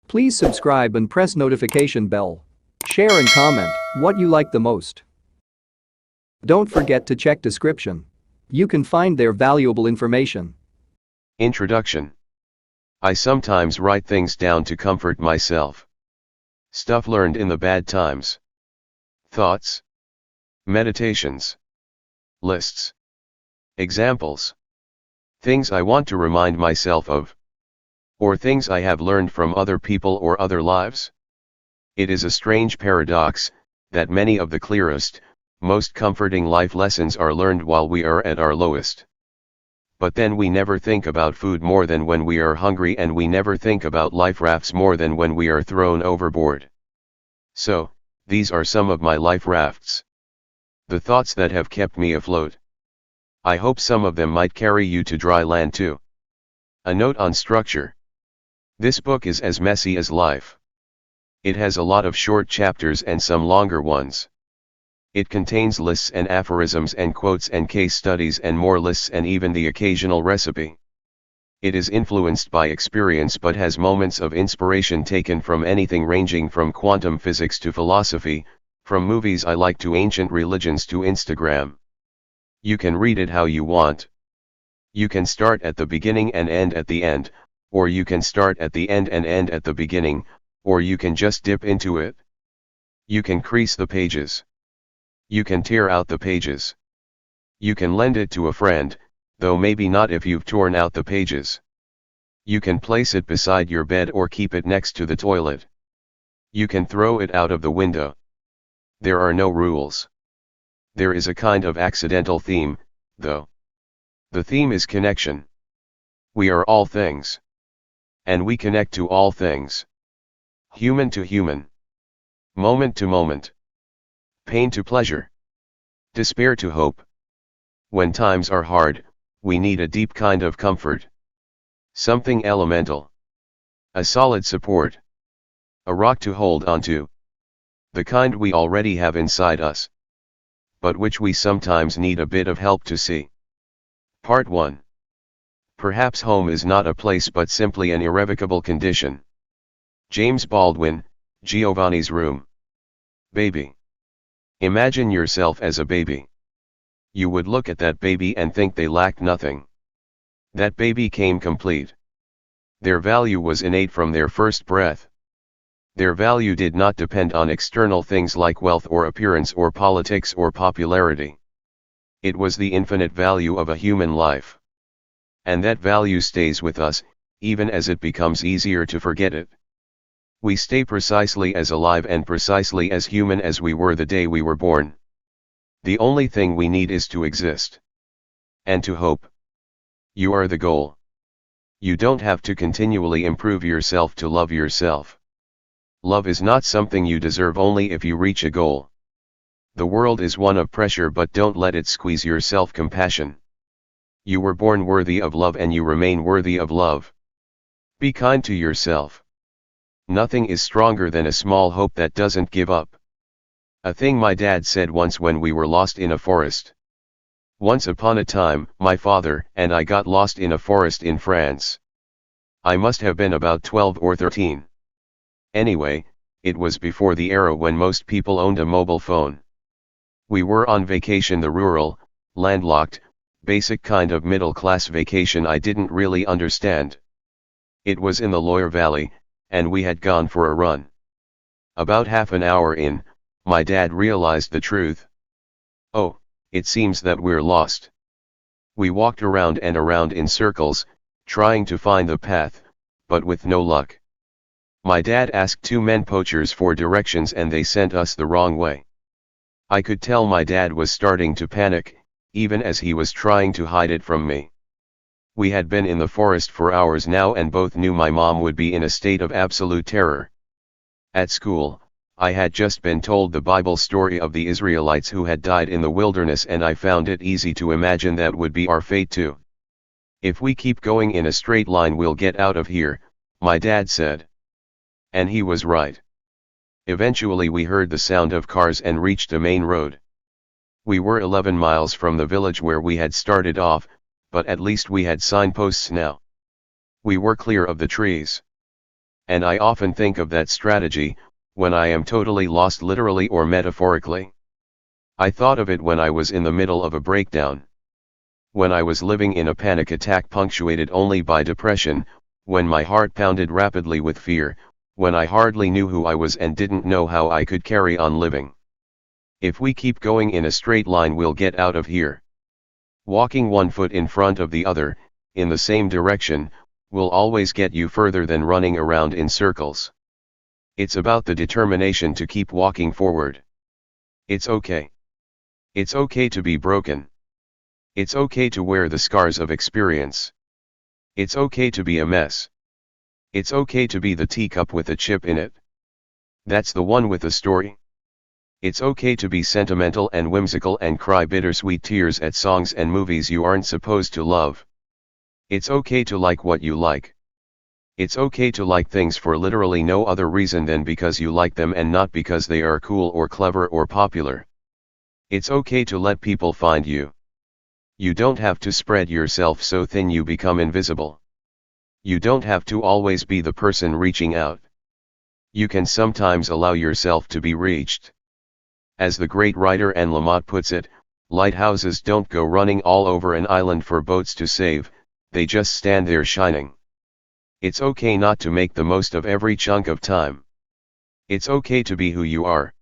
Please subscribe and press notification bell. Share and comment what you like the most. Don't forget to check description. You can find their valuable information. Introduction. I sometimes write things down to comfort myself. Stuff learned in the bad times. Thoughts. Meditations. Lists. Examples. Things I want to remind myself of. Or things I have learned from other people or other lives. It is a strange paradox that many of the clearest, most comforting life lessons are learned while we are at our lowest. But then we never think about food more than when we are hungry, and we never think about life rafts more than when we are thrown overboard. So, these are some of my life rafts. The thoughts that have kept me afloat. I hope some of them might carry you to dry land too. A note on structure. This book is as messy as life. It has a lot of short chapters and some longer ones. It contains lists and aphorisms and quotes and case studies and more lists and even the occasional recipe. It is influenced by experience but has moments of inspiration taken from anything ranging from quantum physics to philosophy, from movies I like to ancient religions to Instagram. You can read it how you want. You can start at the beginning and end at the end, or you can start at the end and end at the beginning, or you can just dip into it. You can crease the pages. You can tear out the pages. You can lend it to a friend, though maybe not if you've torn out the pages. You can place it beside your bed or keep it next to the toilet. You can throw it out of the window. There are no rules. There is a kind of accidental theme, though. The theme is connection. We are all things. And we connect to all things. Human to human. Moment to moment. Pain to pleasure. Despair to hope. When times are hard, we need a deep kind of comfort. Something elemental. A solid support. A rock to hold onto. The kind we already have inside us. But which we sometimes need a bit of help to see. Part 1. Perhaps home is not a place but simply an irrevocable condition. James Baldwin, Giovanni's Room. Baby. Imagine yourself as a baby. You would look at that baby and think they lacked nothing. That baby came complete. Their value was innate from their first breath. Their value did not depend on external things like wealth or appearance or politics or popularity. It was the infinite value of a human life. And that value stays with us, even as it becomes easier to forget it. We stay precisely as alive and precisely as human as we were the day we were born. The only thing we need is to exist. And to hope. You are the goal. You don't have to continually improve yourself to love yourself. Love is not something you deserve only if you reach a goal. The world is one of pressure, but don't let it squeeze your self-compassion. You were born worthy of love and you remain worthy of love. Be kind to yourself. Nothing is stronger than a small hope that doesn't give up. A thing my dad said once when we were lost in a forest. Once upon a time, my father and I got lost in a forest in France. I must have been about 12 or 13. Anyway, it was before the era when most people owned a mobile phone. We were on vacation, the rural, landlocked, basic kind of middle-class vacation I didn't really understand. It was in the Loire Valley, and we had gone for a run. About half an hour in, my dad realized the truth. Oh, it seems that we're lost. We walked around and around in circles, trying to find the path, but with no luck. My dad asked 2 men poachers for directions and they sent us the wrong way. I could tell my dad was starting to panic, even as he was trying to hide it from me. We had been in the forest for hours now and both knew my mom would be in a state of absolute terror. At school, I had just been told the Bible story of the Israelites who had died in the wilderness, and I found it easy to imagine that would be our fate too. If we keep going in a straight line we'll get out of here, my dad said. And he was right. Eventually we heard the sound of cars and reached a main road. We were 11 miles from the village where we had started off, but at least we had signposts now. We were clear of the trees. And I often think of that strategy, when I am totally lost literally or metaphorically. I thought of it when I was in the middle of a breakdown. When I was living in a panic attack punctuated only by depression, when my heart pounded rapidly with fear, when I hardly knew who I was and didn't know how I could carry on living. If we keep going in a straight line, we'll get out of here. Walking one foot in front of the other, in the same direction, will always get you further than running around in circles. It's about the determination to keep walking forward. It's okay. It's okay to be broken. It's okay to wear the scars of experience. It's okay to be a mess. It's okay to be the teacup with a chip in it. That's the one with a story. It's okay to be sentimental and whimsical and cry bittersweet tears at songs and movies you aren't supposed to love. It's okay to like what you like. It's okay to like things for literally no other reason than because you like them and not because they are cool or clever or popular. It's okay to let people find you. You don't have to spread yourself so thin you become invisible. You don't have to always be the person reaching out. You can sometimes allow yourself to be reached. As the great writer Anne Lamott puts it, lighthouses don't go running all over an island for boats to save, they just stand there shining. It's okay not to make the most of every chunk of time. It's okay to be who you are.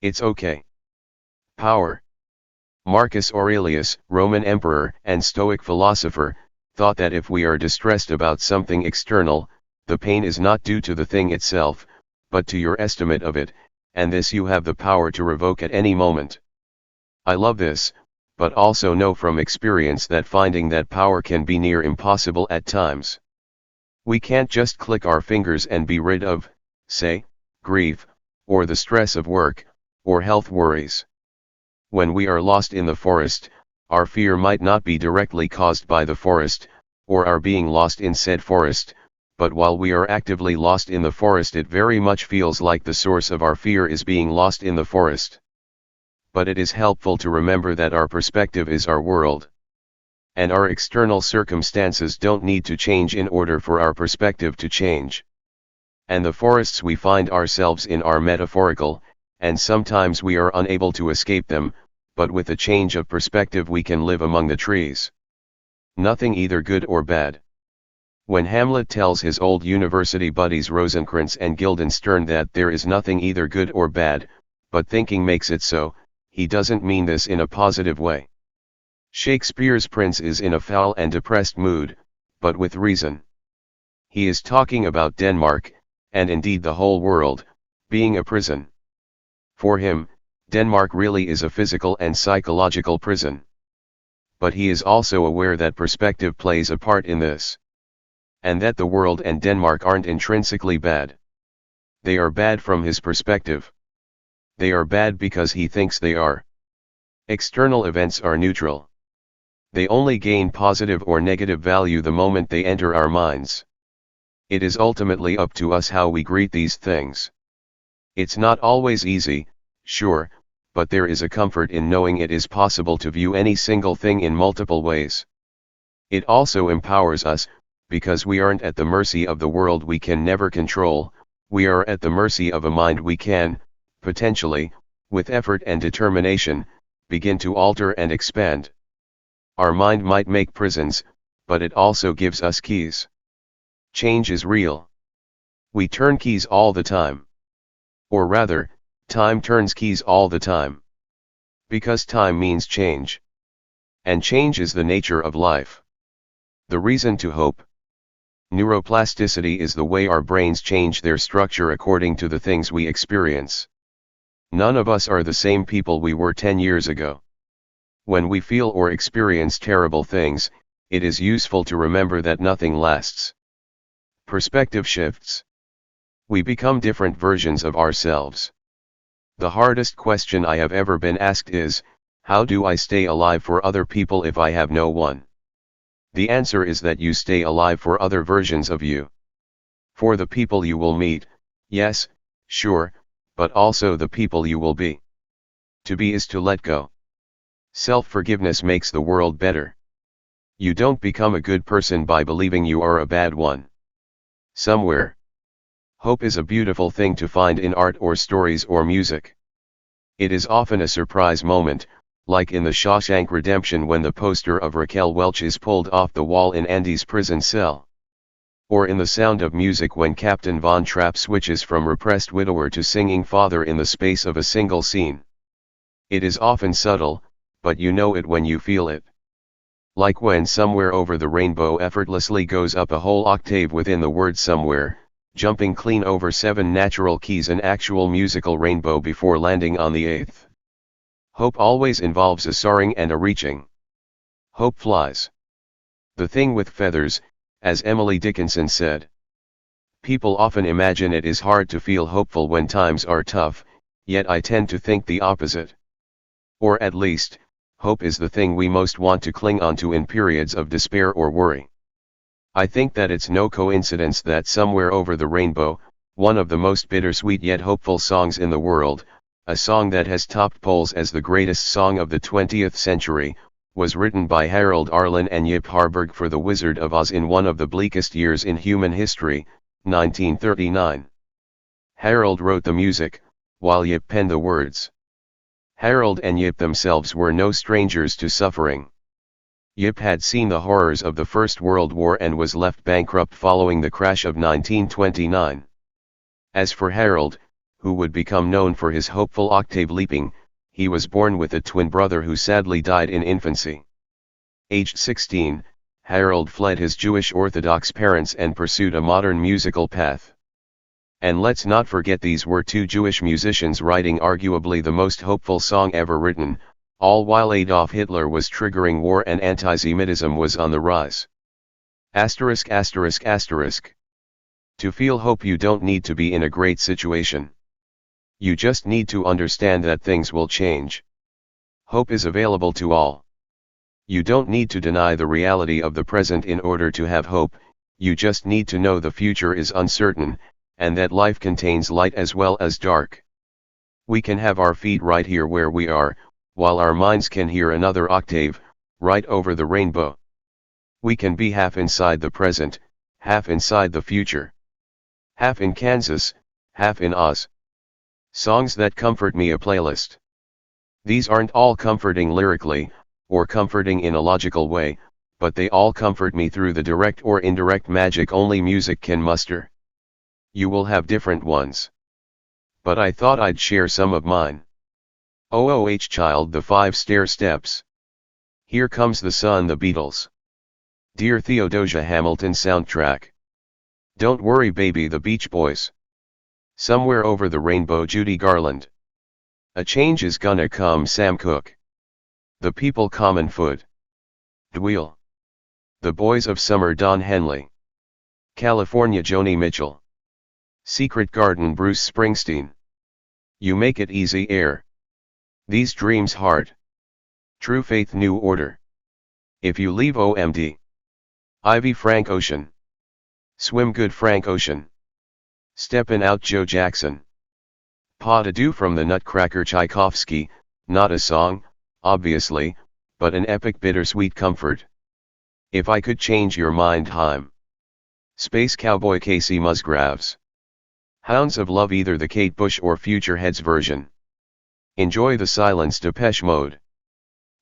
It's okay. Power. Marcus Aurelius, Roman emperor and Stoic philosopher, thought that if we are distressed about something external, the pain is not due to the thing itself, but to your estimate of it, and this you have the power to revoke at any moment. I love this, but also know from experience that finding that power can be near impossible at times. We can't just click our fingers and be rid of, say, grief, or the stress of work, or health worries. When we are lost in the forest, our fear might not be directly caused by the forest, or our being lost in said forest, but while we are actively lost in the forest, it very much feels like the source of our fear is being lost in the forest. But it is helpful to remember that our perspective is our world. And our external circumstances don't need to change in order for our perspective to change. And the forests we find ourselves in are metaphorical, and sometimes we are unable to escape them, but with a change of perspective we can live among the trees. Nothing either good or bad. When Hamlet tells his old university buddies Rosencrantz and Guildenstern that there is nothing either good or bad, but thinking makes it so, he doesn't mean this in a positive way. Shakespeare's prince is in a foul and depressed mood, but with reason. He is talking about Denmark, and indeed the whole world, being a prison. For him, Denmark really is a physical and psychological prison. But he is also aware that perspective plays a part in this. And that the world and Denmark aren't intrinsically bad. They are bad from his perspective. They are bad because he thinks they are. External events are neutral. They only gain positive or negative value the moment they enter our minds. It is ultimately up to us how we greet these things. It's not always easy, sure, but there is a comfort in knowing it is possible to view any single thing in multiple ways. It also empowers us, because we aren't at the mercy of the world we can never control, we are at the mercy of a mind we can, potentially, with effort and determination, begin to alter and expand. Our mind might make prisons, but it also gives us keys. Change is real. We turn keys all the time. Or rather, time turns keys all the time. Because time means change. And change is the nature of life. The reason to hope. Neuroplasticity is the way our brains change their structure according to the things we experience. None of us are the same people we were 10 years ago. When we feel or experience terrible things, it is useful to remember that nothing lasts. Perspective shifts. We become different versions of ourselves. The hardest question I have ever been asked is, how do I stay alive for other people if I have no one? The answer is that you stay alive for other versions of you. For the people you will meet, yes, sure, but also the people you will be. To be is to let go. Self-forgiveness makes the world better. You don't become a good person by believing you are a bad one. Somewhere Hope is a beautiful thing to find in art or stories or music. It is often a surprise moment, like in The Shawshank Redemption when the poster of Raquel Welch is pulled off the wall in Andy's prison cell. Or in The Sound of Music when Captain Von Trapp switches from repressed widower to singing father in the space of a single scene. It is often subtle, but you know it when you feel it. Like when Somewhere Over the Rainbow effortlessly goes up a whole octave within the word somewhere, jumping clean over 7 natural keys, an actual musical rainbow before landing on the 8th. Hope always involves a soaring and a reaching. Hope flies. The thing with feathers, as Emily Dickinson said. People often imagine it is hard to feel hopeful when times are tough, yet I tend to think the opposite. Or at least, hope is the thing we most want to cling onto in periods of despair or worry. I think that it's no coincidence that Somewhere Over the Rainbow, one of the most bittersweet yet hopeful songs in the world, a song that has topped polls as the greatest song of the 20th century, was written by Harold Arlen and Yip Harburg for The Wizard of Oz in one of the bleakest years in human history, 1939. Harold wrote the music, while Yip penned the words. Harold and Yip themselves were no strangers to suffering. Yip had seen the horrors of the First World War and was left bankrupt following the crash of 1929. As for Harold, who would become known for his hopeful octave leaping, he was born with a twin brother who sadly died in infancy. Aged 16, Harold fled his Jewish Orthodox parents and pursued a modern musical path. And let's not forget these were 2 Jewish musicians writing arguably the most hopeful song ever written, all while Adolf Hitler was triggering war and anti-Semitism was on the rise. Asterisk asterisk asterisk. To feel hope you don't need to be in a great situation. You just need to understand that things will change. Hope is available to all. You don't need to deny the reality of the present in order to have hope, you just need to know the future is uncertain, and that life contains light as well as dark. We can have our feet right here where we are, while our minds can hear another octave, right over the rainbow. We can be half inside the present, half inside the future. Half in Kansas, half in Oz. Songs That Comfort Me, a playlist. These aren't all comforting lyrically, or comforting in a logical way, but they all comfort me through the direct or indirect magic only music can muster. You will have different ones. But I thought I'd share some of mine. OOH Child, The 5 Stair Steps. Here Comes the Sun, The Beatles. Dear Theodosia Hamilton soundtrack. Don't Worry Baby, The Beach Boys. Somewhere Over the Rainbow, Judy Garland. A Change Is Gonna Come, Sam Cooke. The People, Common Food. Dweel. The Boys of Summer, Don Henley. California, Joni Mitchell. Secret Garden, Bruce Springsteen. You Make It Easy, Air. These Dreams Hard. True Faith, New Order. If You Leave, OMD. Ivy, Frank Ocean. Swim Good, Frank Ocean. Steppin' Out, Joe Jackson. Pas de deux from the Nutcracker, Tchaikovsky, not a song, obviously, but an epic bittersweet comfort. If I Could Change Your Mind, Haim. Space Cowboy, Casey Musgraves. Hounds of Love, either the Kate Bush or Futureheads version. Enjoy the Silence, Depeche Mode.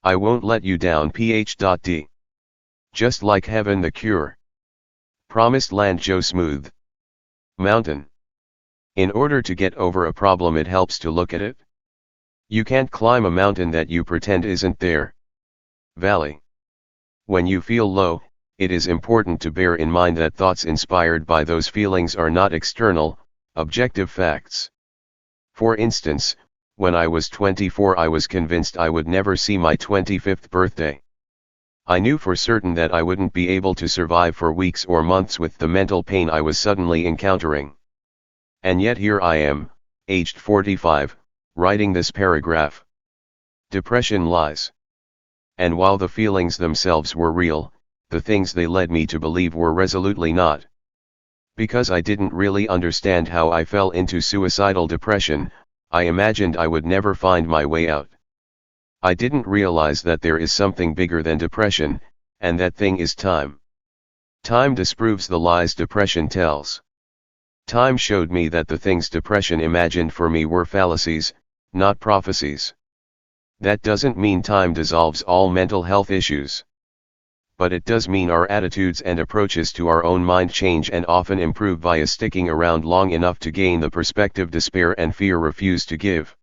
I Won't Let You Down, PH.D. Just Like Heaven, The Cure. Promised Land, Joe Smooth. Mountain. In order to get over a problem it helps to look at it. You can't climb a mountain that you pretend isn't there. Valley. When you feel low, it is important to bear in mind that thoughts inspired by those feelings are not external, objective facts. For instance, when I was 24 I was convinced I would never see my 25th birthday. I knew for certain that I wouldn't be able to survive for weeks or months with the mental pain I was suddenly encountering. And yet here I am, aged 45, writing this paragraph. Depression lies. And while the feelings themselves were real, the things they led me to believe were resolutely not. Because I didn't really understand how I fell into suicidal depression, I imagined I would never find my way out. I didn't realize that there is something bigger than depression, and that thing is time. Time disproves the lies depression tells. Time showed me that the things depression imagined for me were fallacies, not prophecies. That doesn't mean time dissolves all mental health issues. But it does mean our attitudes and approaches to our own mind change and often improve via sticking around long enough to gain the perspective despair and fear refuse to give.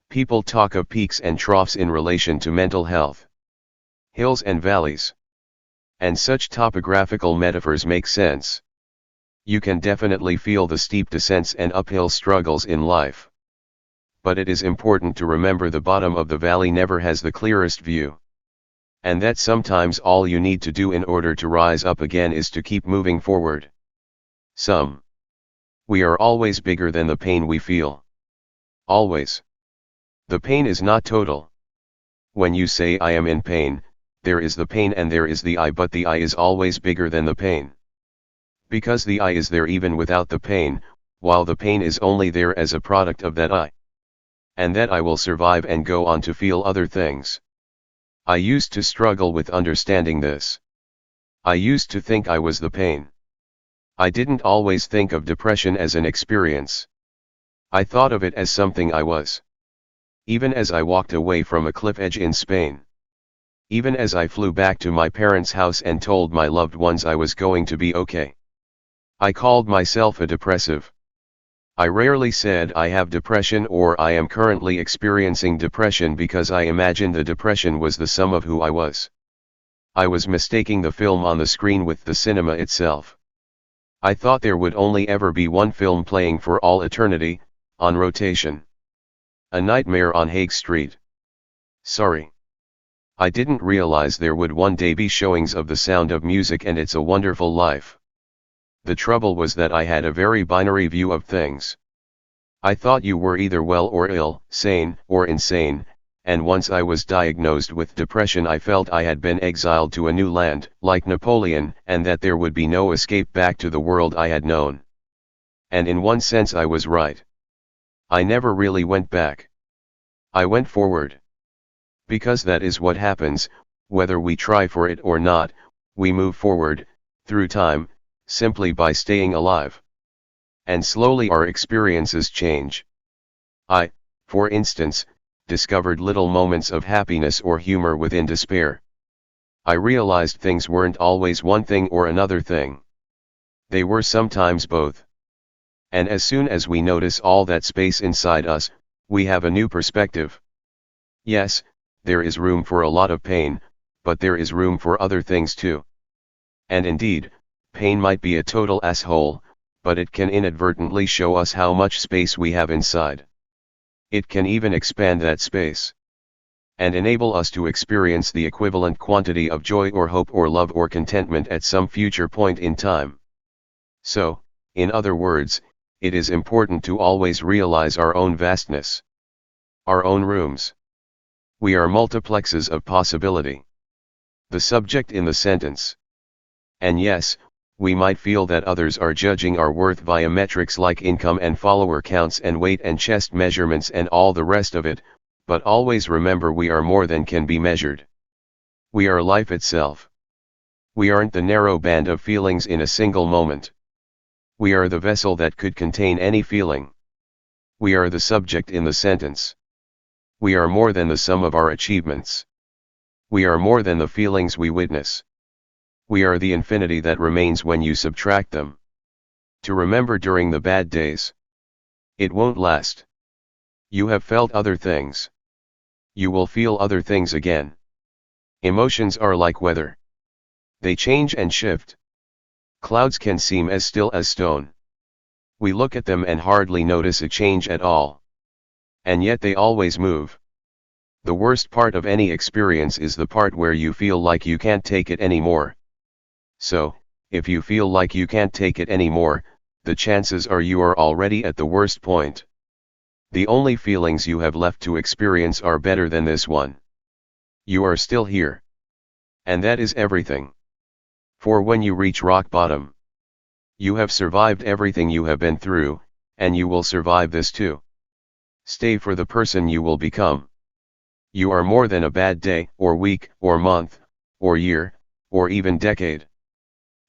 People talk of peaks and troughs in relation to mental health. Hills and valleys. And such topographical metaphors make sense. You can definitely feel the steep descents and uphill struggles in life. But it is important to remember the bottom of the valley never has the clearest view. And that sometimes all you need to do in order to rise up again is to keep moving forward. We are always bigger than the pain we feel. Always. The pain is not total. When you say I am in pain, there is the pain and there is the I, but the I is always bigger than the pain. Because the I is there even without the pain, while the pain is only there as a product of that I. And that I will survive and go on to feel other things. I used to struggle with understanding this. I used to think I was the pain. I didn't always think of depression as an experience. I thought of it as something I was. Even as I walked away from a cliff edge in Spain. Even as I flew back to my parents' house and told my loved ones I was going to be okay. I called myself a depressive. I rarely said I have depression or I am currently experiencing depression because I imagined the depression was the sum of who I was. I was mistaking the film on the screen with the cinema itself. I thought there would only ever be one film playing for all eternity, on rotation. A Nightmare on Haig Street. Sorry. I didn't realize there would one day be showings of The Sound of Music and It's a Wonderful Life. The trouble was that I had a very binary view of things. I thought you were either well or ill, sane or insane, and once I was diagnosed with depression I felt I had been exiled to a new land, like Napoleon, and that there would be no escape back to the world I had known. And in one sense I was right. I never really went back. I went forward. Because that is what happens, whether we try for it or not, we move forward, through time, simply by staying alive. And slowly our experiences change. I, for instance, discovered little moments of happiness or humor within despair. I realized things weren't always one thing or another thing. They were sometimes both. And as soon as we notice all that space inside us, we have a new perspective. Yes, there is room for a lot of pain, but there is room for other things too. And indeed, pain might be a total asshole, but it can inadvertently show us how much space we have inside. It can even expand that space. And enable us to experience the equivalent quantity of joy or hope or love or contentment at some future point in time. So, in other words, it is important to always realize our own vastness. Our own rooms. We are multiplexes of possibility. The subject in the sentence. And yes, we might feel that others are judging our worth via metrics like income and follower counts and weight and chest measurements and all the rest of it, but always remember we are more than can be measured. We are life itself. We aren't the narrow band of feelings in a single moment. We are the vessel that could contain any feeling. We are the subject in the sentence. We are more than the sum of our achievements. We are more than the feelings we witness. We are the infinity that remains when you subtract them. To remember during the bad days. It won't last. You have felt other things. You will feel other things again. Emotions are like weather. They change and shift. Clouds can seem as still as stone. We look at them and hardly notice a change at all. And yet they always move. The worst part of any experience is the part where you feel like you can't take it anymore. So, if you feel like you can't take it anymore, the chances are you are already at the worst point. The only feelings you have left to experience are better than this one. You are still here. And that is everything. For when you reach rock bottom, you have survived everything you have been through, and you will survive this too. Stay for the person you will become. You are more than a bad day, or week, or month, or year, or even decade.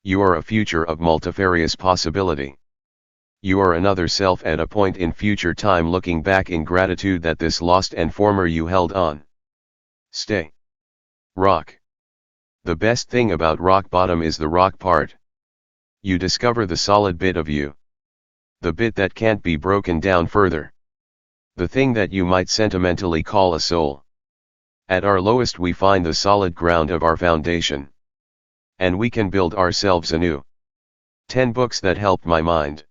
You are a future of multifarious possibility. You are another self at a point in future time, looking back in gratitude that this lost and former you held on. Stay. Rock. The best thing about rock bottom is the rock part. You discover the solid bit of you. The bit that can't be broken down further. The thing that you might sentimentally call a soul. At our lowest we find the solid ground of our foundation. And we can build ourselves anew. 10 books that helped my mind.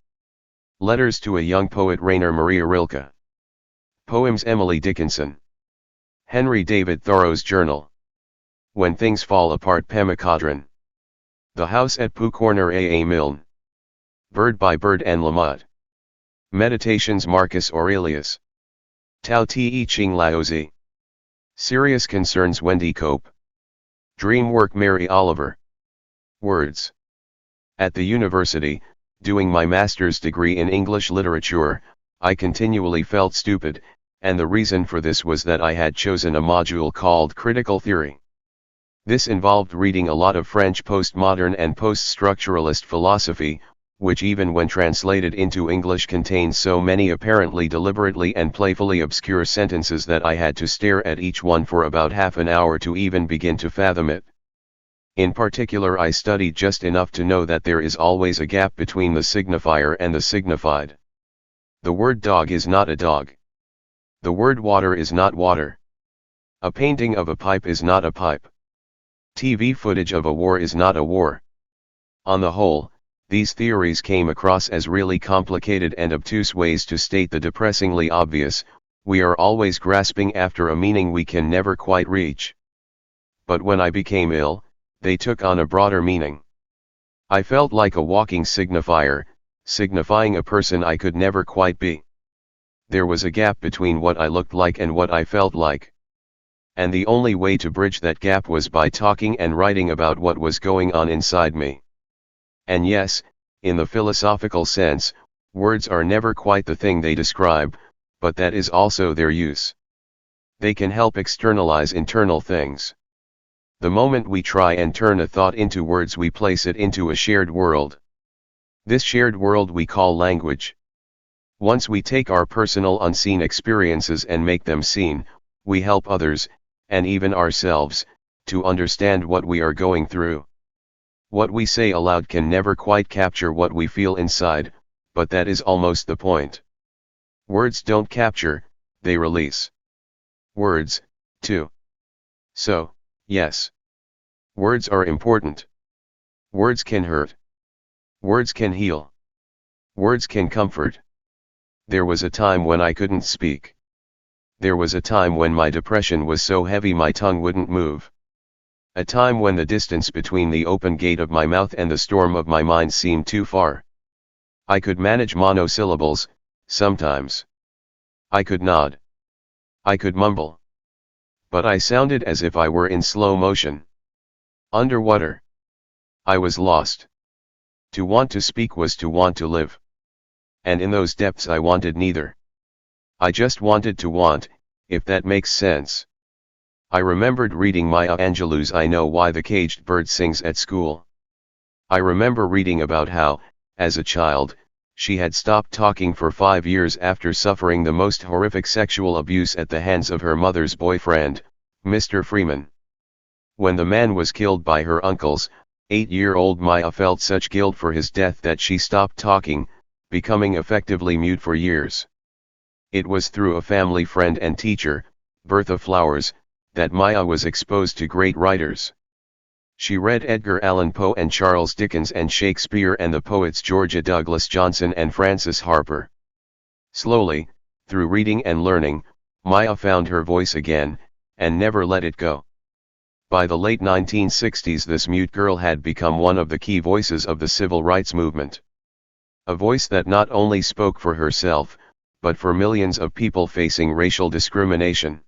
Letters to a Young Poet, Rainer Maria Rilke. Poems, Emily Dickinson. Henry David Thoreau's Journal. When Things Fall Apart, Pema Chodron. The House at Pooh Corner, A. A. Milne. Bird by Bird, Anne Lamott. Meditations, Marcus Aurelius. Tao Te Ching, Laozi. Serious Concerns, Wendy Cope. Dream Work, Mary Oliver. Words. At the university, doing my master's degree in English literature, I continually felt stupid, and the reason for this was that I had chosen a module called Critical Theory. This involved reading a lot of French postmodern and post-structuralist philosophy, which even when translated into English contains so many apparently deliberately and playfully obscure sentences that I had to stare at each one for about half an hour to even begin to fathom it. In particular, I studied just enough to know that there is always a gap between the signifier and the signified. The word dog is not a dog. The word water is not water. A painting of a pipe is not a pipe. TV footage of a war is not a war. On the whole, these theories came across as really complicated and obtuse ways to state the depressingly obvious: we are always grasping after a meaning we can never quite reach. But when I became ill, they took on a broader meaning. I felt like a walking signifier, signifying a person I could never quite be. There was a gap between what I looked like and what I felt like. And the only way to bridge that gap was by talking and writing about what was going on inside me. And yes, in the philosophical sense, words are never quite the thing they describe, but that is also their use. They can help externalize internal things. The moment we try and turn a thought into words, we place it into a shared world. This shared world we call language. Once we take our personal unseen experiences and make them seen, we help others, and even ourselves, to understand what we are going through. What we say aloud can never quite capture what we feel inside, but that is almost the point. Words don't capture, they release. Words, too. So, yes. Words are important. Words can hurt. Words can heal. Words can comfort. There was a time when I couldn't speak. There was a time when my depression was so heavy my tongue wouldn't move. A time when the distance between the open gate of my mouth and the storm of my mind seemed too far. I could manage monosyllables, sometimes. I could nod. I could mumble. But I sounded as if I were in slow motion. Underwater. I was lost. To want to speak was to want to live. And in those depths I wanted neither. I just wanted to want, if that makes sense. I remembered reading Maya Angelou's I Know Why the Caged Bird Sings at school. I remember reading about how, as a child, she had stopped talking for 5 years after suffering the most horrific sexual abuse at the hands of her mother's boyfriend, Mr. Freeman. When the man was killed by her uncles, 8-year-old Maya felt such guilt for his death that she stopped talking, becoming effectively mute for years. It was through a family friend and teacher, Bertha Flowers, that Maya was exposed to great writers. She read Edgar Allan Poe and Charles Dickens and Shakespeare and the poets Georgia Douglas Johnson and Francis Harper. Slowly, through reading and learning, Maya found her voice again, and never let it go. By the late 1960s, this mute girl had become one of the key voices of the civil rights movement. A voice that not only spoke for herself, but for millions of people facing racial discrimination.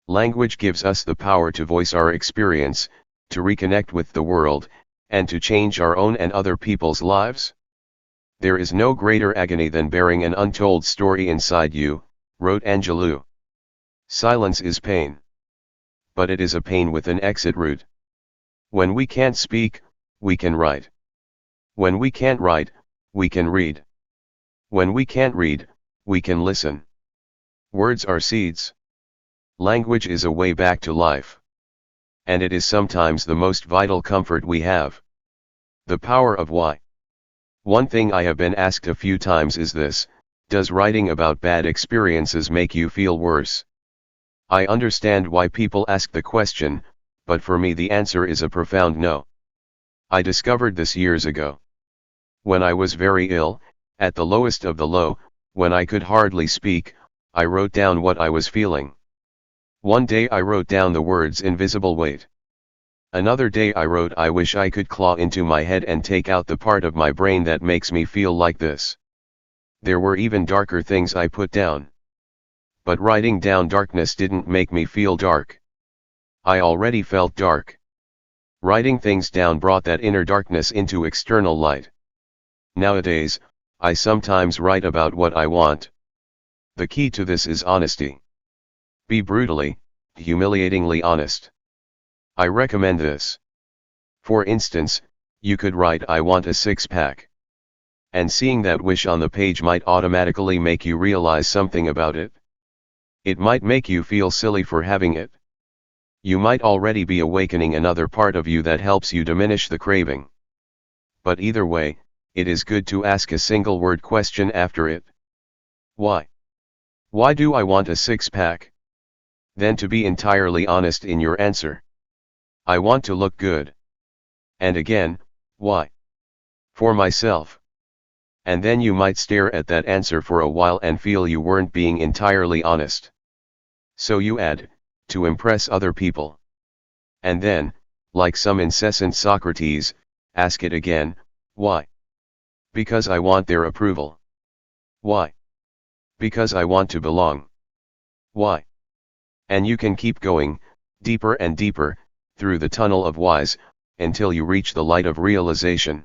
Language gives us the power to voice our experience, to reconnect with the world, and to change our own and other people's lives. There is no greater agony than bearing an untold story inside you, wrote Angelou. Silence is pain. But it is a pain with an exit route. When we can't speak, we can write. When we can't write, we can read. When we can't read, we can listen. Words are seeds. Language is a way back to life. And it is sometimes the most vital comfort we have. The power of why. One thing I have been asked a few times is this: does writing about bad experiences make you feel worse? I understand why people ask the question, but for me the answer is a profound no. I discovered this years ago. When I was very ill, at the lowest of the low, when I could hardly speak, I wrote down what I was feeling. One day I wrote down the words invisible weight. Another day I wrote I wish I could claw into my head and take out the part of my brain that makes me feel like this. There were even darker things I put down. But writing down darkness didn't make me feel dark. I already felt dark. Writing things down brought that inner darkness into external light. Nowadays, I sometimes write about what I want. The key to this is honesty. Be brutally, humiliatingly honest. I recommend this. For instance, you could write I want a six-pack. And seeing that wish on the page might automatically make you realize something about it. It might make you feel silly for having it. You might already be awakening another part of you that helps you diminish the craving. But either way, it is good to ask a single word question after it. Why? Why do I want a six-pack? Then to be entirely honest in your answer. I want to look good. And again, why? For myself. And then you might stare at that answer for a while and feel you weren't being entirely honest. So you add, to impress other people. And then, like some incessant Socrates, ask it again, why? Because I want their approval. Why? Because I want to belong. Why? And you can keep going, deeper and deeper, through the tunnel of whys, until you reach the light of realization.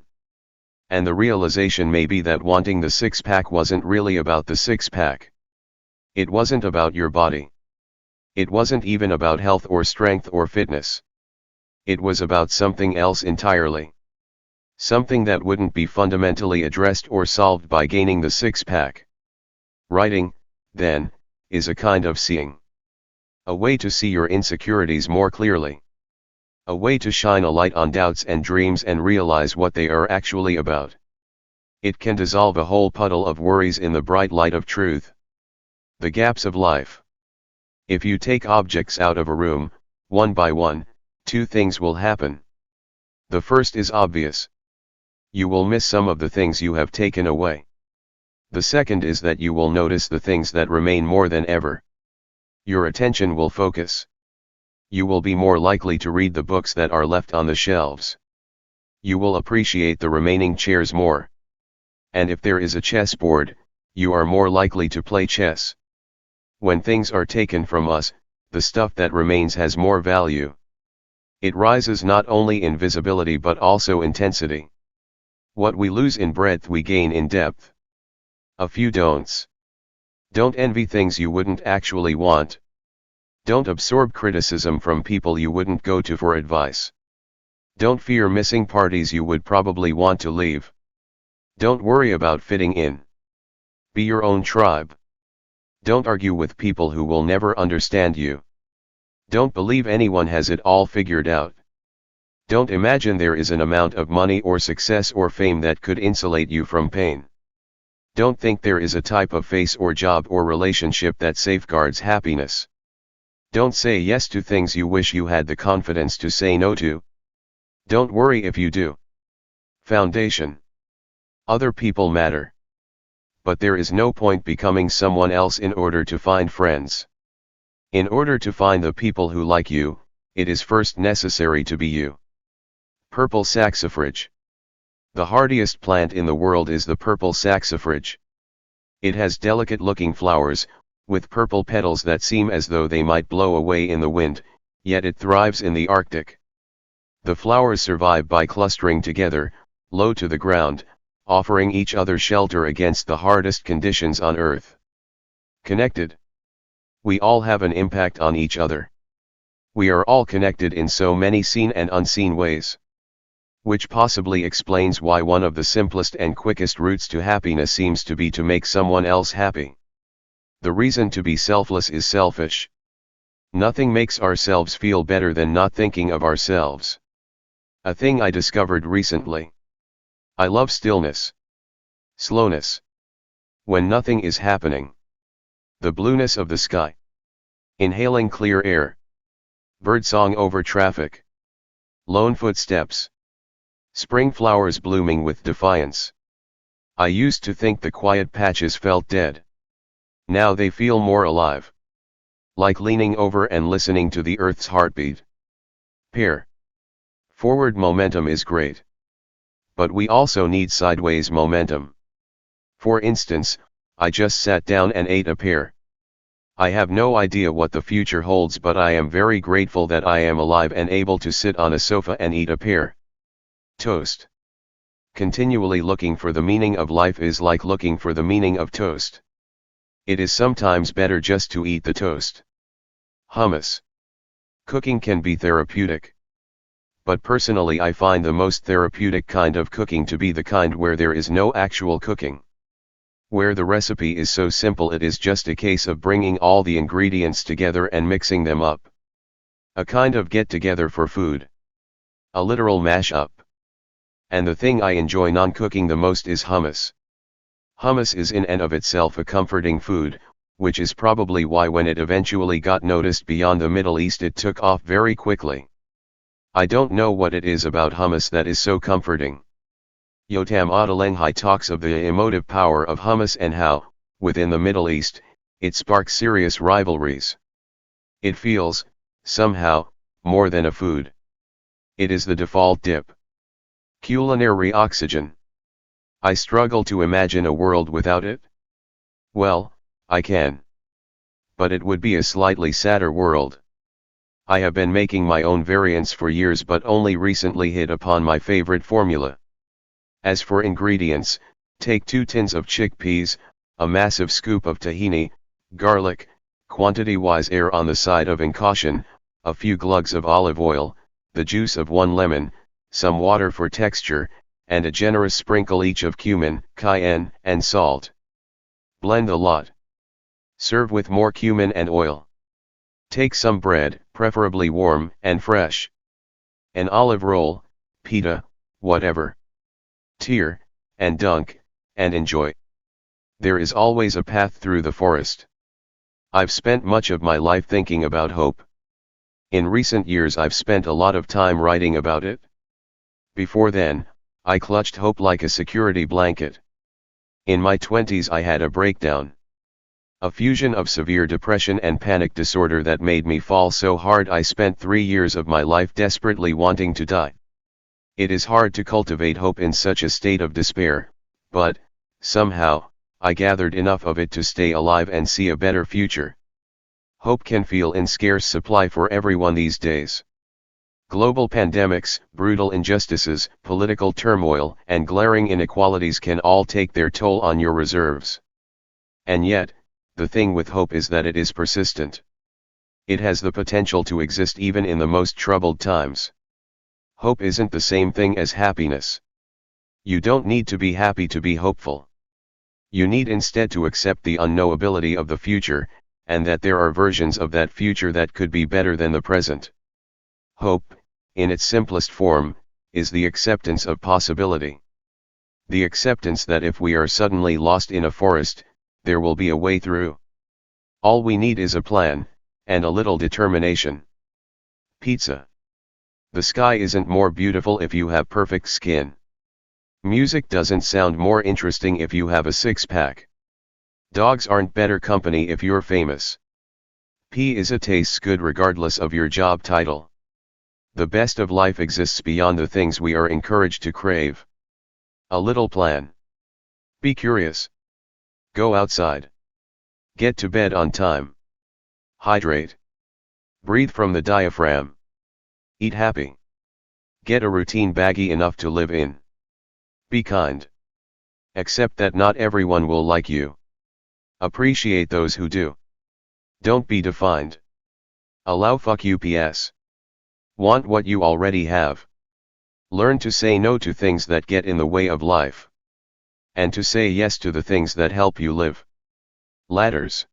And the realization may be that wanting the six-pack wasn't really about the six-pack. It wasn't about your body. It wasn't even about health or strength or fitness. It was about something else entirely. Something that wouldn't be fundamentally addressed or solved by gaining the six-pack. Writing, then, is a kind of seeing. A way to see your insecurities more clearly. A way to shine a light on doubts and dreams and realize what they are actually about. It can dissolve a whole puddle of worries in the bright light of truth. The gaps of life. If you take objects out of a room, one by one, two things will happen. The first is obvious. You will miss some of the things you have taken away. The second is that you will notice the things that remain more than ever. Your attention will focus. You will be more likely to read the books that are left on the shelves. You will appreciate the remaining chairs more. And if there is a chessboard, you are more likely to play chess. When things are taken from us, the stuff that remains has more value. It rises not only in visibility but also intensity. What we lose in breadth we gain in depth. A few don'ts. Don't envy things you wouldn't actually want. Don't absorb criticism from people you wouldn't go to for advice. Don't fear missing parties you would probably want to leave. Don't worry about fitting in. Be your own tribe. Don't argue with people who will never understand you. Don't believe anyone has it all figured out. Don't imagine there is an amount of money or success or fame that could insulate you from pain. Don't think there is a type of face or job or relationship that safeguards happiness. Don't say yes to things you wish you had the confidence to say no to. Don't worry if you do. Foundation. Other people matter. But there is no point becoming someone else in order to find friends. In order to find the people who like you, it is first necessary to be you. Purple saxifrage. The hardiest plant in the world is the purple saxifrage. It has delicate-looking flowers, with purple petals that seem as though they might blow away in the wind, yet it thrives in the Arctic. The flowers survive by clustering together, low to the ground, offering each other shelter against the hardest conditions on Earth. Connected. We all have an impact on each other. We are all connected in so many seen and unseen ways. Which possibly explains why one of the simplest and quickest routes to happiness seems to be to make someone else happy. The reason to be selfless is selfish. Nothing makes ourselves feel better than not thinking of ourselves. A thing I discovered recently. I love stillness. Slowness. When nothing is happening. The blueness of the sky. Inhaling clear air. Birdsong over traffic. Lone footsteps. Spring flowers blooming with defiance. I used to think the quiet patches felt dead. Now they feel more alive. Like leaning over and listening to the earth's heartbeat. Pair. Forward momentum is great. But we also need sideways momentum. For instance, I just sat down and ate a pear. I have no idea what the future holds, but I am very grateful that I am alive and able to sit on a sofa and eat a pear. Toast. Continually looking for the meaning of life is like looking for the meaning of toast. It is sometimes better just to eat the toast. Hummus. Cooking can be therapeutic. But personally I find the most therapeutic kind of cooking to be the kind where there is no actual cooking. Where the recipe is so simple it is just a case of bringing all the ingredients together and mixing them up. A kind of get-together for food. A literal mash-up. And the thing I enjoy non-cooking the most is hummus. Hummus is in and of itself a comforting food, which is probably why when it eventually got noticed beyond the Middle East it took off very quickly. I don't know what it is about hummus that is so comforting. Yotam Ottolenghi talks of the emotive power of hummus and how, within the Middle East, it sparks serious rivalries. It feels, somehow, more than a food. It is the default dip. Culinary oxygen. I struggle to imagine a world without it. Well, I can. But it would be a slightly sadder world. I have been making my own variants for years but only recently hit upon my favorite formula. As for ingredients, take 2 tins of chickpeas, a massive scoop of tahini, garlic, quantity-wise err on the side of caution, a few glugs of olive oil, the juice of 1 lemon, some water for texture, and a generous sprinkle each of cumin, cayenne, and salt. Blend the lot. Serve with more cumin and oil. Take some bread, preferably warm and fresh. An olive roll, pita, whatever. Tear, and dunk, and enjoy. There is always a path through the forest. I've spent much of my life thinking about hope. In recent years I've spent a lot of time writing about it. Before then, I clutched hope like a security blanket. In my 20s I had a breakdown. A fusion of severe depression and panic disorder that made me fall so hard I spent 3 years of my life desperately wanting to die. It is hard to cultivate hope in such a state of despair, but, somehow, I gathered enough of it to stay alive and see a better future. Hope can feel in scarce supply for everyone these days. Global pandemics, brutal injustices, political turmoil, and glaring inequalities can all take their toll on your reserves. And yet, the thing with hope is that it is persistent. It has the potential to exist even in the most troubled times. Hope isn't the same thing as happiness. You don't need to be happy to be hopeful. You need instead to accept the unknowability of the future, and that there are versions of that future that could be better than the present. Hope, in its simplest form, is the acceptance of possibility. The acceptance that if we are suddenly lost in a forest, there will be a way through. All we need is a plan, and a little determination. Pizza. The sky isn't more beautiful if you have perfect skin. Music doesn't sound more interesting if you have a six-pack. Dogs aren't better company if you're famous. Pizza tastes good regardless of your job title. The best of life exists beyond the things we are encouraged to crave. A little plan. Be curious. Go outside. Get to bed on time. Hydrate. Breathe from the diaphragm. Eat happy. Get a routine baggy enough to live in. Be kind. Accept that not everyone will like you. Appreciate those who do. Don't be defined. Allow fuck UPS. Want what you already have. Learn to say no to things that get in the way of life. And to say yes to the things that help you live. Ladders.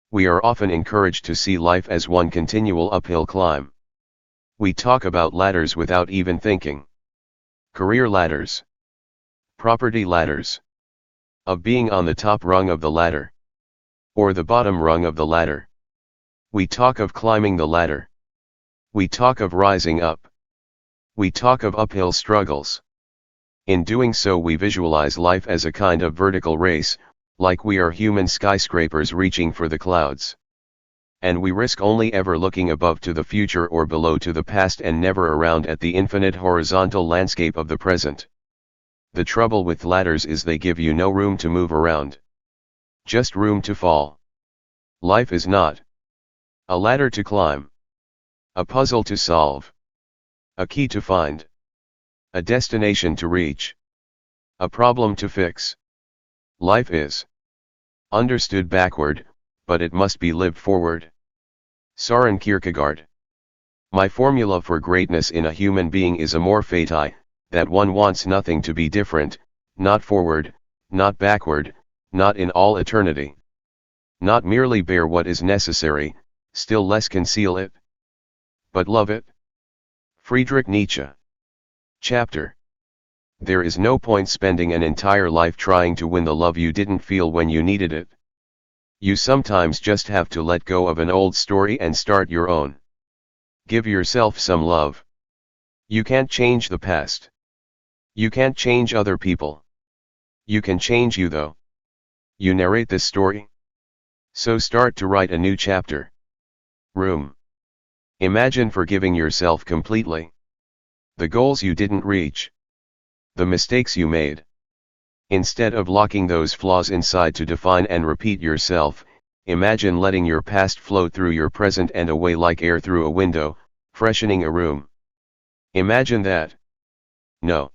We are often encouraged to see life as one continual uphill climb. We talk about ladders without even thinking. Career ladders. Property ladders. Of being on the top rung of the ladder. Or the bottom rung of the ladder. We talk of climbing the ladder. We talk of rising up. We talk of uphill struggles. In doing so we visualize life as a kind of vertical race, like we are human skyscrapers reaching for the clouds. And we risk only ever looking above to the future or below to the past and never around at the infinite horizontal landscape of the present. The trouble with ladders is they give you no room to move around. Just room to fall. Life is not a ladder to climb. A puzzle to solve. A key to find. A destination to reach. A problem to fix. Life is understood backward, but it must be lived forward. Søren Kierkegaard. My formula for greatness in a human being is amor fati, that one wants nothing to be different, not forward, not backward, not in all eternity. Not merely bear what is necessary, still less conceal it, but love it. Friedrich Nietzsche. Chapter. There is no point spending an entire life trying to win the love you didn't feel when you needed it. You sometimes just have to let go of an old story and start your own. Give yourself some love. You can't change the past. You can't change other people. You can change you though. You narrate this story. So start to write a new chapter. Room. Imagine forgiving yourself completely. The goals you didn't reach. The mistakes you made. Instead of locking those flaws inside to define and repeat yourself, imagine letting your past flow through your present and away like air through a window, freshening a room. Imagine that. No.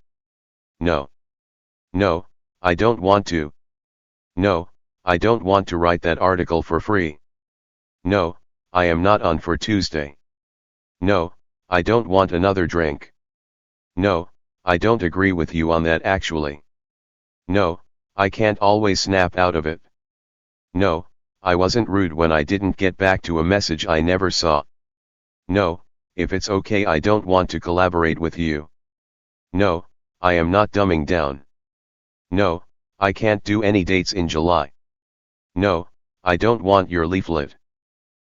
No. No, I don't want to. No, I don't want to write that article for free. No, I am not on for Tuesday. No, I don't want another drink. No, I don't agree with you on that actually. No, I can't always snap out of it. No, I wasn't rude when I didn't get back to a message I never saw. No, if it's okay I don't want to collaborate with you. No, I am not dumbing down. No, I can't do any dates in July. No, I don't want your leaflet.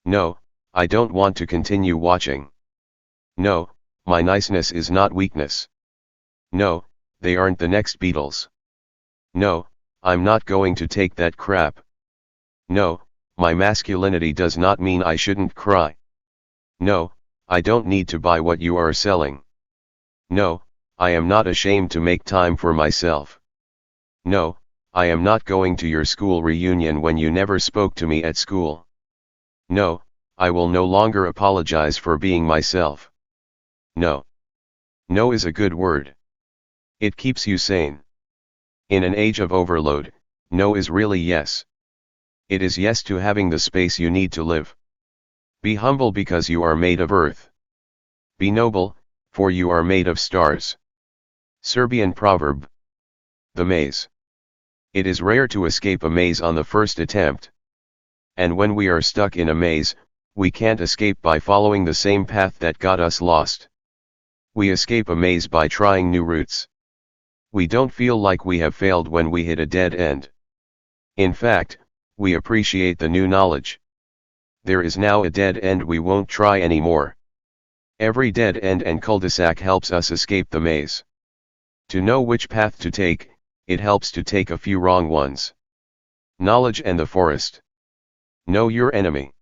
No, I don't want to continue watching. No, my niceness is not weakness. No, they aren't the next Beatles. No, I'm not going to take that crap. No, my masculinity does not mean I shouldn't cry. No, I don't need to buy what you are selling. No, I am not ashamed to make time for myself. No, I am not going to your school reunion when you never spoke to me at school. No, I will no longer apologize for being myself. No. No is a good word. It keeps you sane. In an age of overload, no is really yes. It is yes to having the space you need to live. Be humble because you are made of earth. Be noble, for you are made of stars. Serbian proverb. The maze. It is rare to escape a maze on the first attempt. And when we are stuck in a maze, we can't escape by following the same path that got us lost. We escape a maze by trying new routes. We don't feel like we have failed when we hit a dead end. In fact, we appreciate the new knowledge. There is now a dead end we won't try anymore. Every dead end and cul-de-sac helps us escape the maze. To know which path to take, it helps to take a few wrong ones. Knowledge and the forest. Know your enemy.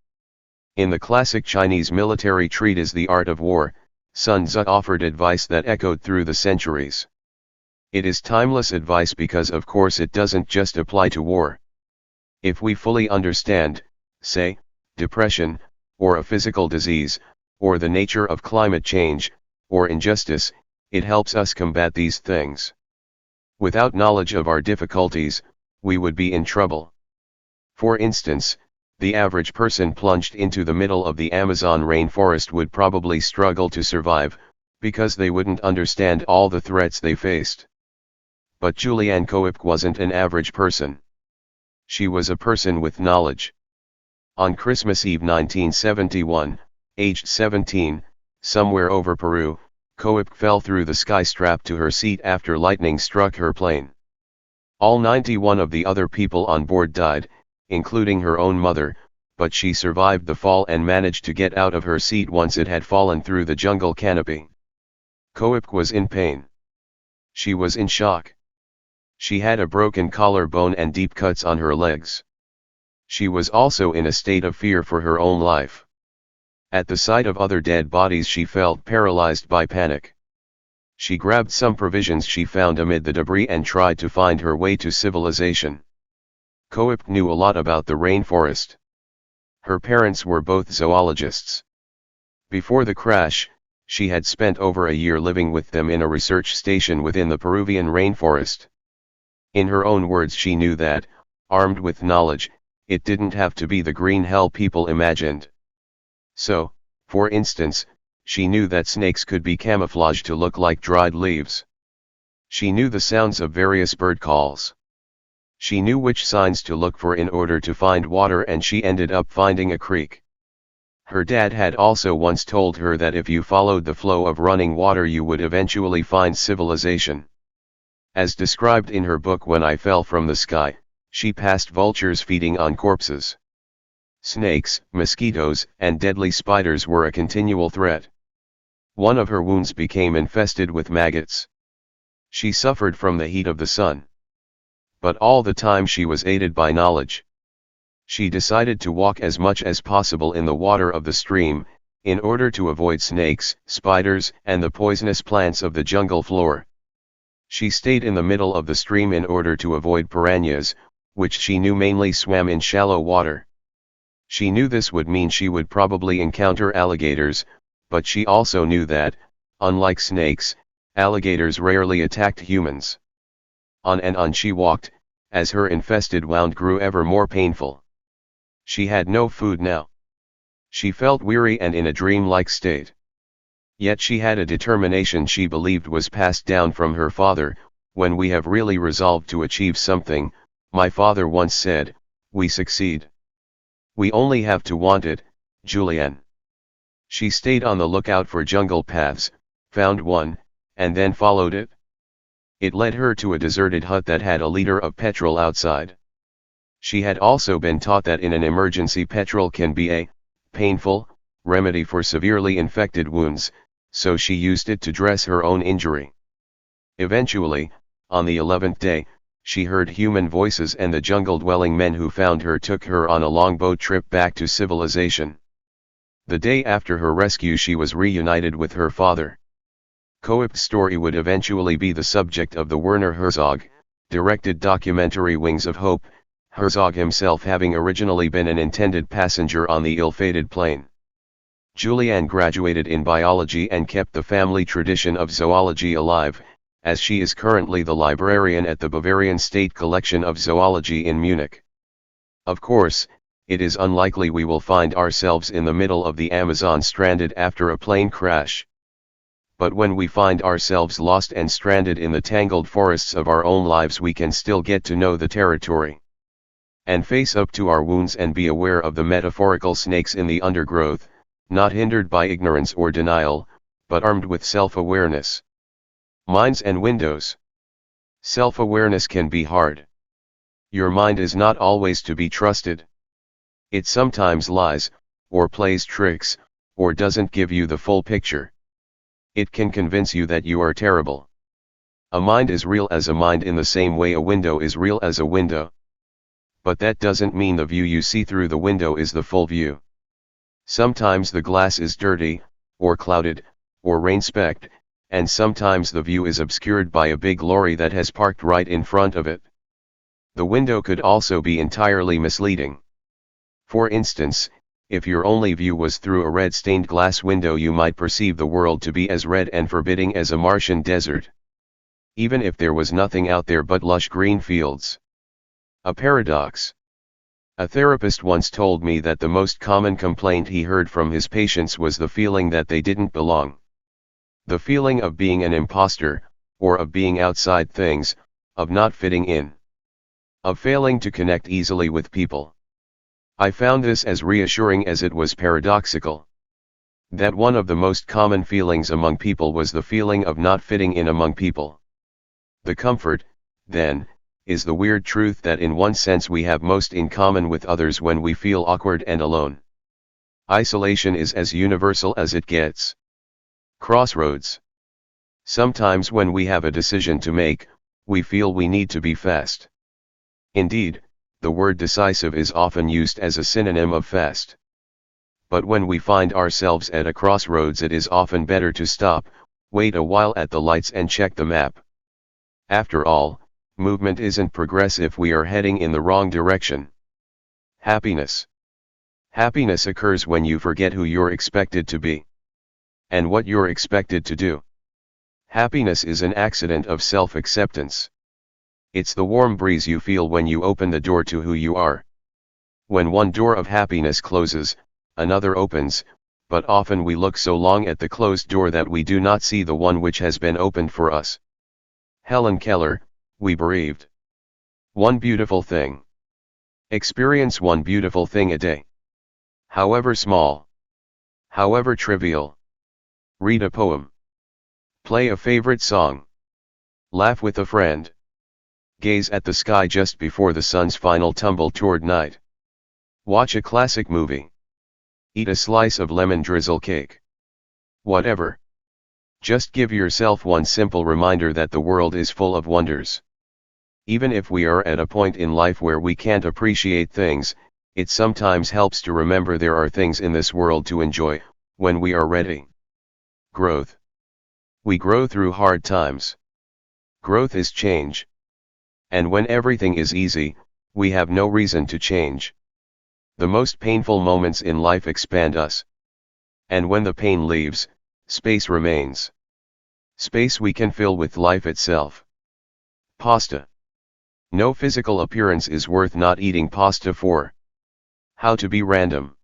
In the classic Chinese military treatise The Art of War, Sun Tzu offered advice that echoed through the centuries. It is timeless advice because of course it doesn't just apply to war. If we fully understand, say, depression, or a physical disease, or the nature of climate change, or injustice, it helps us combat these things. Without knowledge of our difficulties, we would be in trouble. For instance, the average person plunged into the middle of the Amazon rainforest would probably struggle to survive, because they wouldn't understand all the threats they faced. But Julianne Coip wasn't an average person. She was a person with knowledge. On Christmas Eve 1971, aged 17, somewhere over Peru, Coip fell through the sky strapped to her seat after lightning struck her plane. All 91 of the other people on board died, including her own mother, but she survived the fall and managed to get out of her seat once it had fallen through the jungle canopy. Coip was in pain. She was in shock. She had a broken collarbone and deep cuts on her legs. She was also in a state of fear for her own life. At the sight of other dead bodies she felt paralyzed by panic. She grabbed some provisions she found amid the debris and tried to find her way to civilization. Coip knew a lot about the rainforest. Her parents were both zoologists. Before the crash, she had spent over a year living with them in a research station within the Peruvian rainforest. In her own words, she knew that, armed with knowledge, it didn't have to be the green hell people imagined. So, for instance, she knew that snakes could be camouflaged to look like dried leaves. She knew the sounds of various bird calls. She knew which signs to look for in order to find water, and she ended up finding a creek. Her dad had also once told her that if you followed the flow of running water you would eventually find civilization. As described in her book When I Fell from the Sky, she passed vultures feeding on corpses. Snakes, mosquitoes, and deadly spiders were a continual threat. One of her wounds became infested with maggots. She suffered from the heat of the sun. But all the time she was aided by knowledge. She decided to walk as much as possible in the water of the stream, in order to avoid snakes, spiders, and the poisonous plants of the jungle floor. She stayed in the middle of the stream in order to avoid piranhas, which she knew mainly swam in shallow water. She knew this would mean she would probably encounter alligators, but she also knew that, unlike snakes, alligators rarely attacked humans. On and on she walked, as her infested wound grew ever more painful. She had no food now. She felt weary and in a dream-like state. Yet she had a determination she believed was passed down from her father. When we have really resolved to achieve something, my father once said, we succeed. We only have to want it, Julianne. She stayed on the lookout for jungle paths, found one, and then followed it. It led her to a deserted hut that had a liter of petrol outside. She had also been taught that in an emergency petrol can be a painful remedy for severely infected wounds, so she used it to dress her own injury. Eventually, on the 11th day, she heard human voices, and the jungle-dwelling men who found her took her on a long boat trip back to civilization. The day after her rescue she was reunited with her father. Coip's story would eventually be the subject of the Werner Herzog directed documentary Wings of Hope, Herzog himself having originally been an intended passenger on the ill-fated plane. Julianne graduated in biology and kept the family tradition of zoology alive, as she is currently the librarian at the Bavarian State Collection of Zoology in Munich. Of course, it is unlikely we will find ourselves in the middle of the Amazon stranded after a plane crash. But when we find ourselves lost and stranded in the tangled forests of our own lives, we can still get to know the territory. And face up to our wounds and be aware of the metaphorical snakes in the undergrowth, not hindered by ignorance or denial, but armed with self-awareness. Minds and windows. Self-awareness can be hard. Your mind is not always to be trusted. It sometimes lies, or plays tricks, or doesn't give you the full picture. It can convince you that you are terrible. A mind is real as a mind in the same way a window is real as a window. But that doesn't mean the view you see through the window is the full view. Sometimes the glass is dirty, or clouded, or rain-specked, and sometimes the view is obscured by a big lorry that has parked right in front of it. The window could also be entirely misleading. For instance, if your only view was through a red stained glass window, you might perceive the world to be as red and forbidding as a Martian desert. Even if there was nothing out there but lush green fields. A paradox. A therapist once told me that the most common complaint he heard from his patients was the feeling that they didn't belong. The feeling of being an imposter, or of being outside things, of not fitting in, of failing to connect easily with people. I found this as reassuring as it was paradoxical. That one of the most common feelings among people was the feeling of not fitting in among people. The comfort, then, is the weird truth that in one sense we have most in common with others when we feel awkward and alone. Isolation is as universal as it gets. Crossroads. Sometimes when we have a decision to make, we feel we need to be fast. Indeed, the word decisive is often used as a synonym of fast. But when we find ourselves at a crossroads, it is often better to stop, wait a while at the lights and check the map. After all, movement isn't progress if we are heading in the wrong direction. Happiness. Happiness occurs when you forget who you're expected to be and what you're expected to do. Happiness is an accident of self-acceptance. It's the warm breeze you feel when you open the door to who you are. When one door of happiness closes, another opens, but often we look so long at the closed door that we do not see the one which has been opened for us. Helen Keller, We Bereaved. One beautiful thing. Experience one beautiful thing a day. However small. However trivial. Read a poem. Play a favorite song. Laugh with a friend. Gaze at the sky just before the sun's final tumble toward night. Watch a classic movie. Eat a slice of lemon drizzle cake. Whatever. Just give yourself one simple reminder that the world is full of wonders. Even if we are at a point in life where we can't appreciate things, it sometimes helps to remember there are things in this world to enjoy, when we are ready. Growth. We grow through hard times. Growth is change. And when everything is easy, we have no reason to change. The most painful moments in life expand us. And when the pain leaves, space remains. Space we can fill with life itself. Pasta. No physical appearance is worth not eating pasta for. How to be random.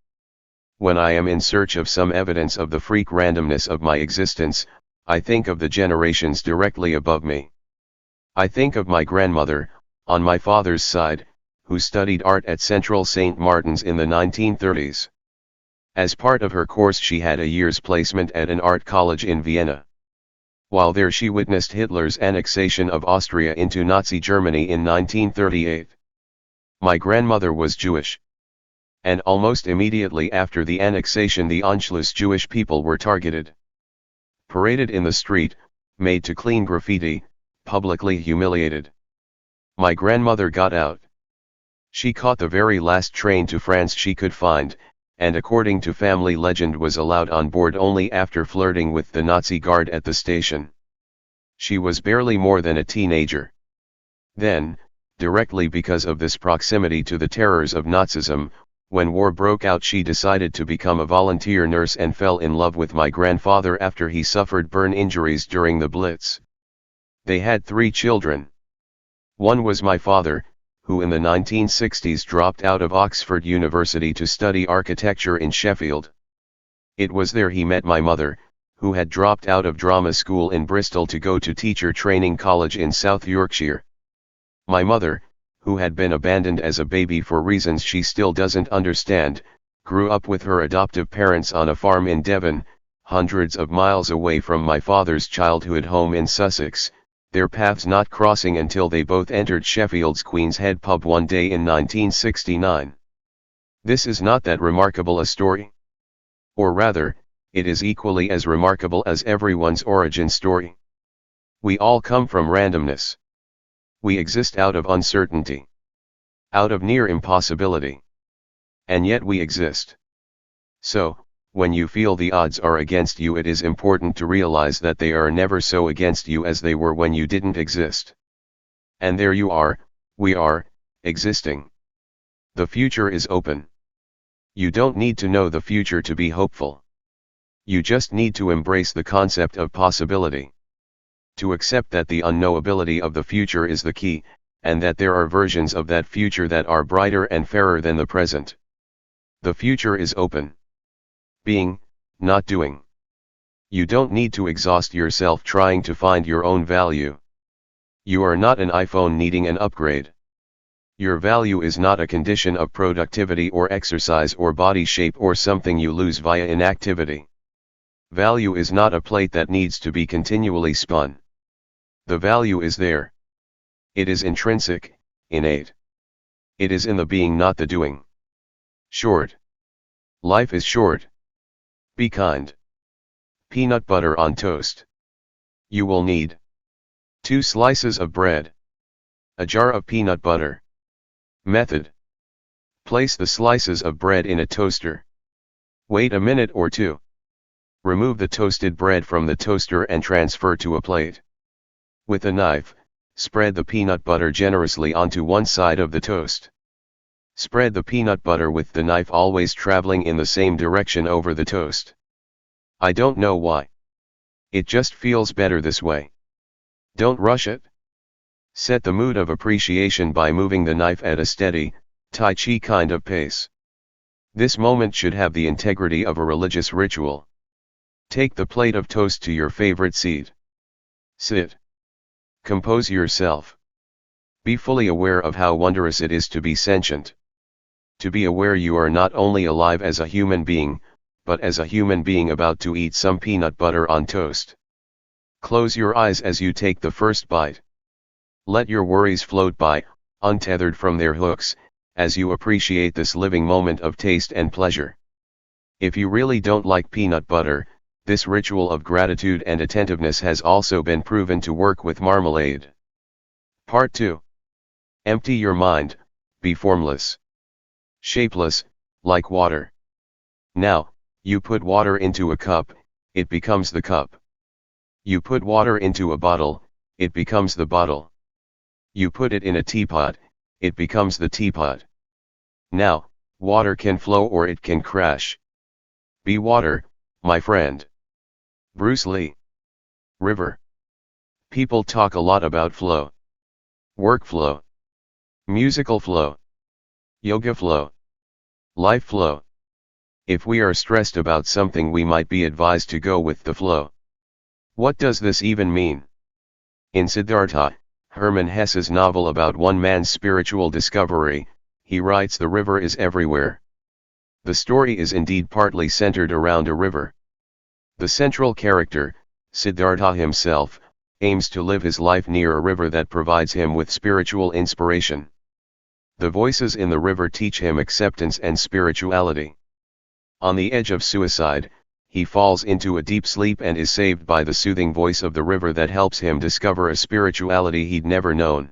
When I am in search of some evidence of the freak randomness of my existence, I think of the generations directly above me. I think of my grandmother, on my father's side, who studied art at Central St. Martin's in the 1930s. As part of her course she had a year's placement at an art college in Vienna. While there she witnessed Hitler's annexation of Austria into Nazi Germany in 1938. My grandmother was Jewish. And almost immediately after the annexation the Anschluss Jewish people were targeted. Paraded in the street, made to clean graffiti, publicly humiliated. My grandmother got out. She caught the very last train to France she could find, and according to family legend was allowed on board only after flirting with the Nazi guard at the station. She was barely more than a teenager. Then, directly because of this proximity to the terrors of Nazism, when war broke out she decided to become a volunteer nurse and fell in love with my grandfather after he suffered burn injuries during the Blitz. They had 3 children. One was my father, who in the 1960s dropped out of Oxford University to study architecture in Sheffield. It was there he met my mother, who had dropped out of drama school in Bristol to go to teacher training college in South Yorkshire. My mother, who had been abandoned as a baby for reasons she still doesn't understand, grew up with her adoptive parents on a farm in Devon, hundreds of miles away from my father's childhood home in Sussex, their paths not crossing until they both entered Sheffield's Queen's Head pub one day in 1969. This is not that remarkable a story. Or rather, it is equally as remarkable as everyone's origin story. We all come from randomness. We exist out of uncertainty. Out of near impossibility. And yet we exist. So, when you feel the odds are against you, it is important to realize that they are never so against you as they were when you didn't exist. And there you are, we are, existing. The future is open. You don't need to know the future to be hopeful. You just need to embrace the concept of possibility. To accept that the unknowability of the future is the key, and that there are versions of that future that are brighter and fairer than the present. The future is open. Being, not doing. You don't need to exhaust yourself trying to find your own value. You are not an iPhone needing an upgrade. Your value is not a condition of productivity or exercise or body shape or something you lose via inactivity. Value is not a plate that needs to be continually spun. The value is there. It is intrinsic, innate. It is in the being, not the doing. Short. Life is short. Be kind. Peanut butter on toast. You will need 2 slices of bread. A jar of peanut butter. Method. Place the slices of bread in a toaster. Wait a minute or two. Remove the toasted bread from the toaster and transfer to a plate. With a knife, spread the peanut butter generously onto one side of the toast. Spread the peanut butter with the knife always traveling in the same direction over the toast. I don't know why. It just feels better this way. Don't rush it. Set the mood of appreciation by moving the knife at a steady, Tai Chi kind of pace. This moment should have the integrity of a religious ritual. Take the plate of toast to your favorite seat. Sit. Compose yourself. Be fully aware of how wondrous it is to be sentient. To be aware you are not only alive as a human being, but as a human being about to eat some peanut butter on toast. Close your eyes as you take the first bite. Let your worries float by, untethered from their hooks, as you appreciate this living moment of taste and pleasure. If you really don't like peanut butter, this ritual of gratitude and attentiveness has also been proven to work with marmalade. Part 2. Empty your mind, be formless. Shapeless, like water. Now, you put water into a cup, it becomes the cup. You put water into a bottle, it becomes the bottle. You put it in a teapot, it becomes the teapot. Now, water can flow or it can crash. Be water, my friend. Bruce Lee. River. People talk a lot about flow. Workflow. Musical flow. Yoga flow. Life flow. If we are stressed about something, we might be advised to go with the flow. What does this even mean? In Siddhartha, Hermann Hesse's novel about one man's spiritual discovery, he writes the river is everywhere. The story is indeed partly centered around a river. The central character, Siddhartha himself, aims to live his life near a river that provides him with spiritual inspiration. The voices in the river teach him acceptance and spirituality. On the edge of suicide, he falls into a deep sleep and is saved by the soothing voice of the river that helps him discover a spirituality he'd never known.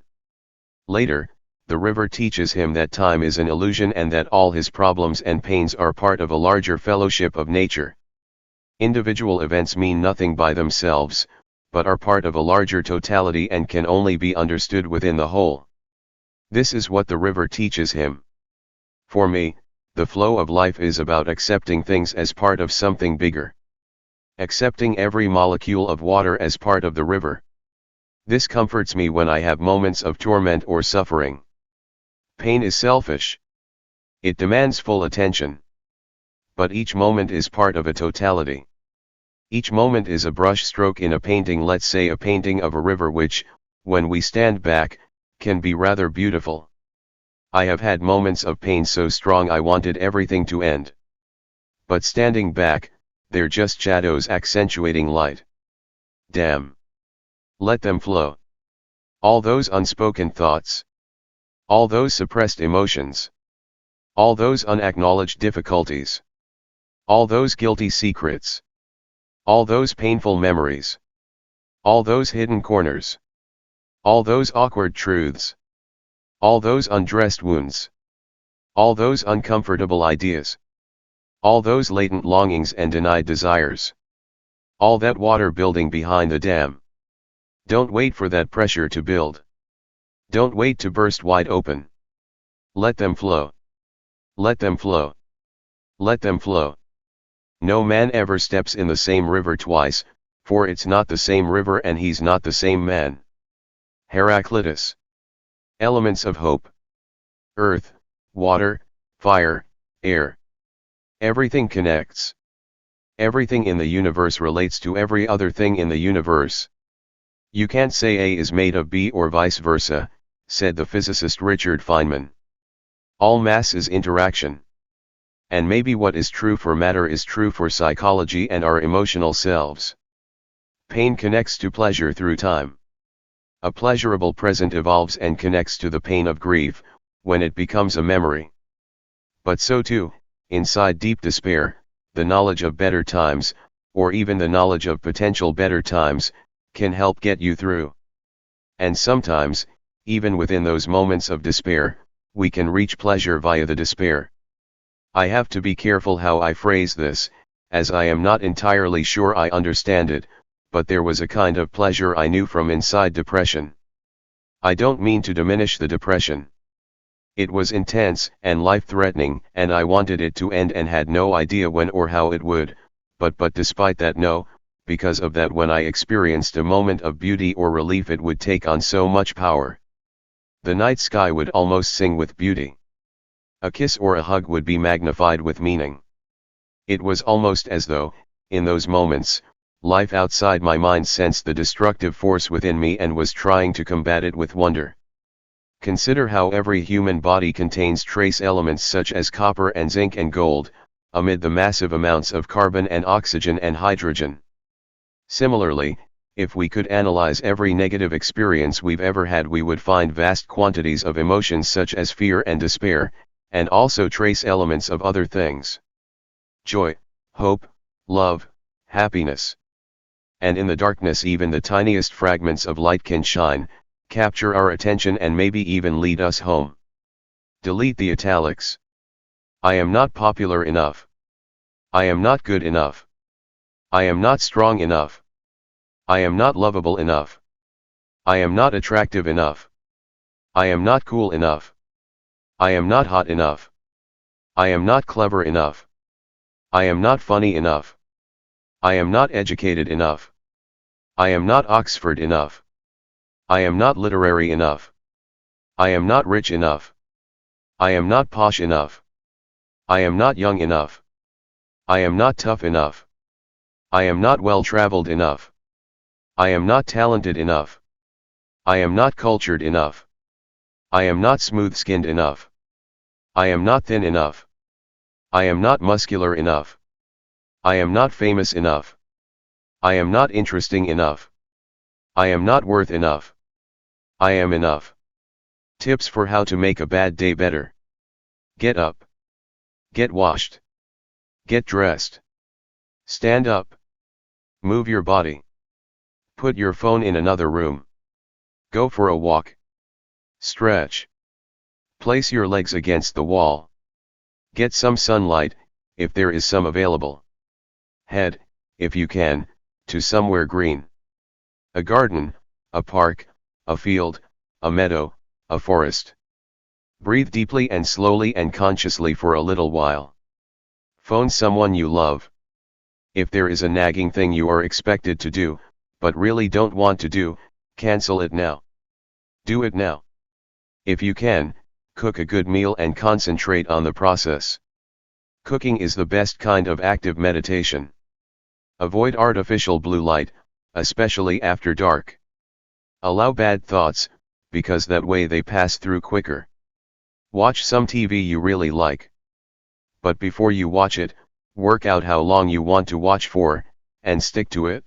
Later, the river teaches him that time is an illusion and that all his problems and pains are part of a larger fellowship of nature. Individual events mean nothing by themselves, but are part of a larger totality and can only be understood within the whole. This is what the river teaches him. For me, the flow of life is about accepting things as part of something bigger. Accepting every molecule of water as part of the river. This comforts me when I have moments of torment or suffering. Pain is selfish. It demands full attention. But each moment is part of a totality. Each moment is a brush stroke in a painting, let's say a painting of a river which, when we stand back, can be rather beautiful. I have had moments of pain so strong I wanted everything to end. But standing back, they're just shadows accentuating light. Damn. Let them flow. All those unspoken thoughts. All those suppressed emotions. All those unacknowledged difficulties. All those guilty secrets. All those painful memories. All those hidden corners. All those awkward truths. All those undressed wounds. All those uncomfortable ideas. All those latent longings and denied desires. All that water building behind the dam. Don't wait for that pressure to build. Don't wait to burst wide open. Let them flow. Let them flow. Let them flow. No man ever steps in the same river twice, for it's not the same river and he's not the same man. Heraclitus. Elements of hope. Earth, water, fire, air. Everything connects. Everything in the universe relates to every other thing in the universe. You can't say A is made of B or vice versa, said the physicist Richard Feynman. All mass is interaction. And maybe what is true for matter is true for psychology and our emotional selves. Pain connects to pleasure through time. A pleasurable present evolves and connects to the pain of grief, when it becomes a memory. But so too, inside deep despair, the knowledge of better times, or even the knowledge of potential better times, can help get you through. And sometimes, even within those moments of despair, we can reach pleasure via the despair. I have to be careful how I phrase this, as I am not entirely sure I understand it, but there was a kind of pleasure I knew from inside depression. I don't mean to diminish the depression. It was intense and life-threatening, and I wanted it to end and had no idea when or how it would, but despite that because of that when I experienced a moment of beauty or relief it would take on so much power. The night sky would almost sing with beauty. A kiss or a hug would be magnified with meaning. It was almost as though, in those moments, life outside my mind sensed the destructive force within me and was trying to combat it with wonder. Consider how every human body contains trace elements such as copper and zinc and gold, amid the massive amounts of carbon and oxygen and hydrogen. Similarly, if we could analyze every negative experience we've ever had, we would find vast quantities of emotions such as fear and despair, and also trace elements of other things. Joy, hope, love, happiness. And in the darkness even the tiniest fragments of light can shine, capture our attention and maybe even lead us home. Delete the italics. I am not popular enough. I am not good enough. I am not strong enough. I am not lovable enough. I am not attractive enough. I am not cool enough. I am not hot enough. I am not clever enough. I am not funny enough. I am not educated enough. I am not Oxford enough. I am not literary enough. I am not rich enough. I am not posh enough. I am not young enough. I am not tough enough. I am not well-traveled enough. I am not talented enough. I am not cultured enough. I am not smooth-skinned enough. I am not thin enough. I am not muscular enough. I am not famous enough. I am not interesting enough. I am not worth enough. I am enough. Tips for how to make a bad day better. Get up. Get washed. Get dressed. Stand up. Move your body. Put your phone in another room. Go for a walk. Stretch. Place your legs against the wall. Get some sunlight, if there is some available. Head, if you can, to somewhere green. A garden, a park, a field, a meadow, a forest. Breathe deeply and slowly and consciously for a little while. Phone someone you love. If there is a nagging thing you are expected to do, but really don't want to do, cancel it now. Do it now. If you can, cook a good meal and concentrate on the process. Cooking is the best kind of active meditation. Avoid artificial blue light, especially after dark. Allow bad thoughts, because that way they pass through quicker. Watch some TV you really like. But before you watch it, work out how long you want to watch for, and stick to it.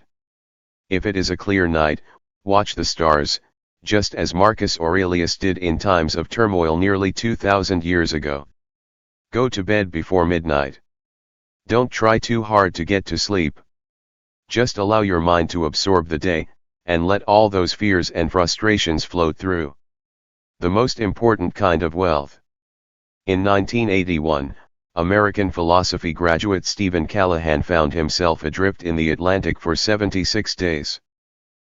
If it is a clear night, watch the stars, just as Marcus Aurelius did in times of turmoil nearly 2,000 years ago. Go to bed before midnight. Don't try too hard to get to sleep. Just allow your mind to absorb the day, and let all those fears and frustrations flow through. The most important kind of wealth. In 1981, American philosophy graduate Stephen Callahan found himself adrift in the Atlantic for 76 days.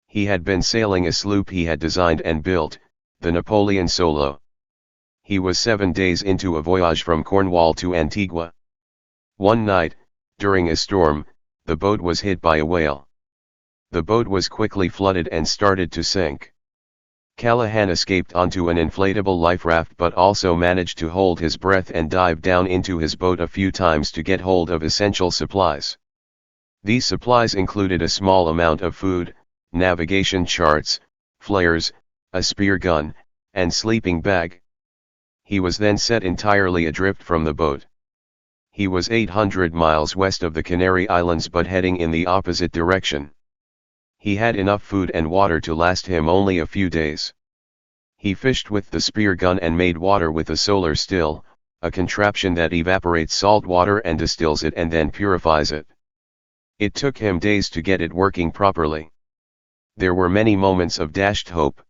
He had been sailing a sloop he had designed and built, the Napoleon Solo. He was 7 days into a voyage from Cornwall to Antigua. One night, during a storm, the boat was hit by a whale. The boat was quickly flooded and started to sink. Callahan escaped onto an inflatable life raft but also managed to hold his breath and dive down into his boat a few times to get hold of essential supplies. These supplies included a small amount of food, navigation charts, flares, a spear gun, and sleeping bag. He was then set entirely adrift from the boat. He was 800 miles west of the Canary Islands but heading in the opposite direction. He had enough food and water to last him only a few days. He fished with the spear gun and made water with a solar still, a contraption that evaporates salt water and distills it and then purifies it. It took him days to get it working properly. There were many moments of dashed hope.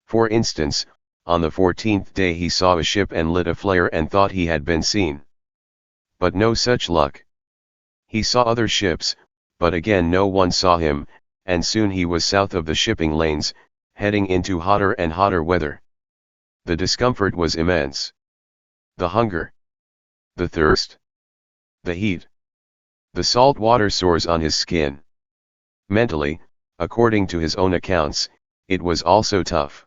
For instance, on the 14th day he saw a ship and lit a flare and thought he had been seen. But no such luck. He saw other ships, but again no one saw him, and soon he was south of the shipping lanes, heading into hotter and hotter weather. The discomfort was immense. The hunger. The thirst. The heat. The salt water sores on his skin. Mentally, according to his own accounts, it was also tough.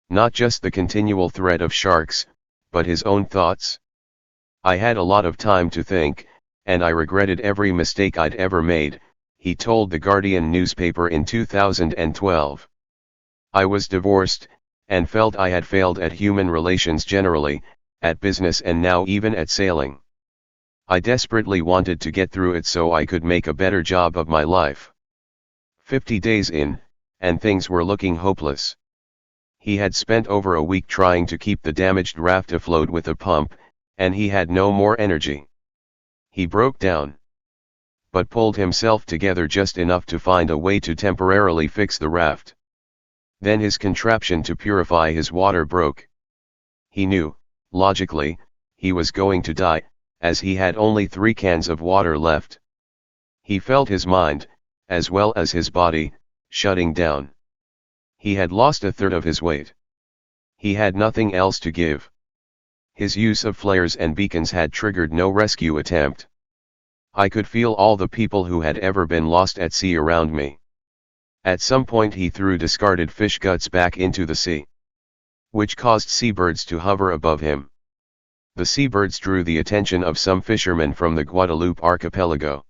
Not just the continual threat of sharks, but his own thoughts. I had a lot of time to think, and I regretted every mistake I'd ever made, he told the Guardian newspaper in 2012. I was divorced, and felt I had failed at human relations generally, at business and now even at sailing. I desperately wanted to get through it so I could make a better job of my life. 50 days in, and things were looking hopeless. He had spent over a week trying to keep the damaged raft afloat with a pump, and he had no more energy. He broke down, but pulled himself together just enough to find a way to temporarily fix the raft. Then his contraption to purify his water broke. He knew, logically, he was going to die, as he had only 3 cans of water left. He felt his mind, as well as his body, shutting down. He had lost a third of his weight. He had nothing else to give. His use of flares and beacons had triggered no rescue attempt. I could feel all the people who had ever been lost at sea around me. At some point he threw discarded fish guts back into the sea, which caused seabirds to hover above him. The seabirds drew the attention of some fishermen from the Guadeloupe archipelago.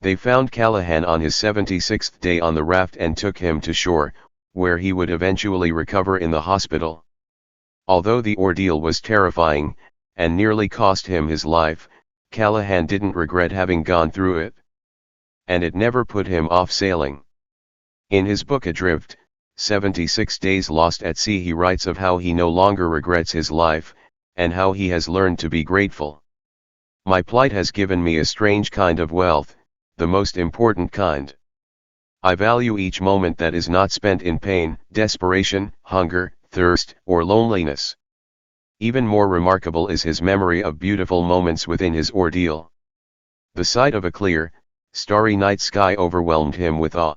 They found Callahan on his 76th day on the raft and took him to shore, where he would eventually recover in the hospital. Although the ordeal was terrifying, and nearly cost him his life, Callahan didn't regret having gone through it. And it never put him off sailing. In his book Adrift, 76 Days Lost at Sea, he writes of how he no longer regrets his life, and how he has learned to be grateful. My plight has given me a strange kind of wealth, the most important kind. I value each moment that is not spent in pain, desperation, hunger, thirst, or loneliness. Even more remarkable is his memory of beautiful moments within his ordeal. The sight of a clear, starry night sky overwhelmed him with awe.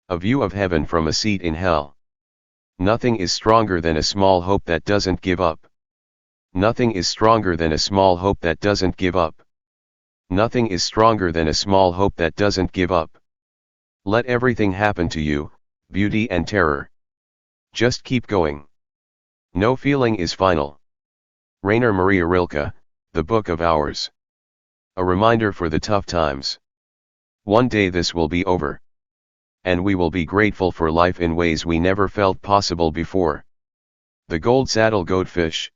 A view of heaven from a seat in hell. Nothing is stronger than a small hope that doesn't give up. Nothing is stronger than a small hope that doesn't give up. Nothing is stronger than a small hope that doesn't give up. Let everything happen to you, beauty and terror. Just keep going. No feeling is final. Rainer Maria Rilke, The Book of Hours. A reminder for the tough times. One day this will be over. And we will be grateful for life in ways we never felt possible before. The Gold Saddle Goatfish.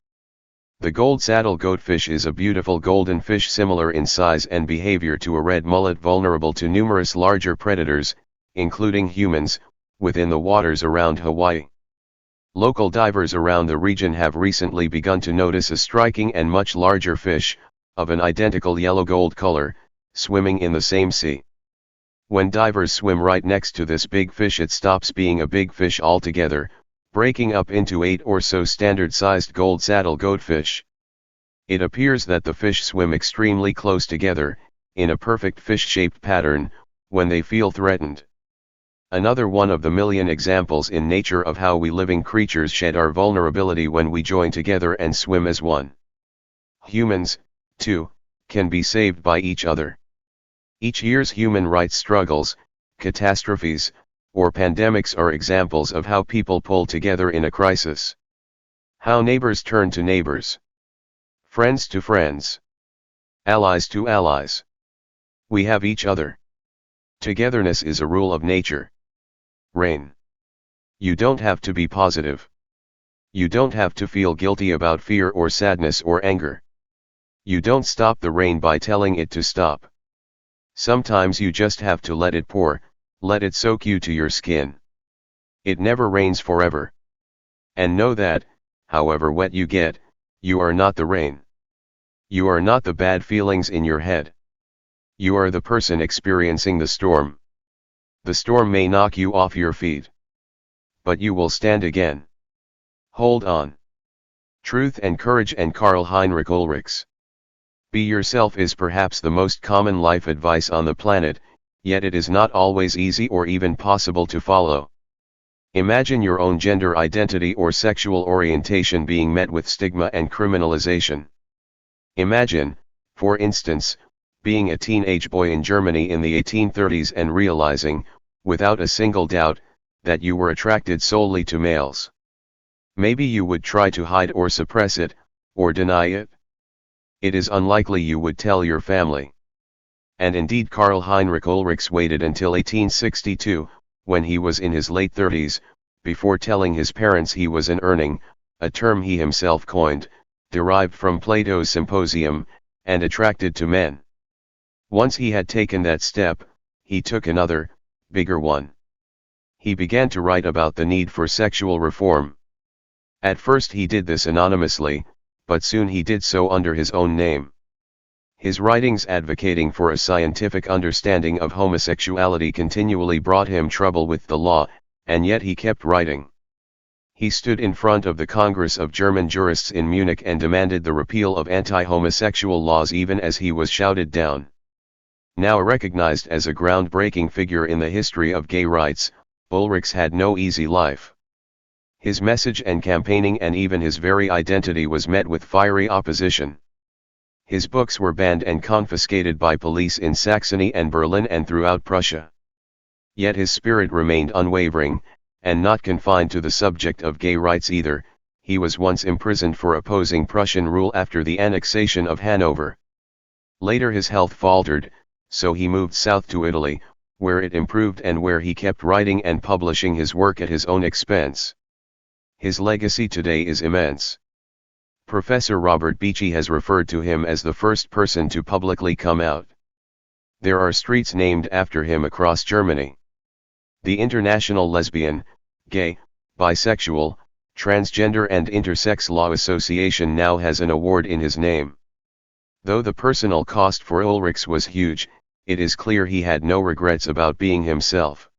The gold saddle goatfish is a beautiful golden fish similar in size and behavior to a red mullet, vulnerable to numerous larger predators, including humans, within the waters around Hawaii. Local divers around the region have recently begun to notice a striking and much larger fish, of an identical yellow-gold color, swimming in the same sea. When divers swim right next to this big fish, it stops being a big fish altogether, breaking up into 8 or so standard-sized gold saddle goatfish. It appears that the fish swim extremely close together, in a perfect fish-shaped pattern, when they feel threatened. Another one of the million examples in nature of how we living creatures shed our vulnerability when we join together and swim as one. Humans, too, can be saved by each other. Each year's human rights struggles, catastrophes, or pandemics are examples of how people pull together in a crisis. How neighbors turn to neighbors. Friends to friends. Allies to allies. We have each other. Togetherness is a rule of nature. Rain. You don't have to be positive. You don't have to feel guilty about fear or sadness or anger. You don't stop the rain by telling it to stop. Sometimes you just have to let it pour, let it soak you to your skin. It never rains forever. And know that, however wet you get, you are not the rain. You are not the bad feelings in your head. You are the person experiencing the storm. The storm may knock you off your feet. But you will stand again. Hold on. Truth and Courage and Karl Heinrich Ulrichs. Be yourself is perhaps the most common life advice on the planet, yet it is not always easy or even possible to follow. Imagine your own gender identity or sexual orientation being met with stigma and criminalization. Imagine, for instance, being a teenage boy in Germany in the 1830s and realizing, without a single doubt, that you were attracted solely to males. Maybe you would try to hide or suppress it, or deny it. It is unlikely you would tell your family. And indeed Karl Heinrich Ulrichs waited until 1862, when he was in his late 30s, before telling his parents he was an urning, a term he himself coined, derived from Plato's Symposium, and attracted to men. Once he had taken that step, he took another, bigger one. He began to write about the need for sexual reform. At first he did this anonymously, but soon he did so under his own name. His writings advocating for a scientific understanding of homosexuality continually brought him trouble with the law, and yet he kept writing. He stood in front of the Congress of German jurists in Munich and demanded the repeal of anti-homosexual laws even as he was shouted down. Now recognized as a groundbreaking figure in the history of gay rights, Ulrichs had no easy life. His message and campaigning and even his very identity was met with fiery opposition. His books were banned and confiscated by police in Saxony and Berlin and throughout Prussia. Yet his spirit remained unwavering, and not confined to the subject of gay rights either. He was once imprisoned for opposing Prussian rule after the annexation of Hanover. Later his health faltered, so he moved south to Italy, where it improved and where he kept writing and publishing his work at his own expense. His legacy today is immense. Professor Robert Beachy has referred to him as the first person to publicly come out. There are streets named after him across Germany. The International Lesbian, Gay, Bisexual, Transgender and Intersex Law Association now has an award in his name. Though the personal cost for Ulrichs was huge, it is clear he had no regrets about being himself.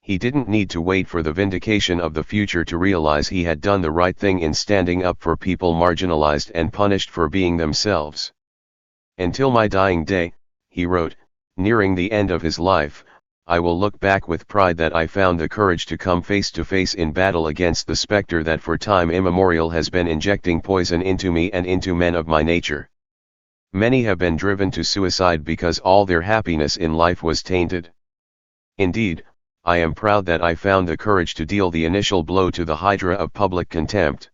He didn't need to wait for the vindication of the future to realize he had done the right thing in standing up for people marginalized and punished for being themselves. Until my dying day, he wrote, nearing the end of his life, I will look back with pride that I found the courage to come face to face in battle against the specter that for time immemorial has been injecting poison into me and into men of my nature. Many have been driven to suicide because all their happiness in life was tainted. Indeed, I am proud that I found the courage to deal the initial blow to the hydra of public contempt.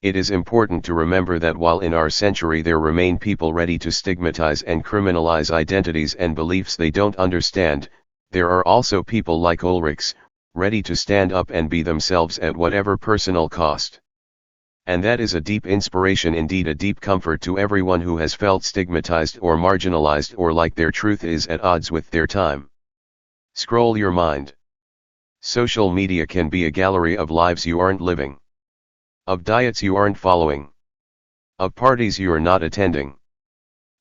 It is important to remember that while in our century there remain people ready to stigmatize and criminalize identities and beliefs they don't understand, there are also people like Ulrichs, ready to stand up and be themselves at whatever personal cost. And that is a deep inspiration, indeed a deep comfort to everyone who has felt stigmatized or marginalized or like their truth is at odds with their time. Scroll your mind. Social media can be a gallery of lives you aren't living. Of diets you aren't following. Of parties you are not attending.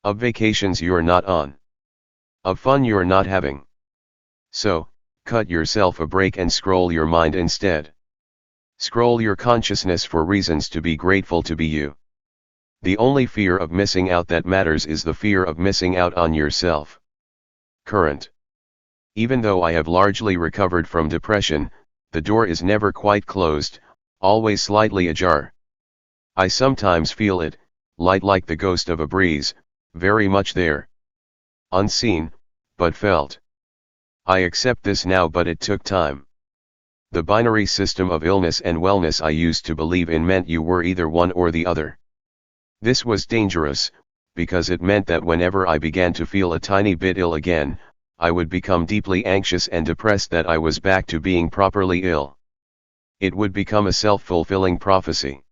Of vacations you are not on. Of fun you are not having. So, cut yourself a break and scroll your mind instead. Scroll your consciousness for reasons to be grateful to be you. The only fear of missing out that matters is the fear of missing out on yourself. Current. Even though I have largely recovered from depression, the door is never quite closed, always slightly ajar. I sometimes feel it, light like the ghost of a breeze, very much there. Unseen, but felt. I accept this now, but it took time. The binary system of illness and wellness I used to believe in meant you were either one or the other. This was dangerous, because it meant that whenever I began to feel a tiny bit ill again, I would become deeply anxious and depressed that I was back to being properly ill. It would become a self-fulfilling prophecy.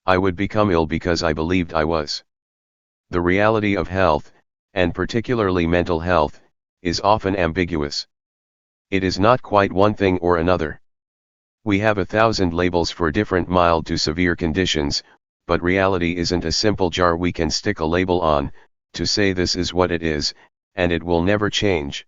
I would become ill because I believed I was. The reality of health, and particularly mental health, is often ambiguous. It is not quite one thing or another. We have 1,000 labels for different mild to severe conditions, but reality isn't a simple jar we can stick a label on, to say this is what it is, and it will never change.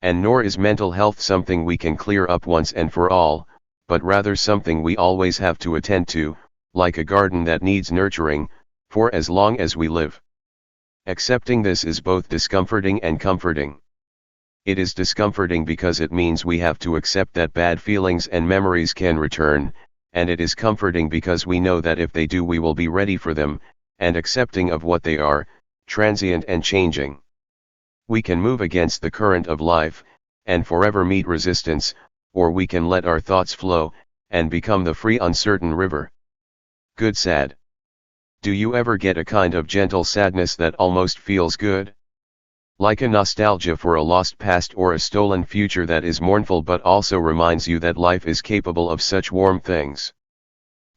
And nor is mental health something we can clear up once and for all, but rather something we always have to attend to, like a garden that needs nurturing, for as long as we live. Accepting this is both discomforting and comforting. It is discomforting because it means we have to accept that bad feelings and memories can return, and it is comforting because we know that if they do we will be ready for them, and accepting of what they are, transient and changing. We can move against the current of life, and forever meet resistance, or we can let our thoughts flow, and become the free uncertain river. Good sad. Do you ever get a kind of gentle sadness that almost feels good? Like a nostalgia for a lost past or a stolen future that is mournful but also reminds you that life is capable of such warm things.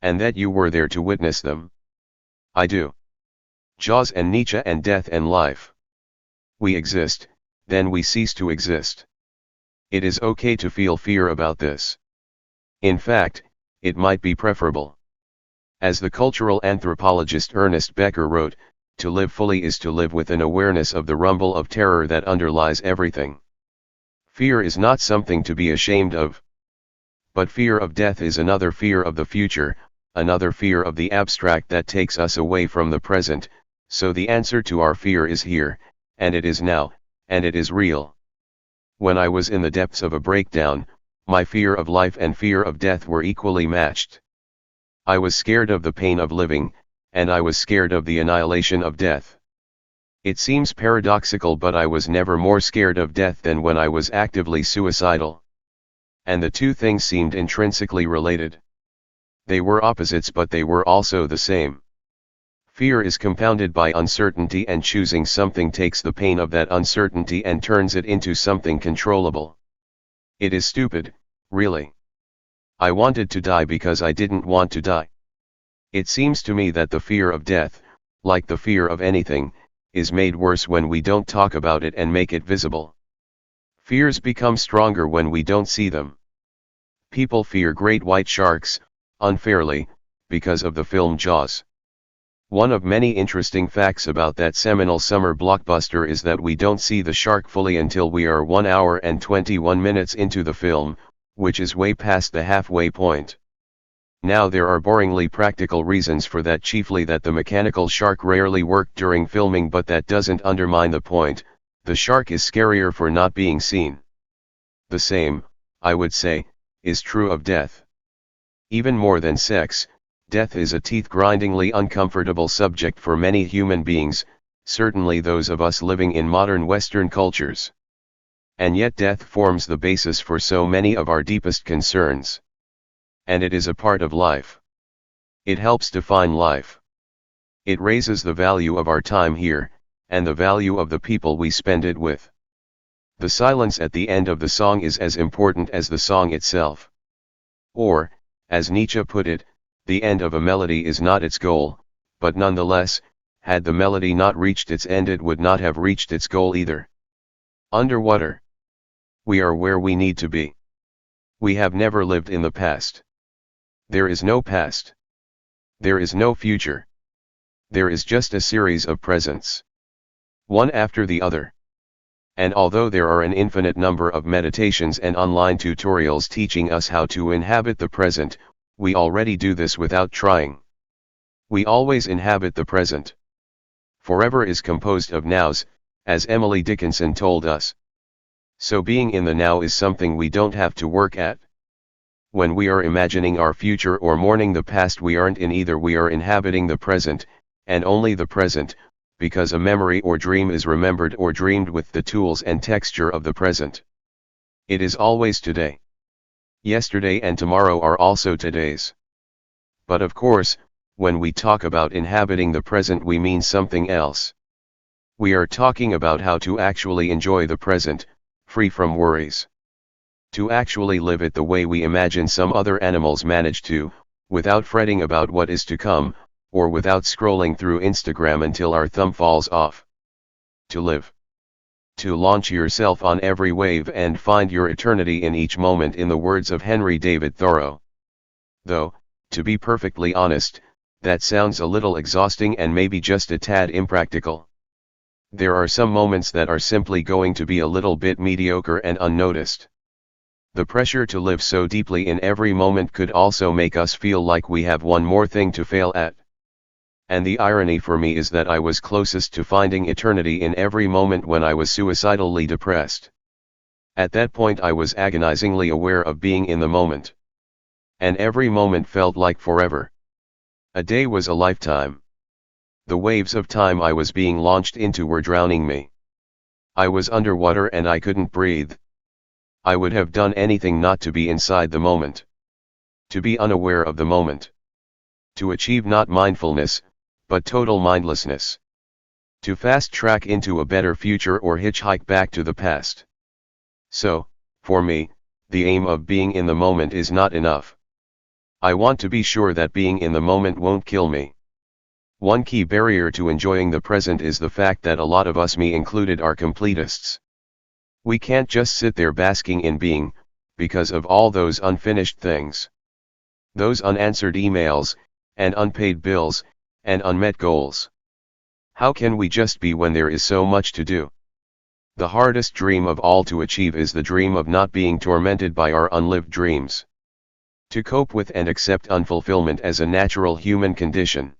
And that you were there to witness them. I do. Jaws and Nietzsche and death and life. We exist, then we cease to exist. It is okay to feel fear about this. In fact, it might be preferable. As the cultural anthropologist Ernest Becker wrote, to live fully is to live with an awareness of the rumble of terror that underlies everything. Fear is not something to be ashamed of. But fear of death is another fear of the future, another fear of the abstract that takes us away from the present, so the answer to our fear is here, and it is now, and it is real. When I was in the depths of a breakdown, my fear of life and fear of death were equally matched. I was scared of the pain of living, and I was scared of the annihilation of death. It seems paradoxical, but I was never more scared of death than when I was actively suicidal. And the two things seemed intrinsically related. They were opposites, but they were also the same. Fear is compounded by uncertainty, and choosing something takes the pain of that uncertainty and turns it into something controllable. It is stupid, really. I wanted to die because I didn't want to die. It seems to me that the fear of death, like the fear of anything, is made worse when we don't talk about it and make it visible. Fears become stronger when we don't see them. People fear great white sharks, unfairly, because of the film Jaws. One of many interesting facts about that seminal summer blockbuster is that we don't see the shark fully until we are 1 hour and 21 minutes into the film, which is way past the halfway point. Now there are boringly practical reasons for that, chiefly that the mechanical shark rarely worked during filming, but that doesn't undermine the point. The shark is scarier for not being seen. The same, I would say, is true of death. Even more than sex, death is a teeth-grindingly uncomfortable subject for many human beings, certainly those of us living in modern Western cultures. And yet death forms the basis for so many of our deepest concerns. And it is a part of life. It helps define life. It raises the value of our time here, and the value of the people we spend it with. The silence at the end of the song is as important as the song itself. Or, as Nietzsche put it, the end of a melody is not its goal, but nonetheless, had the melody not reached its end, it would not have reached its goal either. Underwater. We are where we need to be. We have never lived in the past. There is no past. There is no future. There is just a series of presents. One after the other. And although there are an infinite number of meditations and online tutorials teaching us how to inhabit the present, we already do this without trying. We always inhabit the present. Forever is composed of nows, as Emily Dickinson told us. So being in the now is something we don't have to work at. When we are imagining our future or mourning the past, we aren't in either. We are inhabiting the present, and only the present, because a memory or dream is remembered or dreamed with the tools and texture of the present. It is always today. Yesterday and tomorrow are also todays. But of course, when we talk about inhabiting the present we mean something else. We are talking about how to actually enjoy the present, free from worries. To actually live it the way we imagine some other animals manage to, without fretting about what is to come, or without scrolling through Instagram until our thumb falls off. To live. To launch yourself on every wave and find your eternity in each moment, in the words of Henry David Thoreau. Though, to be perfectly honest, that sounds a little exhausting and maybe just a tad impractical. There are some moments that are simply going to be a little bit mediocre and unnoticed. The pressure to live so deeply in every moment could also make us feel like we have one more thing to fail at. And the irony for me is that I was closest to finding eternity in every moment when I was suicidally depressed. At that point I was agonizingly aware of being in the moment. And every moment felt like forever. A day was a lifetime. The waves of time I was being launched into were drowning me. I was underwater and I couldn't breathe. I would have done anything not to be inside the moment. To be unaware of the moment. To achieve not mindfulness, but total mindlessness. To fast track into a better future or hitchhike back to the past. So, for me, the aim of being in the moment is not enough. I want to be sure that being in the moment won't kill me. One key barrier to enjoying the present is the fact that a lot of us, me included, are completists. We can't just sit there basking in being, because of all those unfinished things. Those unanswered emails, and unpaid bills, and unmet goals. How can we just be when there is so much to do? The hardest dream of all to achieve is the dream of not being tormented by our unlived dreams. To cope with and accept unfulfillment as a natural human condition.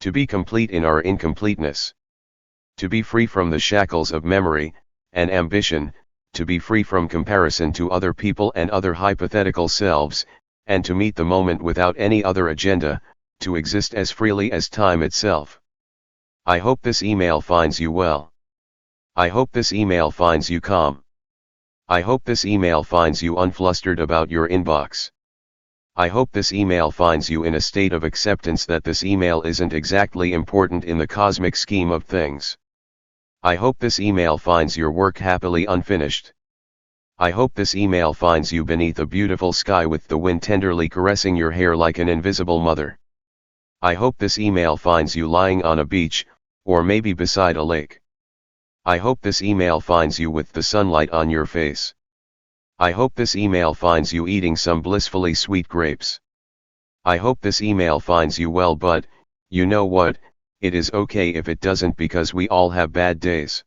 To be complete in our incompleteness. To be free from the shackles of memory and ambition, to be free from comparison to other people and other hypothetical selves, and to meet the moment without any other agenda, to exist as freely as time itself. I hope this email finds you well. I hope this email finds you calm. I hope this email finds you unflustered about your inbox. I hope this email finds you in a state of acceptance that this email isn't exactly important in the cosmic scheme of things. I hope this email finds your work happily unfinished. I hope this email finds you beneath a beautiful sky with the wind tenderly caressing your hair like an invisible mother. I hope this email finds you lying on a beach, or maybe beside a lake. I hope this email finds you with the sunlight on your face. I hope this email finds you eating some blissfully sweet grapes. I hope this email finds you well, but, you know what, it is okay if it doesn't, because we all have bad days.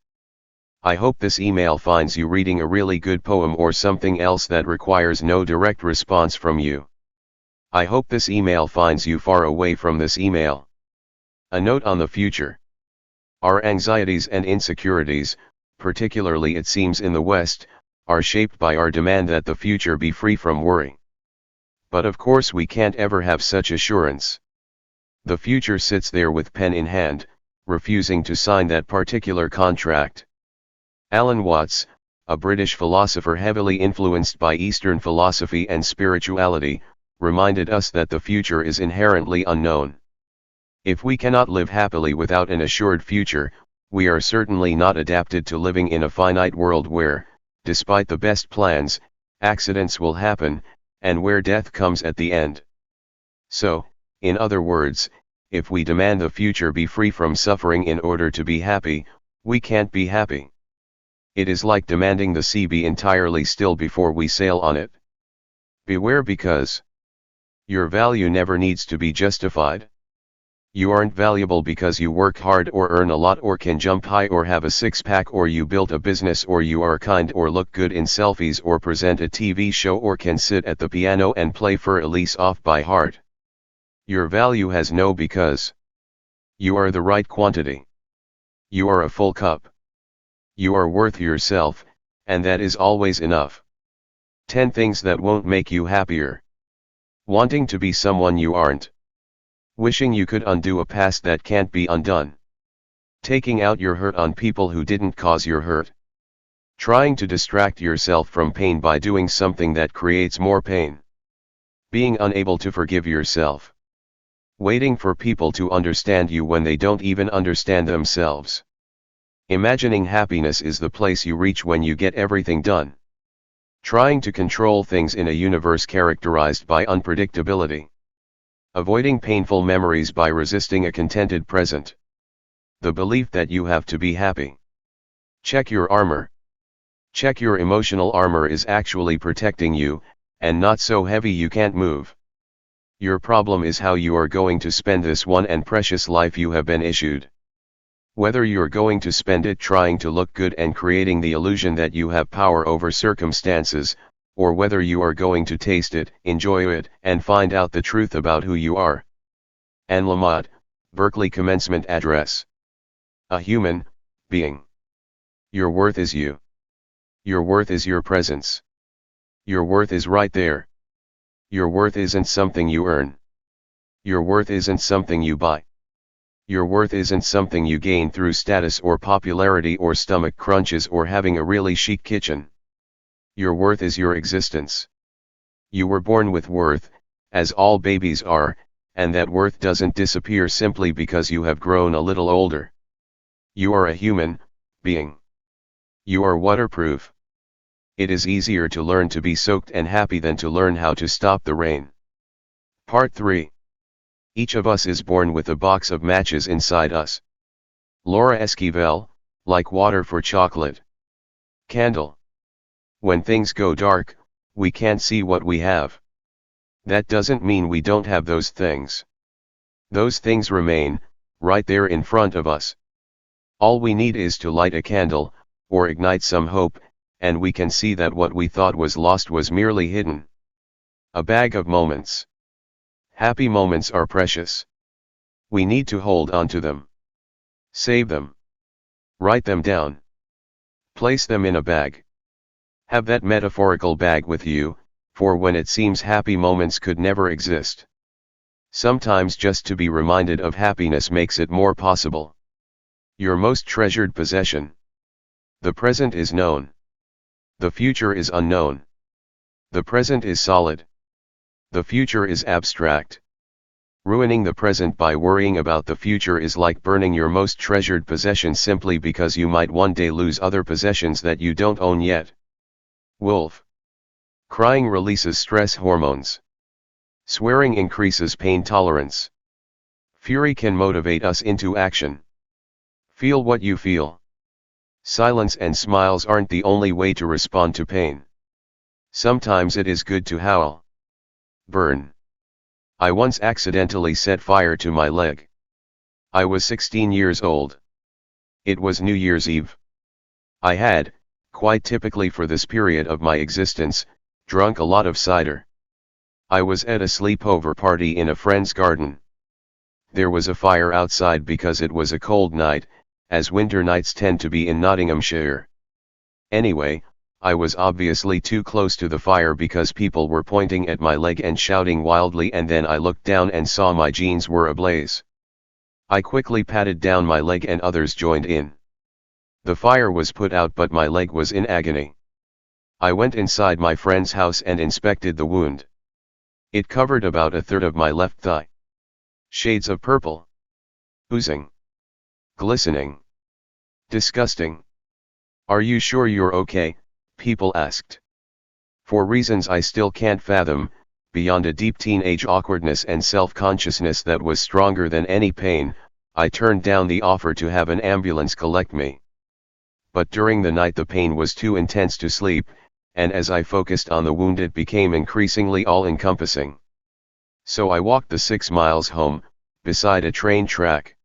I hope this email finds you reading a really good poem or something else that requires no direct response from you. I hope this email finds you far away from this email. A note on the future. Our anxieties and insecurities, particularly it seems in the West, are shaped by our demand that the future be free from worry. But of course we can't ever have such assurance. The future sits there with pen in hand, refusing to sign that particular contract. Alan Watts, a British philosopher heavily influenced by Eastern philosophy and spirituality, reminded us that the future is inherently unknown. If we cannot live happily without an assured future, we are certainly not adapted to living in a finite world where, despite the best plans, accidents will happen, and where death comes at the end. So, in other words, if we demand the future be free from suffering in order to be happy, we can't be happy. It is like demanding the sea be entirely still before we sail on it. Beware, because your value never needs to be justified. You aren't valuable because you work hard or earn a lot or can jump high or have a six-pack or you built a business or you are kind or look good in selfies or present a TV show or can sit at the piano and play Für Elise off by heart. Your value has no because. You are the right quantity. You are a full cup. You are worth yourself, and that is always enough. 10 things that won't make you happier. Wanting to be someone you aren't. Wishing you could undo a past that can't be undone. Taking out your hurt on people who didn't cause your hurt. Trying to distract yourself from pain by doing something that creates more pain. Being unable to forgive yourself. Waiting for people to understand you when they don't even understand themselves. Imagining happiness is the place you reach when you get everything done. Trying to control things in a universe characterized by unpredictability. Avoiding painful memories by resisting a contented present. The belief that you have to be happy. Check your armor. Check your emotional armor is actually protecting you, and not so heavy you can't move. Your problem is how you are going to spend this one and precious life you have been issued. Whether you're going to spend it trying to look good and creating the illusion that you have power over circumstances, or whether you are going to taste it, enjoy it, and find out the truth about who you are. Anne Lamott, Berkeley Commencement Address. A human being. Your worth is you. Your worth is your presence. Your worth is right there. Your worth isn't something you earn. Your worth isn't something you buy. Your worth isn't something you gain through status or popularity or stomach crunches or having a really chic kitchen. Your worth is your existence. You were born with worth, as all babies are, and that worth doesn't disappear simply because you have grown a little older. You are a human being. You are waterproof. It is easier to learn to be soaked and happy than to learn how to stop the rain. Part 3. Each of us is born with a box of matches inside us. Laura Esquivel, like water for chocolate. Candle. When things go dark, we can't see what we have. That doesn't mean we don't have those things. Those things remain, right there in front of us. All we need is to light a candle, or ignite some hope, and we can see that what we thought was lost was merely hidden. A bag of moments. Happy moments are precious. We need to hold on to them. Save them. Write them down. Place them in a bag. Have that metaphorical bag with you, for when it seems happy moments could never exist. Sometimes just to be reminded of happiness makes it more possible. Your most treasured possession. The present is known. The future is unknown. The present is solid. The future is abstract. Ruining the present by worrying about the future is like burning your most treasured possession simply because you might one day lose other possessions that you don't own yet. Wolf. Crying releases stress hormones. Swearing increases pain tolerance. Fury can motivate us into action. Feel what you feel. Silence and smiles aren't the only way to respond to pain. Sometimes it is good to howl. Burn. I once accidentally set fire to my leg. I was 16 years old. It was New Year's Eve. I had, quite typically for this period of my existence, drunk a lot of cider. I was at a sleepover party in a friend's garden. There was a fire outside because it was a cold night, as winter nights tend to be in Nottinghamshire. Anyway, I was obviously too close to the fire because people were pointing at my leg and shouting wildly, and then I looked down and saw my jeans were ablaze. I quickly patted down my leg and others joined in. The fire was put out but my leg was in agony. I went inside my friend's house and inspected the wound. It covered about a third of my left thigh. Shades of purple. Oozing. Glistening. Disgusting. "Are you sure you're okay?" people asked. For reasons I still can't fathom, beyond a deep teenage awkwardness and self-consciousness that was stronger than any pain, I turned down the offer to have an ambulance collect me. But during the night the pain was too intense to sleep, and as I focused on the wound it became increasingly all-encompassing. So I walked the 6 miles home, beside a train track.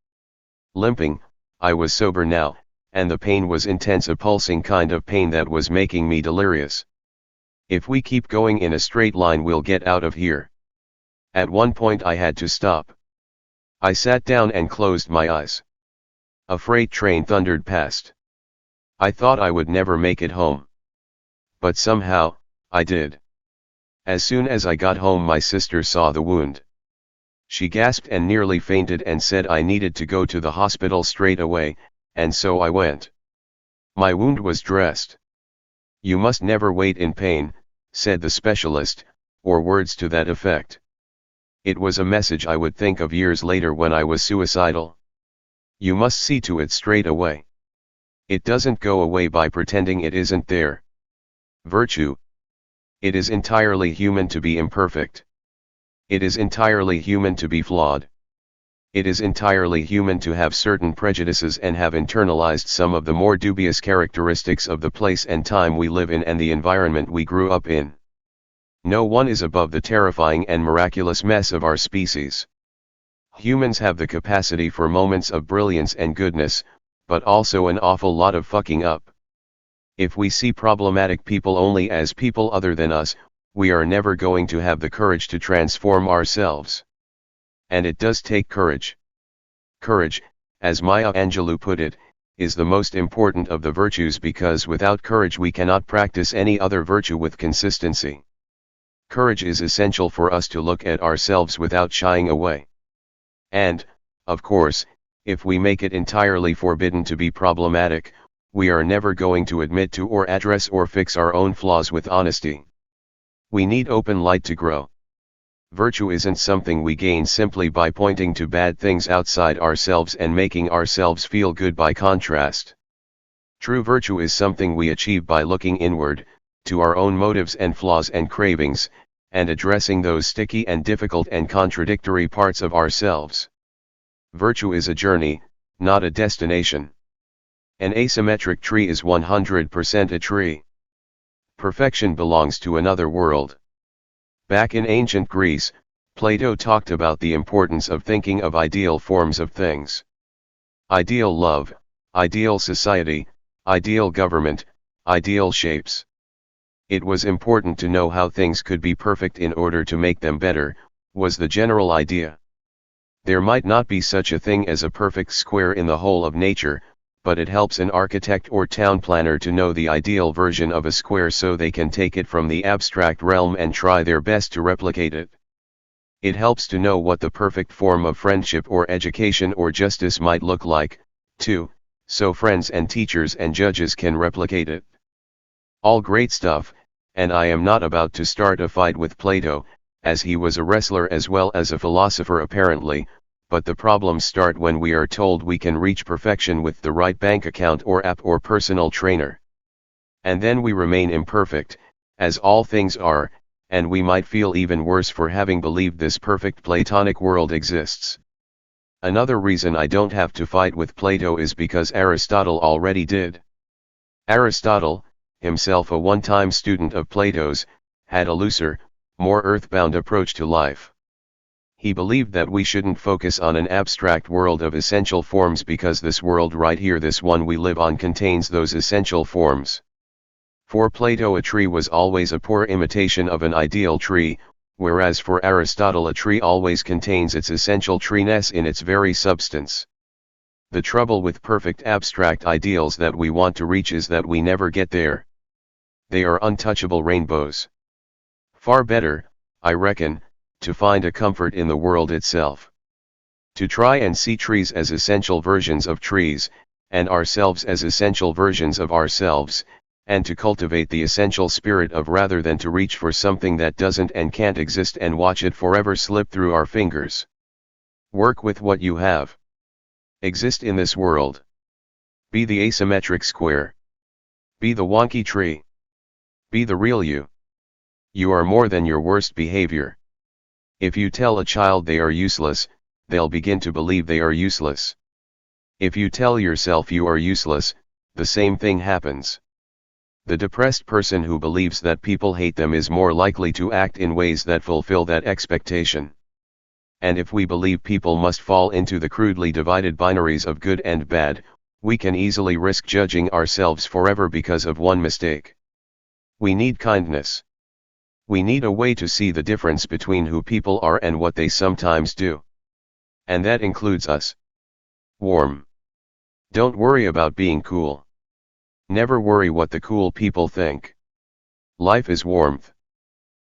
Limping, I was sober now, and the pain was intense, a pulsing kind of pain that was making me delirious. If we keep going in a straight line we'll get out of here. At one point I had to stop. I sat down and closed my eyes. A freight train thundered past. I thought I would never make it home. But somehow, I did. As soon as I got home my sister saw the wound. She gasped and nearly fainted and said I needed to go to the hospital straight away, and so I went. My wound was dressed. "You must never wait in pain," said the specialist, or words to that effect. It was a message I would think of years later when I was suicidal. You must see to it straight away. It doesn't go away by pretending it isn't there. Virtue. It is entirely human to be imperfect. It is entirely human to be flawed. It is entirely human to have certain prejudices and have internalized some of the more dubious characteristics of the place and time we live in and the environment we grew up in. No one is above the terrifying and miraculous mess of our species. Humans have the capacity for moments of brilliance and goodness, but also an awful lot of fucking up. If we see problematic people only as people other than us, we are never going to have the courage to transform ourselves. And it does take courage. Courage, as Maya Angelou put it, is the most important of the virtues because without courage we cannot practice any other virtue with consistency. Courage is essential for us to look at ourselves without shying away. And, of course, if we make it entirely forbidden to be problematic, we are never going to admit to or address or fix our own flaws with honesty. We need open light to grow. Virtue isn't something we gain simply by pointing to bad things outside ourselves and making ourselves feel good by contrast. True virtue is something we achieve by looking inward, to our own motives and flaws and cravings, and addressing those sticky and difficult and contradictory parts of ourselves. Virtue is a journey, not a destination. An asymmetric tree is 100% a tree. Perfection belongs to another world. Back in ancient Greece, Plato talked about the importance of thinking of ideal forms of things. Ideal love, ideal society, ideal government, ideal shapes. It was important to know how things could be perfect in order to make them better, was the general idea. There might not be such a thing as a perfect square in the whole of nature, but it helps an architect or town planner to know the ideal version of a square so they can take it from the abstract realm and try their best to replicate it. It helps to know what the perfect form of friendship or education or justice might look like, too, so friends and teachers and judges can replicate it. All great stuff, and I am not about to start a fight with Plato, as he was a wrestler as well as a philosopher apparently, but the problems start when we are told we can reach perfection with the right bank account or app or personal trainer. And then we remain imperfect, as all things are, and we might feel even worse for having believed this perfect Platonic world exists. Another reason I don't have to fight with Plato is because Aristotle already did. Aristotle, himself a one-time student of Plato's, had a looser, more earthbound approach to life. He believed that we shouldn't focus on an abstract world of essential forms because this world right here, this one we live on, contains those essential forms. For Plato a tree was always a poor imitation of an ideal tree, whereas for Aristotle a tree always contains its essential treeness in its very substance. The trouble with perfect abstract ideals that we want to reach is that we never get there. They are untouchable rainbows. Far better, I reckon, to find a comfort in the world itself. To try and see trees as essential versions of trees, and ourselves as essential versions of ourselves, and to cultivate the essential spirit of rather than to reach for something that doesn't and can't exist and watch it forever slip through our fingers. Work with what you have. Exist in this world. Be the asymmetric square. Be the wonky tree. Be the real you. You are more than your worst behavior. If you tell a child they are useless, they'll begin to believe they are useless. If you tell yourself you are useless, the same thing happens. The depressed person who believes that people hate them is more likely to act in ways that fulfill that expectation. And if we believe people must fall into the crudely divided binaries of good and bad, we can easily risk judging ourselves forever because of one mistake. We need kindness. We need a way to see the difference between who people are and what they sometimes do. And that includes us. Warm. Don't worry about being cool. Never worry what the cool people think. Life is warmth.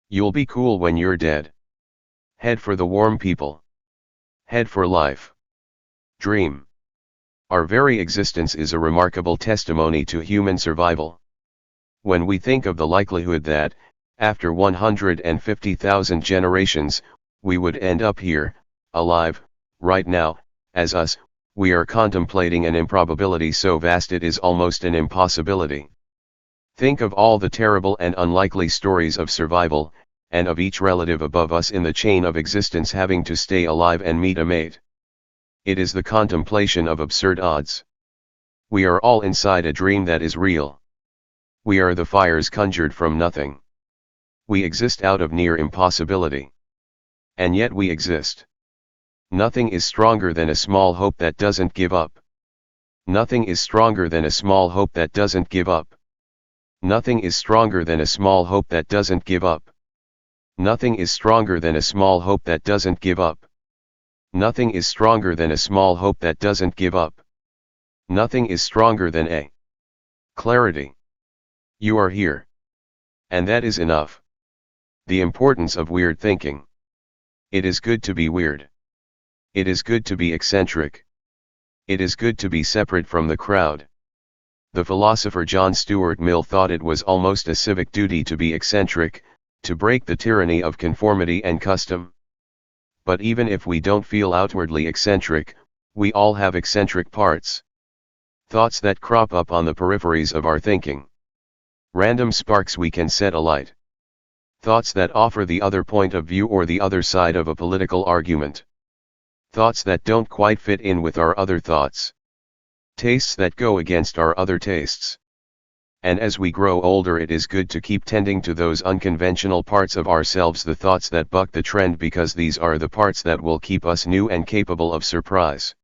You'll be cool when you're dead. Head for the warm people. Head for life. Dream. Our very existence is a remarkable testimony to human survival. When we think of the likelihood that, after 150,000 generations, we would end up here, alive, right now, as us. We are contemplating an improbability so vast it is almost an impossibility. Think of all the terrible and unlikely stories of survival, and of each relative above us in the chain of existence having to stay alive and meet a mate. It is the contemplation of absurd odds. We are all inside a dream that is real. We are the fires conjured from nothing. We exist out of near impossibility. And yet we exist. Nothing is stronger than a small hope that doesn't give up. Nothing is stronger than a small hope that doesn't give up. Nothing is stronger than a small hope that doesn't give up. Nothing is stronger than a small hope that doesn't give up. Nothing is stronger than a small hope that doesn't give up. Nothing is stronger than a clarity. You are here. And that is enough. The importance of weird thinking. It is good to be weird. It is good to be eccentric. It is good to be separate from the crowd. The philosopher John Stuart Mill thought it was almost a civic duty to be eccentric, to break the tyranny of conformity and custom. But even if we don't feel outwardly eccentric, we all have eccentric parts. Thoughts that crop up on the peripheries of our thinking. Random sparks we can set alight. Thoughts that offer the other point of view or the other side of a political argument. Thoughts that don't quite fit in with our other thoughts. Tastes that go against our other tastes. And as we grow older, it is good to keep tending to those unconventional parts of ourselves, the thoughts that buck the trend, because these are the parts that will keep us new and capable of surprise.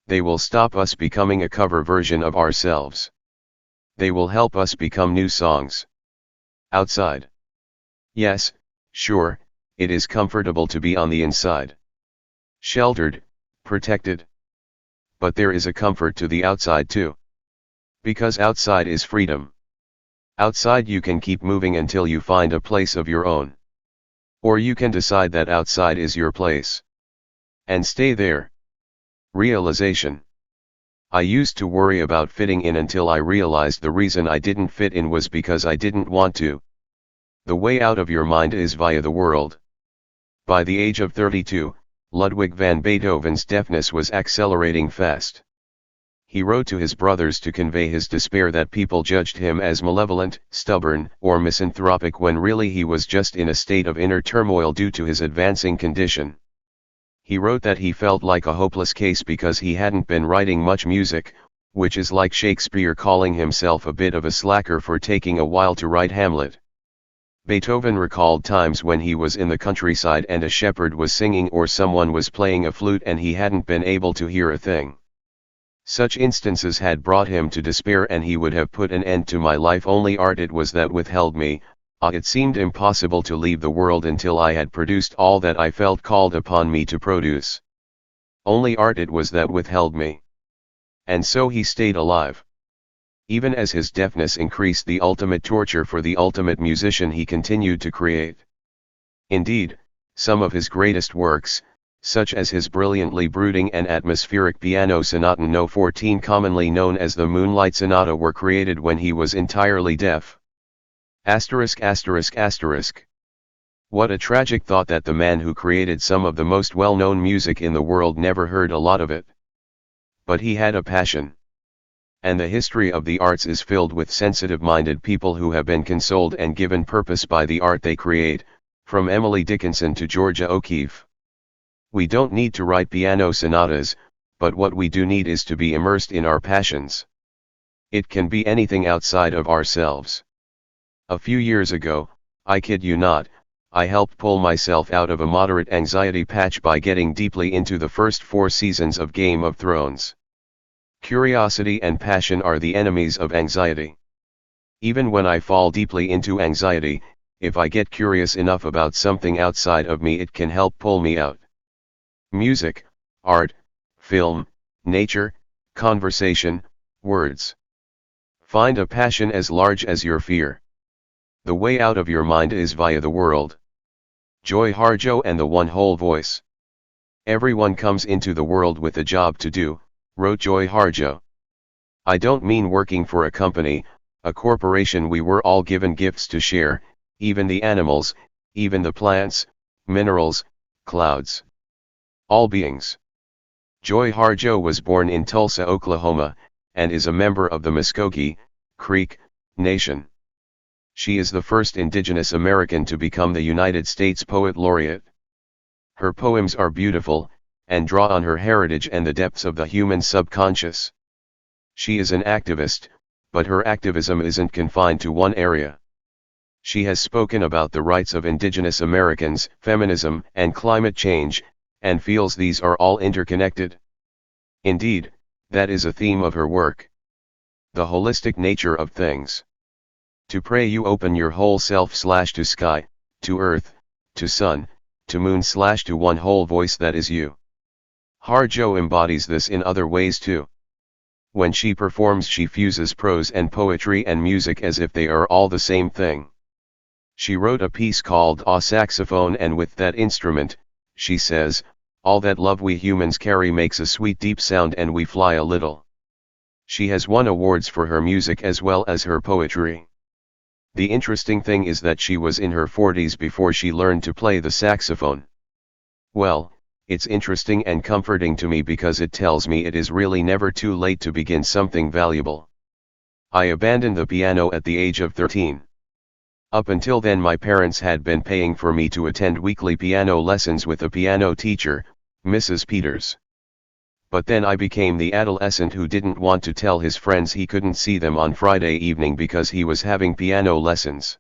They will stop us becoming a cover version of ourselves. They will help us become new songs. Outside. Yes, sure, it is comfortable to be on the inside. Sheltered, protected. But there is a comfort to the outside too. Because outside is freedom. Outside you can keep moving until you find a place of your own. Or you can decide that outside is your place. And stay there. Realization. I used to worry about fitting in until I realized the reason I didn't fit in was because I didn't want to. The way out of your mind is via the world. By the age of 32, Ludwig van Beethoven's deafness was accelerating fast. He wrote to his brothers to convey his despair that people judged him as malevolent, stubborn, or misanthropic, when really he was just in a state of inner turmoil due to his advancing condition. He wrote that he felt like a hopeless case because he hadn't been writing much music, which is like Shakespeare calling himself a bit of a slacker for taking a while to write Hamlet. Beethoven recalled times when he was in the countryside and a shepherd was singing or someone was playing a flute and he hadn't been able to hear a thing. Such instances had brought him to despair, and he would have put an end to my life, only art it was that withheld me. It seemed impossible to leave the world until I had produced all that I felt called upon me to produce. Only art it was that withheld me. And so he stayed alive. Even as his deafness increased, the ultimate torture for the ultimate musician, he continued to create. Indeed, some of his greatest works, such as his brilliantly brooding and atmospheric piano sonata No. 14, commonly known as the Moonlight Sonata, were created when he was entirely deaf. Asterisk asterisk asterisk. What a tragic thought that the man who created some of the most well-known music in the world never heard a lot of it. But he had a passion. And the history of the arts is filled with sensitive-minded people who have been consoled and given purpose by the art they create, from Emily Dickinson to Georgia O'Keeffe. We don't need to write piano sonatas, but what we do need is to be immersed in our passions. It can be anything outside of ourselves. A few years ago, I kid you not, I helped pull myself out of a moderate anxiety patch by getting deeply into the first 4 seasons of Game of Thrones. Curiosity and passion are the enemies of anxiety. Even when I fall deeply into anxiety, if I get curious enough about something outside of me, it can help pull me out. Music, art, film, nature, conversation, words. Find a passion as large as your fear. The way out of your mind is via the world. Joy Harjo and the One Whole Voice. Everyone comes into the world with a job to do, wrote Joy Harjo. I don't mean working for a company, a corporation. We were all given gifts to share, even the animals, even the plants, minerals, clouds. All beings. Joy Harjo was born in Tulsa, Oklahoma, and is a member of the Muskogee Creek Nation. She is the first indigenous American to become the United States Poet Laureate. Her poems are beautiful, and draw on her heritage and the depths of the human subconscious. She is an activist, but her activism isn't confined to one area. She has spoken about the rights of indigenous Americans, feminism, and climate change, and feels these are all interconnected. Indeed, that is a theme of her work. The holistic nature of things. To pray you open your whole self / to sky, to earth, to sun, to moon / to one whole voice that is you. Harjo embodies this in other ways too. When she performs, she fuses prose and poetry and music as if they are all the same thing. She wrote a piece called A Saxophone, and with that instrument, she says, all that love we humans carry makes a sweet deep sound and we fly a little. She has won awards for her music as well as her poetry. The interesting thing is that she was in her 40s before she learned to play the saxophone. Well, it's interesting and comforting to me because it tells me it is really never too late to begin something valuable. I abandoned the piano at the age of 13. Up until then my parents had been paying for me to attend weekly piano lessons with a piano teacher, Mrs. Peters. But then I became the adolescent who didn't want to tell his friends he couldn't see them on Friday evening because he was having piano lessons.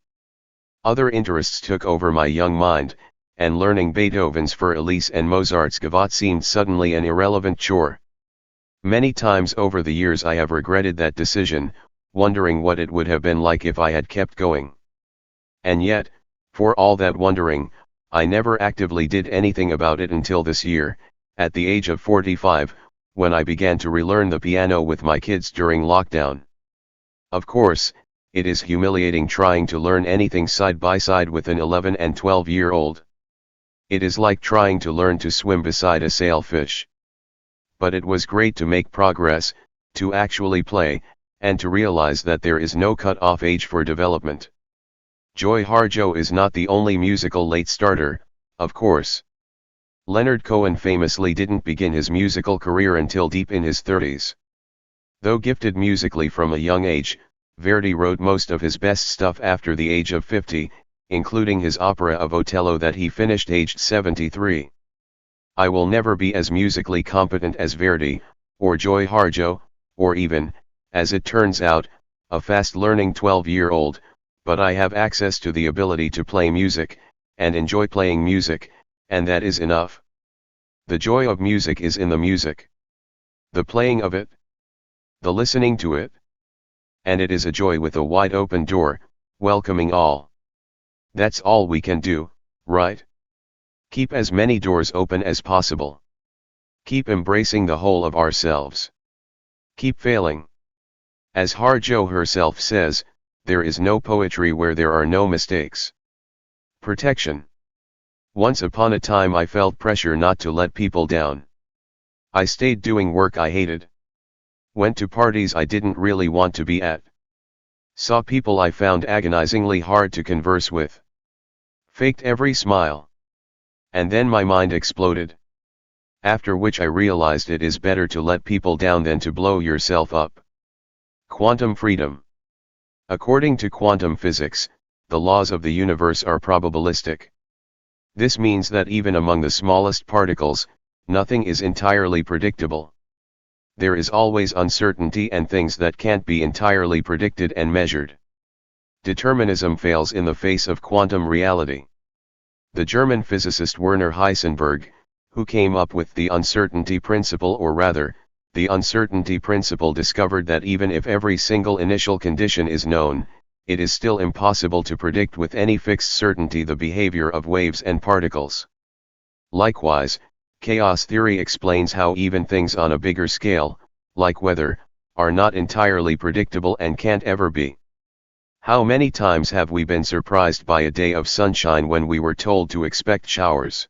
Other interests took over my young mind, and learning Beethoven's Für Elise and Mozart's Gavotte seemed suddenly an irrelevant chore. Many times over the years I have regretted that decision, wondering what it would have been like if I had kept going. And yet, for all that wondering, I never actively did anything about it until this year, at the age of 45, when I began to relearn the piano with my kids during lockdown. Of course, it is humiliating trying to learn anything side by side with an 11 and 12-year-old. It is like trying to learn to swim beside a sailfish. But it was great to make progress, to actually play, and to realize that there is no cut-off age for development. Joy Harjo is not the only musical late starter, of course. Leonard Cohen famously didn't begin his musical career until deep in his 30s. Though gifted musically from a young age, Verdi wrote most of his best stuff after the age of 50, including his opera of Otello that he finished aged 73. I will never be as musically competent as Verdi, or Joy Harjo, or even, as it turns out, a fast-learning 12-year-old, but I have access to the ability to play music, and enjoy playing music, and that is enough. The joy of music is in the music. The playing of it. The listening to it. And it is a joy with a wide open door, welcoming all. That's all we can do, right? Keep as many doors open as possible. Keep embracing the whole of ourselves. Keep failing. As Harjo herself says, there is no poetry where there are no mistakes. Protection. Once upon a time I felt pressure not to let people down. I stayed doing work I hated. Went to parties I didn't really want to be at. Saw people I found agonizingly hard to converse with. Faked every smile. And then my mind exploded. After which I realized it is better to let people down than to blow yourself up. Quantum freedom. According to quantum physics, the laws of the universe are probabilistic. This means that even among the smallest particles, nothing is entirely predictable. There is always uncertainty and things that can't be entirely predicted and measured. Determinism fails in the face of quantum reality. The German physicist Werner Heisenberg, who came up with the uncertainty principle, or rather, the uncertainty principle, discovered that even if every single initial condition is known, it is still impossible to predict with any fixed certainty the behavior of waves and particles. Likewise, chaos theory explains how even things on a bigger scale, like weather, are not entirely predictable and can't ever be. How many times have we been surprised by a day of sunshine when we were told to expect showers?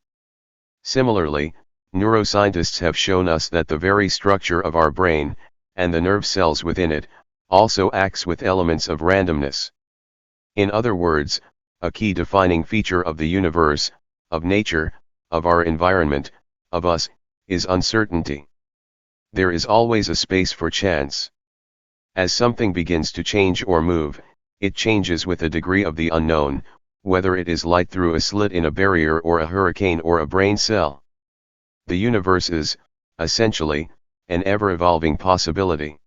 Similarly, neuroscientists have shown us that the very structure of our brain, and the nerve cells within it, also acts with elements of randomness. In other words, a key defining feature of the universe, of nature, of our environment, of us, is uncertainty. There is always a space for chance. As something begins to change or move, it changes with a degree of the unknown, whether it is light through a slit in a barrier or a hurricane or a brain cell. The universe is, essentially, an ever-evolving possibility.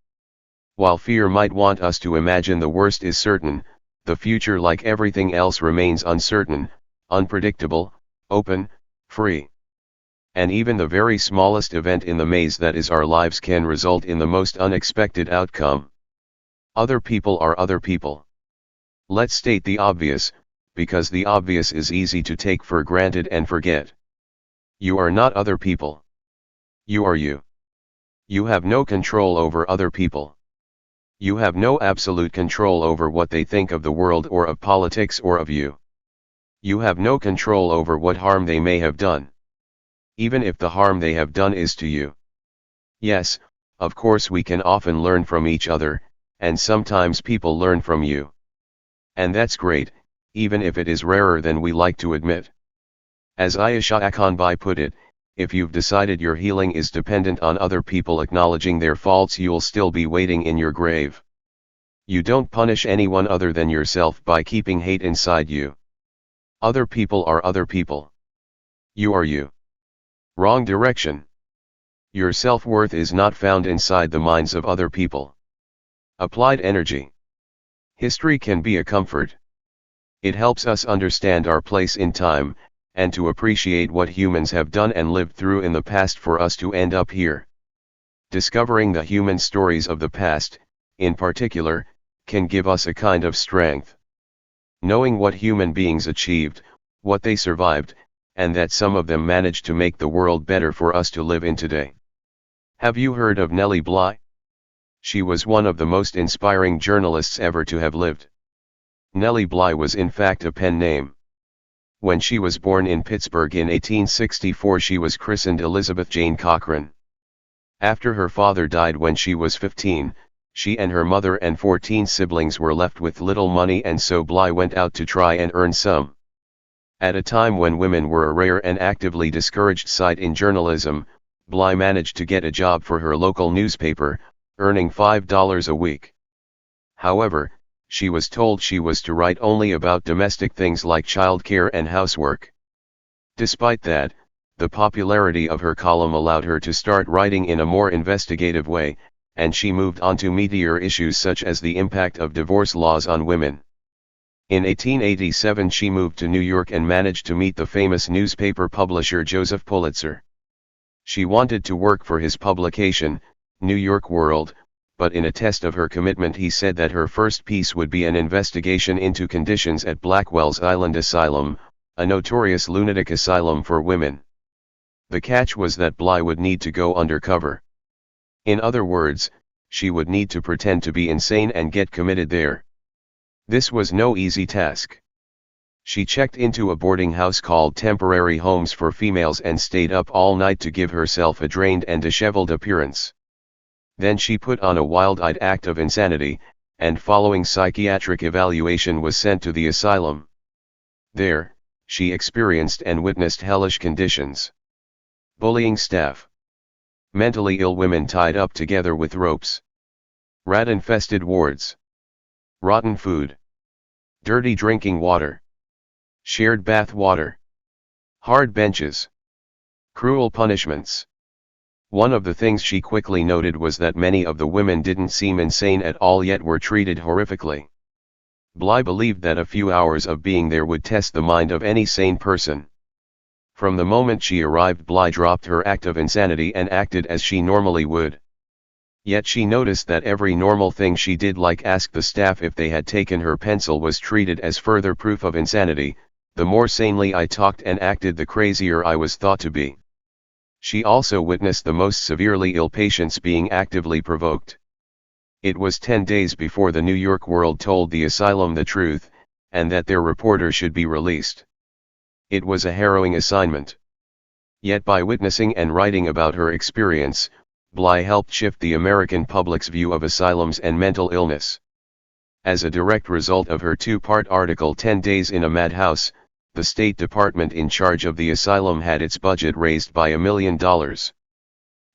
While fear might want us to imagine the worst is certain, the future, like everything else, remains uncertain, unpredictable, open, free. And even the very smallest event in the maze that is our lives can result in the most unexpected outcome. Other people are other people. Let's state the obvious, because the obvious is easy to take for granted and forget. You are not other people. You are you. You have no control over other people. You have no absolute control over what they think of the world or of politics or of you. You have no control over what harm they may have done. Even if the harm they have done is to you. Yes, of course we can often learn from each other, and sometimes people learn from you. And that's great, even if it is rarer than we like to admit. As Ayesha Akanbai put it, if you've decided your healing is dependent on other people acknowledging their faults, you'll still be waiting in your grave. You don't punish anyone other than yourself by keeping hate inside you. Other people are other people. You are you. Wrong direction. Your self-worth is not found inside the minds of other people. Applied energy. History can be a comfort. It helps us understand our place in time, and to appreciate what humans have done and lived through in the past for us to end up here. Discovering the human stories of the past, in particular, can give us a kind of strength. Knowing what human beings achieved, what they survived, and that some of them managed to make the world better for us to live in today. Have you heard of Nellie Bly? She was one of the most inspiring journalists ever to have lived. Nellie Bly was in fact a pen name. When she was born in Pittsburgh in 1864, she was christened Elizabeth Jane Cochran. After her father died when she was 15, she and her mother and 14 siblings were left with little money, and so Bly went out to try and earn some. At a time when women were a rare and actively discouraged sight in journalism, Bly managed to get a job for her local newspaper, earning $5 a week. However, she was told she was to write only about domestic things like childcare and housework. Despite that, the popularity of her column allowed her to start writing in a more investigative way, and she moved on to meatier issues such as the impact of divorce laws on women. In 1887 she moved to New York and managed to meet the famous newspaper publisher Joseph Pulitzer. She wanted to work for his publication, New York World, but in a test of her commitment he said that her first piece would be an investigation into conditions at Blackwell's Island Asylum, a notorious lunatic asylum for women. The catch was that Bly would need to go undercover. In other words, she would need to pretend to be insane and get committed there. This was no easy task. She checked into a boarding house called Temporary Homes for Females and stayed up all night to give herself a drained and disheveled appearance. Then she put on a wild-eyed act of insanity, and following psychiatric evaluation was sent to the asylum. There, she experienced and witnessed hellish conditions. Bullying staff. Mentally ill women tied up together with ropes. Rat-infested wards. Rotten food. Dirty drinking water. Shared bath water. Hard benches. Cruel punishments. One of the things she quickly noted was that many of the women didn't seem insane at all, yet were treated horrifically. Bly believed that a few hours of being there would test the mind of any sane person. From the moment she arrived, Bly dropped her act of insanity and acted as she normally would. Yet she noticed that every normal thing she did, like ask the staff if they had taken her pencil, was treated as further proof of insanity. The more sanely I talked and acted, the crazier I was thought to be. She also witnessed the most severely ill patients being actively provoked. It was 10 days before the New York World told the asylum the truth, and that their reporter should be released. It was a harrowing assignment. Yet by witnessing and writing about her experience, Bly helped shift the American public's view of asylums and mental illness. As a direct result of her two-part article 10 Days in a Madhouse, the State Department in charge of the asylum had its budget raised by $1 million.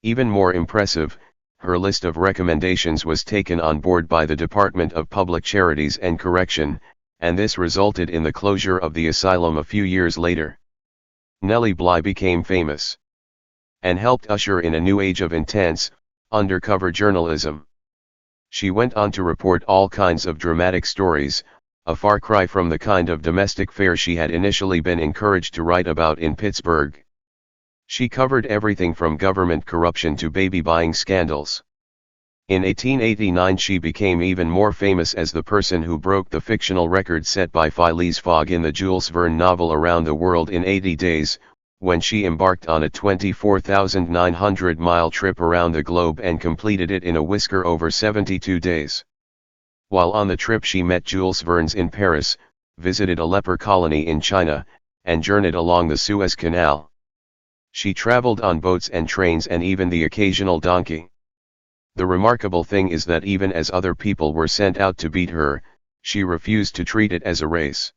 Even more impressive, her list of recommendations was taken on board by the Department of Public Charities and Correction, and this resulted in the closure of the asylum a few years later. Nellie Bly became famous and helped usher in a new age of intense, undercover journalism. She went on to report all kinds of dramatic stories, a far cry from the kind of domestic fare she had initially been encouraged to write about in Pittsburgh. She covered everything from government corruption to baby buying scandals. In 1889 she became even more famous as the person who broke the fictional record set by Phileas Fogg in the Jules Verne novel Around the World in 80 Days, when she embarked on a 24,900-mile trip around the globe and completed it in a whisker over 72 days. While on the trip she met Jules Verne in Paris, visited a leper colony in China, and journeyed along the Suez Canal. She traveled on boats and trains and even the occasional donkey. The remarkable thing is that even as other people were sent out to beat her, she refused to treat it as a race.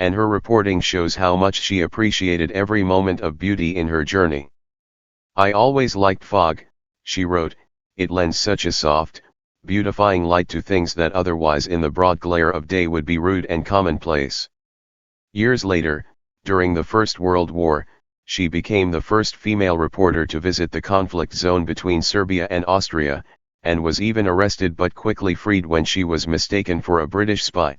And her reporting shows how much she appreciated every moment of beauty in her journey. "I always liked fog," she wrote, "it lends such a soft, beautifying light to things that otherwise in the broad glare of day would be rude and commonplace." Years later, during the First World War, she became the first female reporter to visit the conflict zone between Serbia and Austria, and was even arrested but quickly freed when she was mistaken for a British spy.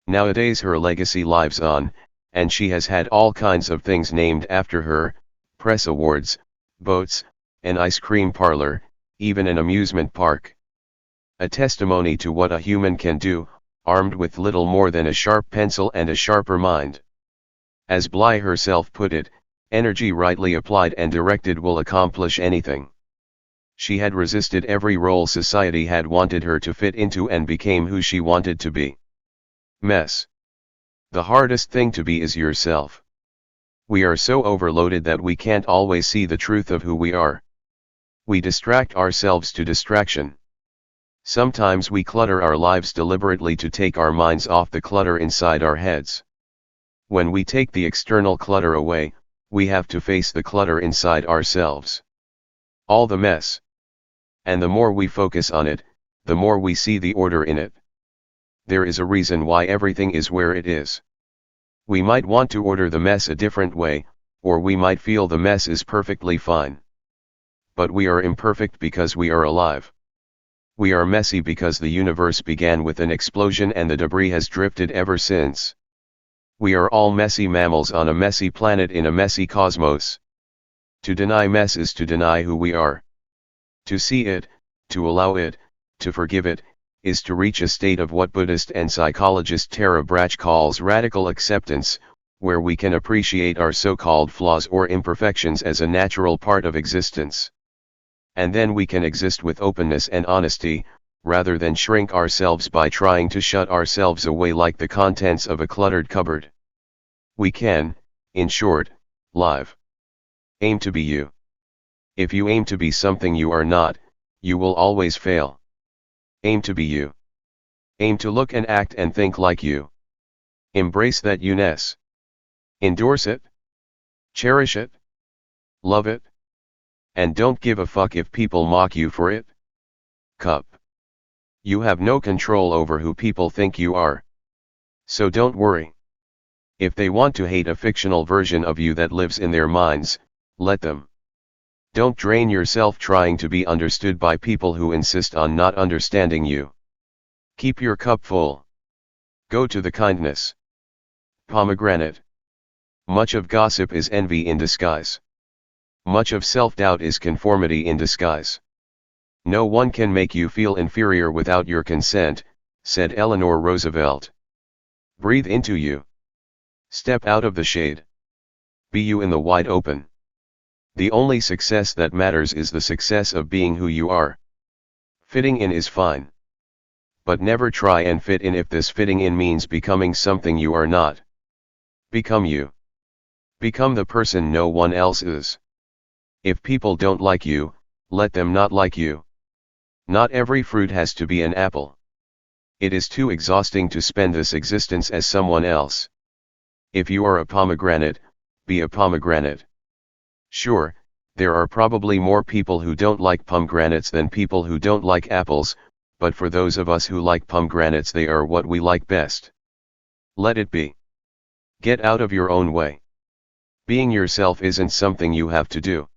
Nowadays her legacy lives on, and she has had all kinds of things named after her: press awards, boats, an ice cream parlor, even an amusement park. A testimony to what a human can do, armed with little more than a sharp pencil and a sharper mind. As Bly herself put it, energy rightly applied and directed will accomplish anything. She had resisted every role society had wanted her to fit into and became who she wanted to be. Mess. The hardest thing to be is yourself. We are so overloaded that we can't always see the truth of who we are. We distract ourselves to distraction. Sometimes we clutter our lives deliberately to take our minds off the clutter inside our heads. When we take the external clutter away, we have to face the clutter inside ourselves. All the mess. And the more we focus on it, the more we see the order in it. There is a reason why everything is where it is. We might want to order the mess a different way, or we might feel the mess is perfectly fine. But we are imperfect because we are alive. We are messy because the universe began with an explosion and the debris has drifted ever since. We are all messy mammals on a messy planet in a messy cosmos. To deny mess is to deny who we are. To see it, to allow it, to forgive it, is to reach a state of what Buddhist and psychologist Tara Brach calls radical acceptance, where we can appreciate our so-called flaws or imperfections as a natural part of existence. And then we can exist with openness and honesty, rather than shrink ourselves by trying to shut ourselves away like the contents of a cluttered cupboard. We can, in short, live. Aim to be you. If you aim to be something you are not, you will always fail. Aim to be you. Aim to look and act and think like you. Embrace that you-ness. Endorse it. Cherish it. Love it. And don't give a fuck if people mock you for it. Cup. You have no control over who people think you are. So don't worry. If they want to hate a fictional version of you that lives in their minds, let them. Don't drain yourself trying to be understood by people who insist on not understanding you. Keep your cup full. Go to the kindness. Pomegranate. Much of gossip is envy in disguise. Much of self-doubt is conformity in disguise. No one can make you feel inferior without your consent, said Eleanor Roosevelt. Breathe into you. Step out of the shade. Be you in the wide open. The only success that matters is the success of being who you are. Fitting in is fine. But never try and fit in if this fitting in means becoming something you are not. Become you. Become the person no one else is. If people don't like you, let them not like you. Not every fruit has to be an apple. It is too exhausting to spend this existence as someone else. If you are a pomegranate, be a pomegranate. Sure, there are probably more people who don't like pomegranates than people who don't like apples, but for those of us who like pomegranates, they are what we like best. Let it be. Get out of your own way. Being yourself isn't something you have to do.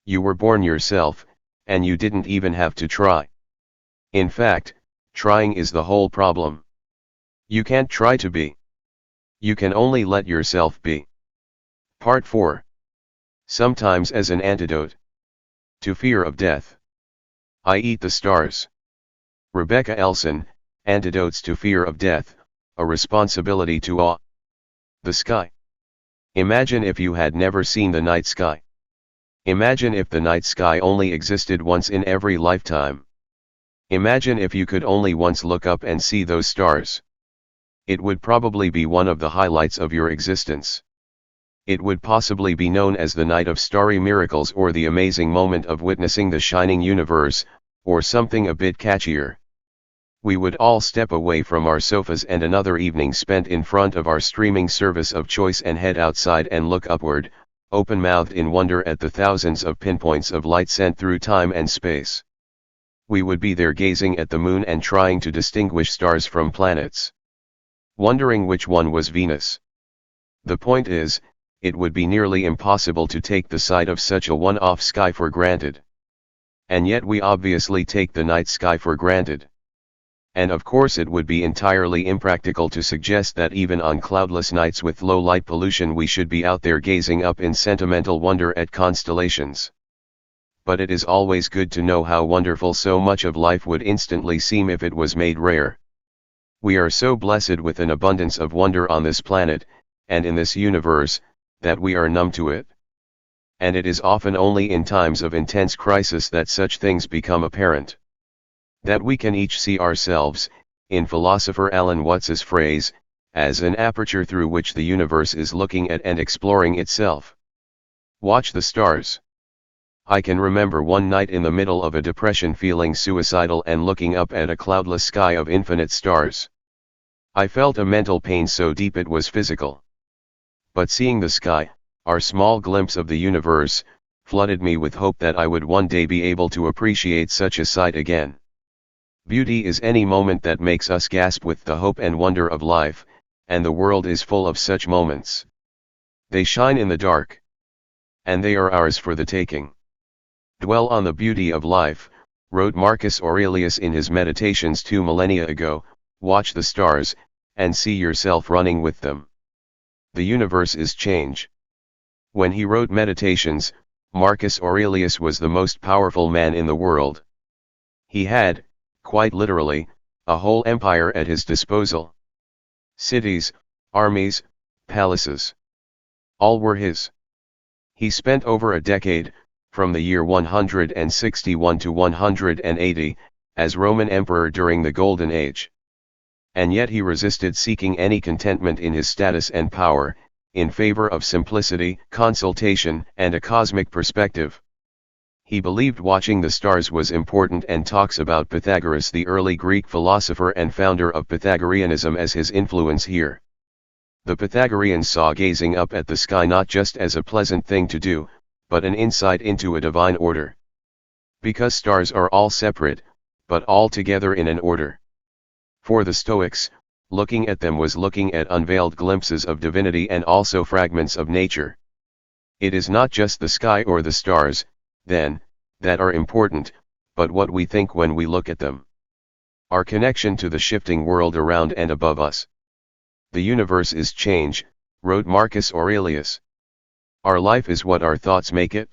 You were born yourself, and you didn't even have to try. In fact, trying is the whole problem. You can't try to be. You can only let yourself be. Part 4. Sometimes as an antidote to fear of death. I eat the stars. Rebecca Elson, Antidotes to Fear of Death, a Responsibility to Awe. The sky. Imagine if you had never seen the night sky. Imagine if the night sky only existed once in every lifetime. Imagine if you could only once look up and see those stars. It would probably be one of the highlights of your existence. It would possibly be known as the night of starry miracles, or the amazing moment of witnessing the shining universe, or something a bit catchier. We would all step away from our sofas and another evening spent in front of our streaming service of choice and head outside and look upward, open-mouthed in wonder at the thousands of pinpoints of light sent through time and space. We would be there gazing at the moon and trying to distinguish stars from planets, wondering which one was Venus. The point is, it would be nearly impossible to take the sight of such a one-off sky for granted. And yet we obviously take the night sky for granted. And of course it would be entirely impractical to suggest that even on cloudless nights with low light pollution we should be out there gazing up in sentimental wonder at constellations. But it is always good to know how wonderful so much of life would instantly seem if it was made rare. We are so blessed with an abundance of wonder on this planet, and in this universe, that we are numb to it. And it is often only in times of intense crisis that such things become apparent. That we can each see ourselves, in philosopher Alan Watts's phrase, as an aperture through which the universe is looking at and exploring itself. Watch the stars. I can remember one night in the middle of a depression feeling suicidal and looking up at a cloudless sky of infinite stars. I felt a mental pain so deep it was physical. But seeing the sky, our small glimpse of the universe, flooded me with hope that I would one day be able to appreciate such a sight again. Beauty is any moment that makes us gasp with the hope and wonder of life, and the world is full of such moments. They shine in the dark. And they are ours for the taking. Dwell on the beauty of life, wrote Marcus Aurelius in his Meditations 2 millennia ago, watch the stars, and see yourself running with them. The universe is change. When he wrote Meditations, Marcus Aurelius was the most powerful man in the world. He had, quite literally, a whole empire at his disposal. Cities, armies, palaces. All were his. He spent over a decade, from the year 161 to 180, as Roman emperor during the Golden Age. And yet he resisted seeking any contentment in his status and power, in favor of simplicity, consultation, and a cosmic perspective. He believed watching the stars was important and talks about Pythagoras, the early Greek philosopher and founder of Pythagoreanism, as his influence here. The Pythagoreans saw gazing up at the sky not just as a pleasant thing to do, but an insight into a divine order. Because stars are all separate, but all together in an order. For the Stoics, looking at them was looking at unveiled glimpses of divinity and also fragments of nature. It is not just the sky or the stars, then, that are important, but what we think when we look at them. Our connection to the shifting world around and above us. The universe is change, wrote Marcus Aurelius. Our life is what our thoughts make it.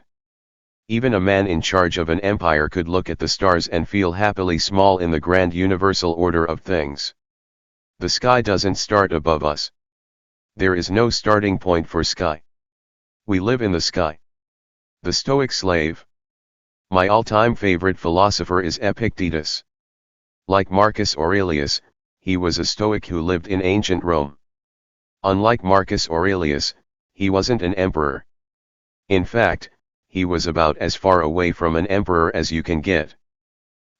Even a man in charge of an empire could look at the stars and feel happily small in the grand universal order of things. The sky doesn't start above us. There is no starting point for sky. We live in the sky. The Stoic slave. My all-time favorite philosopher is Epictetus. Like Marcus Aurelius, he was a Stoic who lived in ancient Rome. Unlike Marcus Aurelius, he wasn't an emperor. In fact, he was about as far away from an emperor as you can get.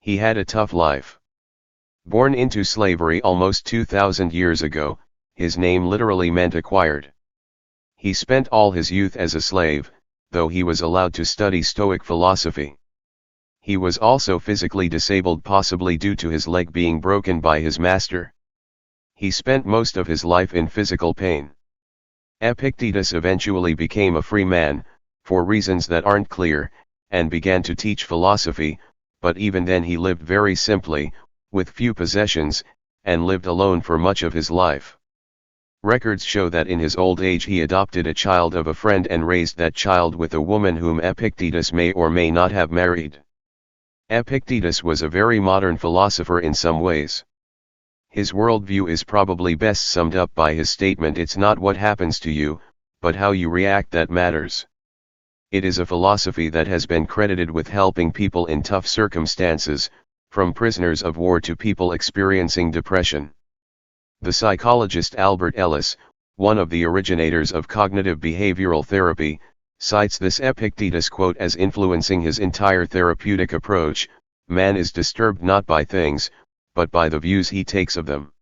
He had a tough life. Born into slavery almost 2,000 years ago, his name literally meant acquired. He spent all his youth as a slave, though he was allowed to study Stoic philosophy. He was also physically disabled, possibly due to his leg being broken by his master. He spent most of his life in physical pain. Epictetus eventually became a free man, for reasons that aren't clear, and began to teach philosophy, but even then he lived very simply, with few possessions, and lived alone for much of his life. Records show that in his old age he adopted a child of a friend and raised that child with a woman whom Epictetus may or may not have married. Epictetus was a very modern philosopher in some ways. His worldview is probably best summed up by his statement, "It's not what happens to you, but how you react that matters." It is a philosophy that has been credited with helping people in tough circumstances, from prisoners of war to people experiencing depression. The psychologist Albert Ellis, one of the originators of cognitive behavioral therapy, cites this Epictetus quote as influencing his entire therapeutic approach: "Man is disturbed not by things, but by the views he takes of them."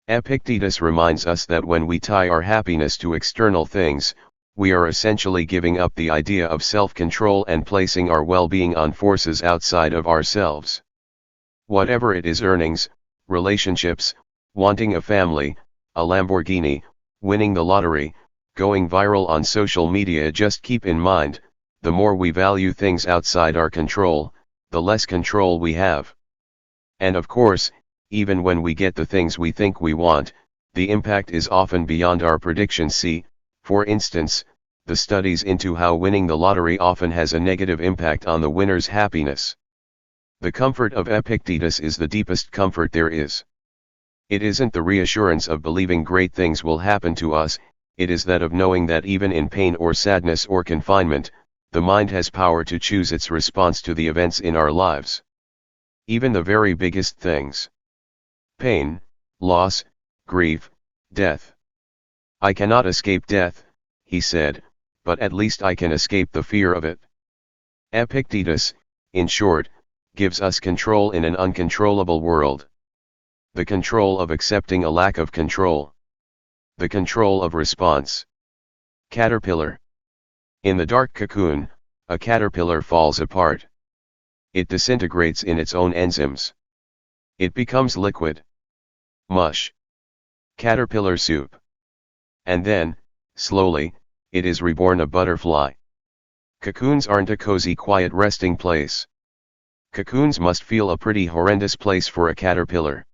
Epictetus reminds us that when we tie our happiness to external things, we are essentially giving up the idea of self-control and placing our well-being on forces outside of ourselves. Whatever it is, earnings, relationships, wanting a family, a Lamborghini, winning the lottery, going viral on social media, just keep in mind, the more we value things outside our control, the less control we have. And of course, even when we get the things we think we want, the impact is often beyond our prediction. See, for instance, the studies into how winning the lottery often has a negative impact on the winner's happiness. The comfort of Epictetus is the deepest comfort there is. It isn't the reassurance of believing great things will happen to us, it is that of knowing that even in pain or sadness or confinement, the mind has power to choose its response to the events in our lives. Even the very biggest things. Pain, loss, grief, death. "I cannot escape death," he said, "but at least I can escape the fear of it." Epictetus, in short, gives us control in an uncontrollable world. The control of accepting a lack of control. The control of response. Caterpillar. In the dark cocoon, a caterpillar falls apart. It disintegrates in its own enzymes. It becomes liquid. Mush. Caterpillar soup. And then, slowly, it is reborn a butterfly. Cocoons aren't a cozy, quiet resting place. Cocoons must feel a pretty horrendous place for a caterpillar.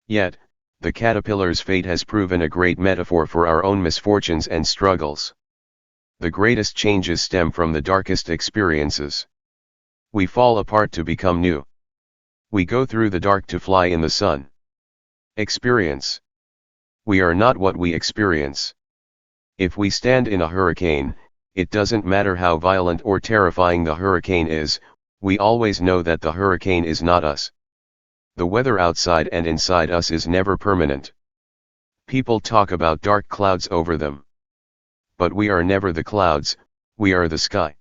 Yet, the caterpillar's fate has proven a great metaphor for our own misfortunes and struggles. The greatest changes stem from the darkest experiences. We fall apart to become new. We go through the dark to fly in the sun. Experience. We are not what we experience. If we stand in a hurricane, it doesn't matter how violent or terrifying the hurricane is, we always know that the hurricane is not us. The weather outside and inside us is never permanent. People talk about dark clouds over them. But we are never the clouds, we are the sky.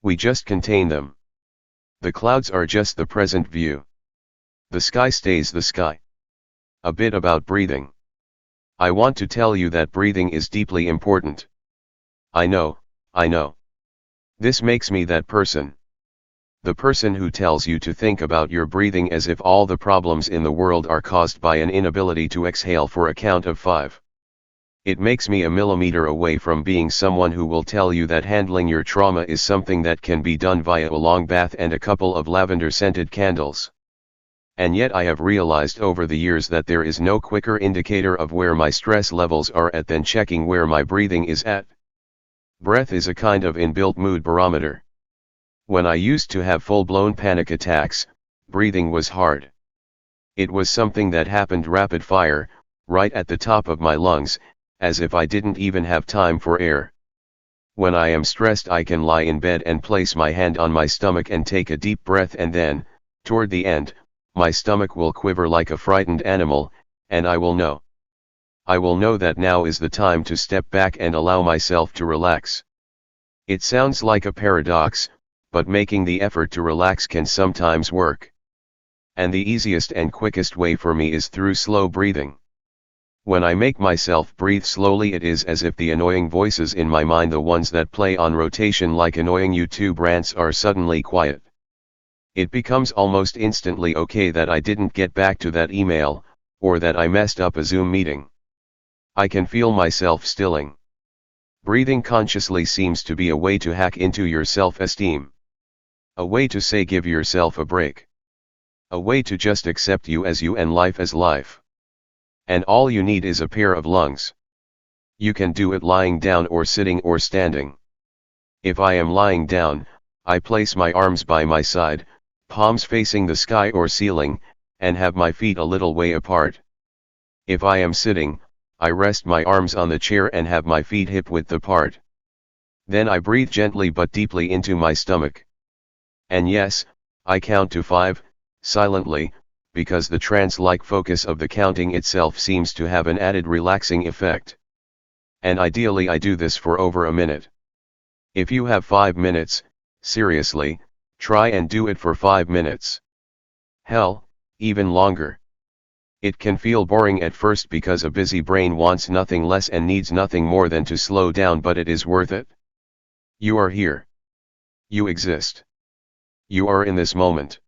We just contain them. The clouds are just the present view. The sky stays the sky. A bit about breathing. I want to tell you that breathing is deeply important. I know. This makes me that person. The person who tells you to think about your breathing as if all the problems in the world are caused by an inability to exhale for a count of 5. It makes me a millimeter away from being someone who will tell you that handling your trauma is something that can be done via a long bath and a couple of lavender-scented candles. And yet I have realized over the years that there is no quicker indicator of where my stress levels are at than checking where my breathing is at. Breath is a kind of inbuilt mood barometer. When I used to have full-blown panic attacks, breathing was hard. It was something that happened rapid fire, right at the top of my lungs, as if I didn't even have time for air. When I am stressed, I can lie in bed and place my hand on my stomach and take a deep breath, and then, toward the end, my stomach will quiver like a frightened animal, and I will know. I will know that now is the time to step back and allow myself to relax. It sounds like a paradox, but making the effort to relax can sometimes work. And the easiest and quickest way for me is through slow breathing. When I make myself breathe slowly, it is as if the annoying voices in my mind, the ones that play on rotation like annoying YouTube rants, are suddenly quiet. It becomes almost instantly okay that I didn't get back to that email, or that I messed up a Zoom meeting. I can feel myself stilling. Breathing consciously seems to be a way to hack into your self-esteem. A way to say give yourself a break. A way to just accept you as you and life as life. And all you need is a pair of lungs. You can do it lying down or sitting or standing. If I am lying down, I place my arms by my side, palms facing the sky or ceiling, and have my feet a little way apart. If I am sitting, I rest my arms on the chair and have my feet hip-width apart. Then I breathe gently but deeply into my stomach. And yes, I count to 5, silently, because the trance-like focus of the counting itself seems to have an added relaxing effect. And ideally I do this for over a minute. If you have 5 minutes, seriously, try and do it for 5 minutes. Hell, even longer. It can feel boring at first because a busy brain wants nothing less and needs nothing more than to slow down, but it is worth it. You are here. You exist. You are in this moment.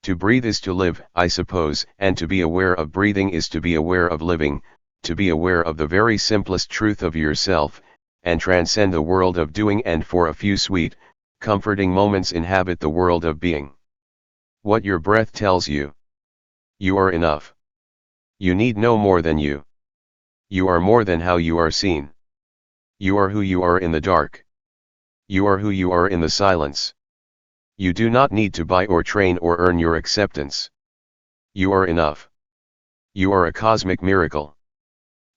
To breathe is to live, I suppose, and to be aware of breathing is to be aware of living, to be aware of the very simplest truth of yourself, and transcend the world of doing, and for a few sweet, comforting moments inhabit the world of being. What your breath tells you. You are enough. You need no more than you. You are more than how you are seen. You are who you are in the dark. You are who you are in the silence. You do not need to buy or train or earn your acceptance. You are enough. You are a cosmic miracle.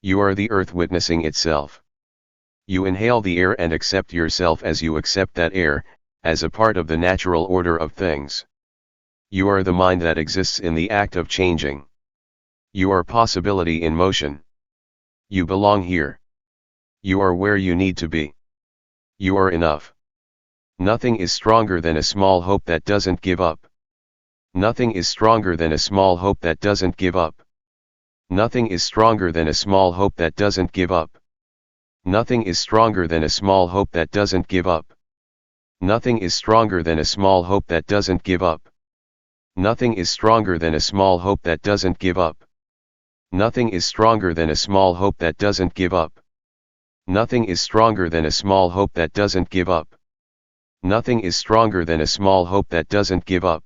You are the earth witnessing itself. You inhale the air and accept yourself as you accept that air, as a part of the natural order of things. You are the mind that exists in the act of changing. You are possibility in motion. You belong here. You are where you need to be. You are enough. Nothing is stronger than a small hope that doesn't give up. Nothing is stronger than a small hope that doesn't give up. Nothing is stronger than a small hope that doesn't give up. Nothing is stronger than a small hope that doesn't give up. Nothing is stronger than a small hope that doesn't give up. Nothing is stronger than a small hope that doesn't give up. Nothing is stronger than a small hope that doesn't give up. Nothing is stronger than a small hope that doesn't give up. Nothing is stronger than a small hope that doesn't give up.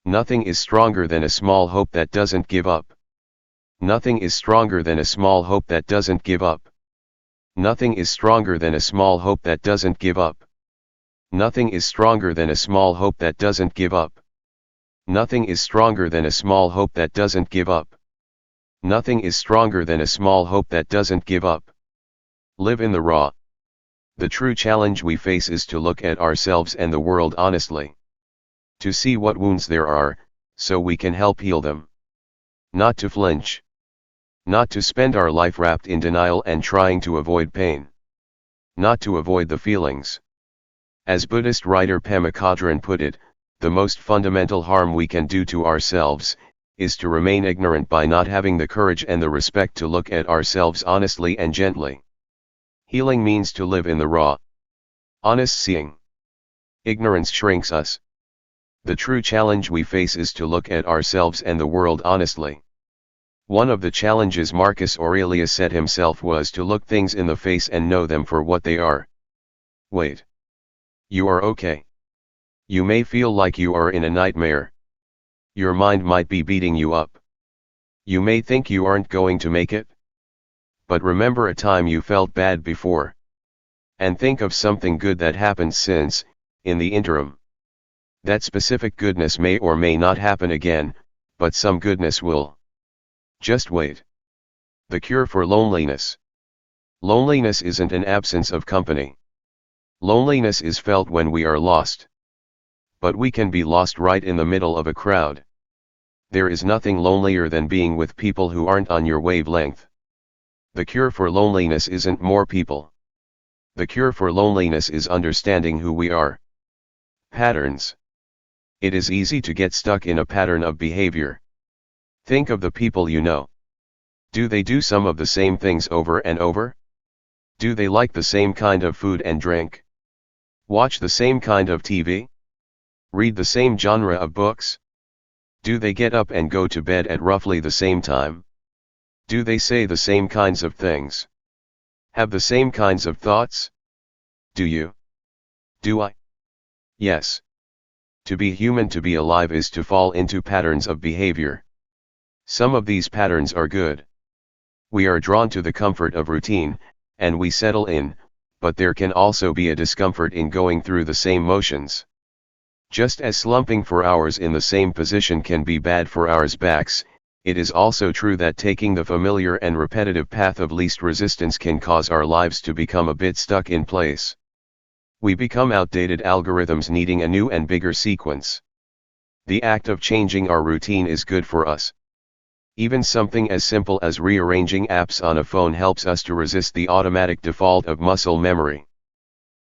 Nothing is stronger than a small hope that doesn't give up. Nothing is stronger than a small hope that doesn't give up. Nothing is stronger than a small hope that doesn't give up. Nothing is stronger than a small hope that doesn't give up. Nothing is stronger than a small hope that doesn't give up. Nothing is stronger than a small hope that doesn't give up. Live in the raw. The true challenge we face is to look at ourselves and the world honestly. To see what wounds there are, so we can help heal them. Not to flinch. Not to spend our life wrapped in denial and trying to avoid pain. Not to avoid the feelings. As Buddhist writer Pema Chodron put it, the most fundamental harm we can do to ourselves is to remain ignorant by not having the courage and the respect to look at ourselves honestly and gently. Healing means to live in the raw, honest seeing. Ignorance shrinks us. The true challenge we face is to look at ourselves and the world honestly. One of the challenges Marcus Aurelius set himself was to look things in the face and know them for what they are. Wait. You are okay. You may feel like you are in a nightmare. Your mind might be beating you up. You may think you aren't going to make it. But remember a time you felt bad before. And think of something good that happened since, in the interim. That specific goodness may or may not happen again, but some goodness will. Just wait. The cure for loneliness. Loneliness isn't an absence of company. Loneliness is felt when we are lost. But we can be lost right in the middle of a crowd. There is nothing lonelier than being with people who aren't on your wavelength. The cure for loneliness isn't more people. The cure for loneliness is understanding who we are. Patterns. It is easy to get stuck in a pattern of behavior. Think of the people you know. Do they do some of the same things over and over? Do they like the same kind of food and drink? Watch the same kind of TV? Read the same genre of books? Do they get up and go to bed at roughly the same time? Do they say the same kinds of things? Have the same kinds of thoughts? Do you? Do I? Yes. To be human, to be alive, is to fall into patterns of behavior. Some of these patterns are good. We are drawn to the comfort of routine, and we settle in, but there can also be a discomfort in going through the same motions. Just as slumping for hours in the same position can be bad for our backs, it is also true that taking the familiar and repetitive path of least resistance can cause our lives to become a bit stuck in place. We become outdated algorithms needing a new and bigger sequence. The act of changing our routine is good for us. Even something as simple as rearranging apps on a phone helps us to resist the automatic default of muscle memory.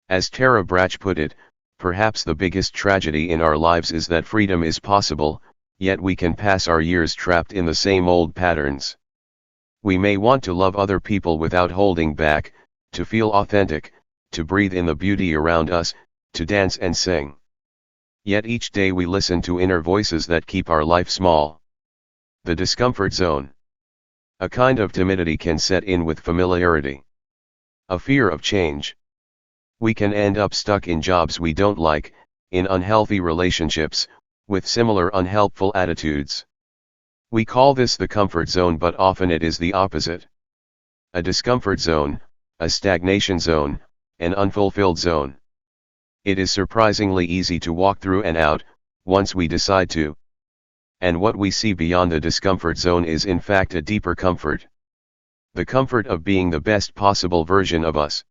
As Tara Brach put it, perhaps the biggest tragedy in our lives is that freedom is possible, yet we can pass our years trapped in the same old patterns. We may want to love other people without holding back, to feel authentic, to breathe in the beauty around us, to dance and sing. Yet each day we listen to inner voices that keep our life small. The discomfort zone. A kind of timidity can set in with familiarity. A fear of change. We can end up stuck in jobs we don't like, in unhealthy relationships, with similar unhelpful attitudes. We call this the comfort zone, but often it is the opposite. A discomfort zone, a stagnation zone, an unfulfilled zone. It is surprisingly easy to walk through and out, once we decide to. And what we see beyond the discomfort zone is in fact a deeper comfort. The comfort of being the best possible version of us.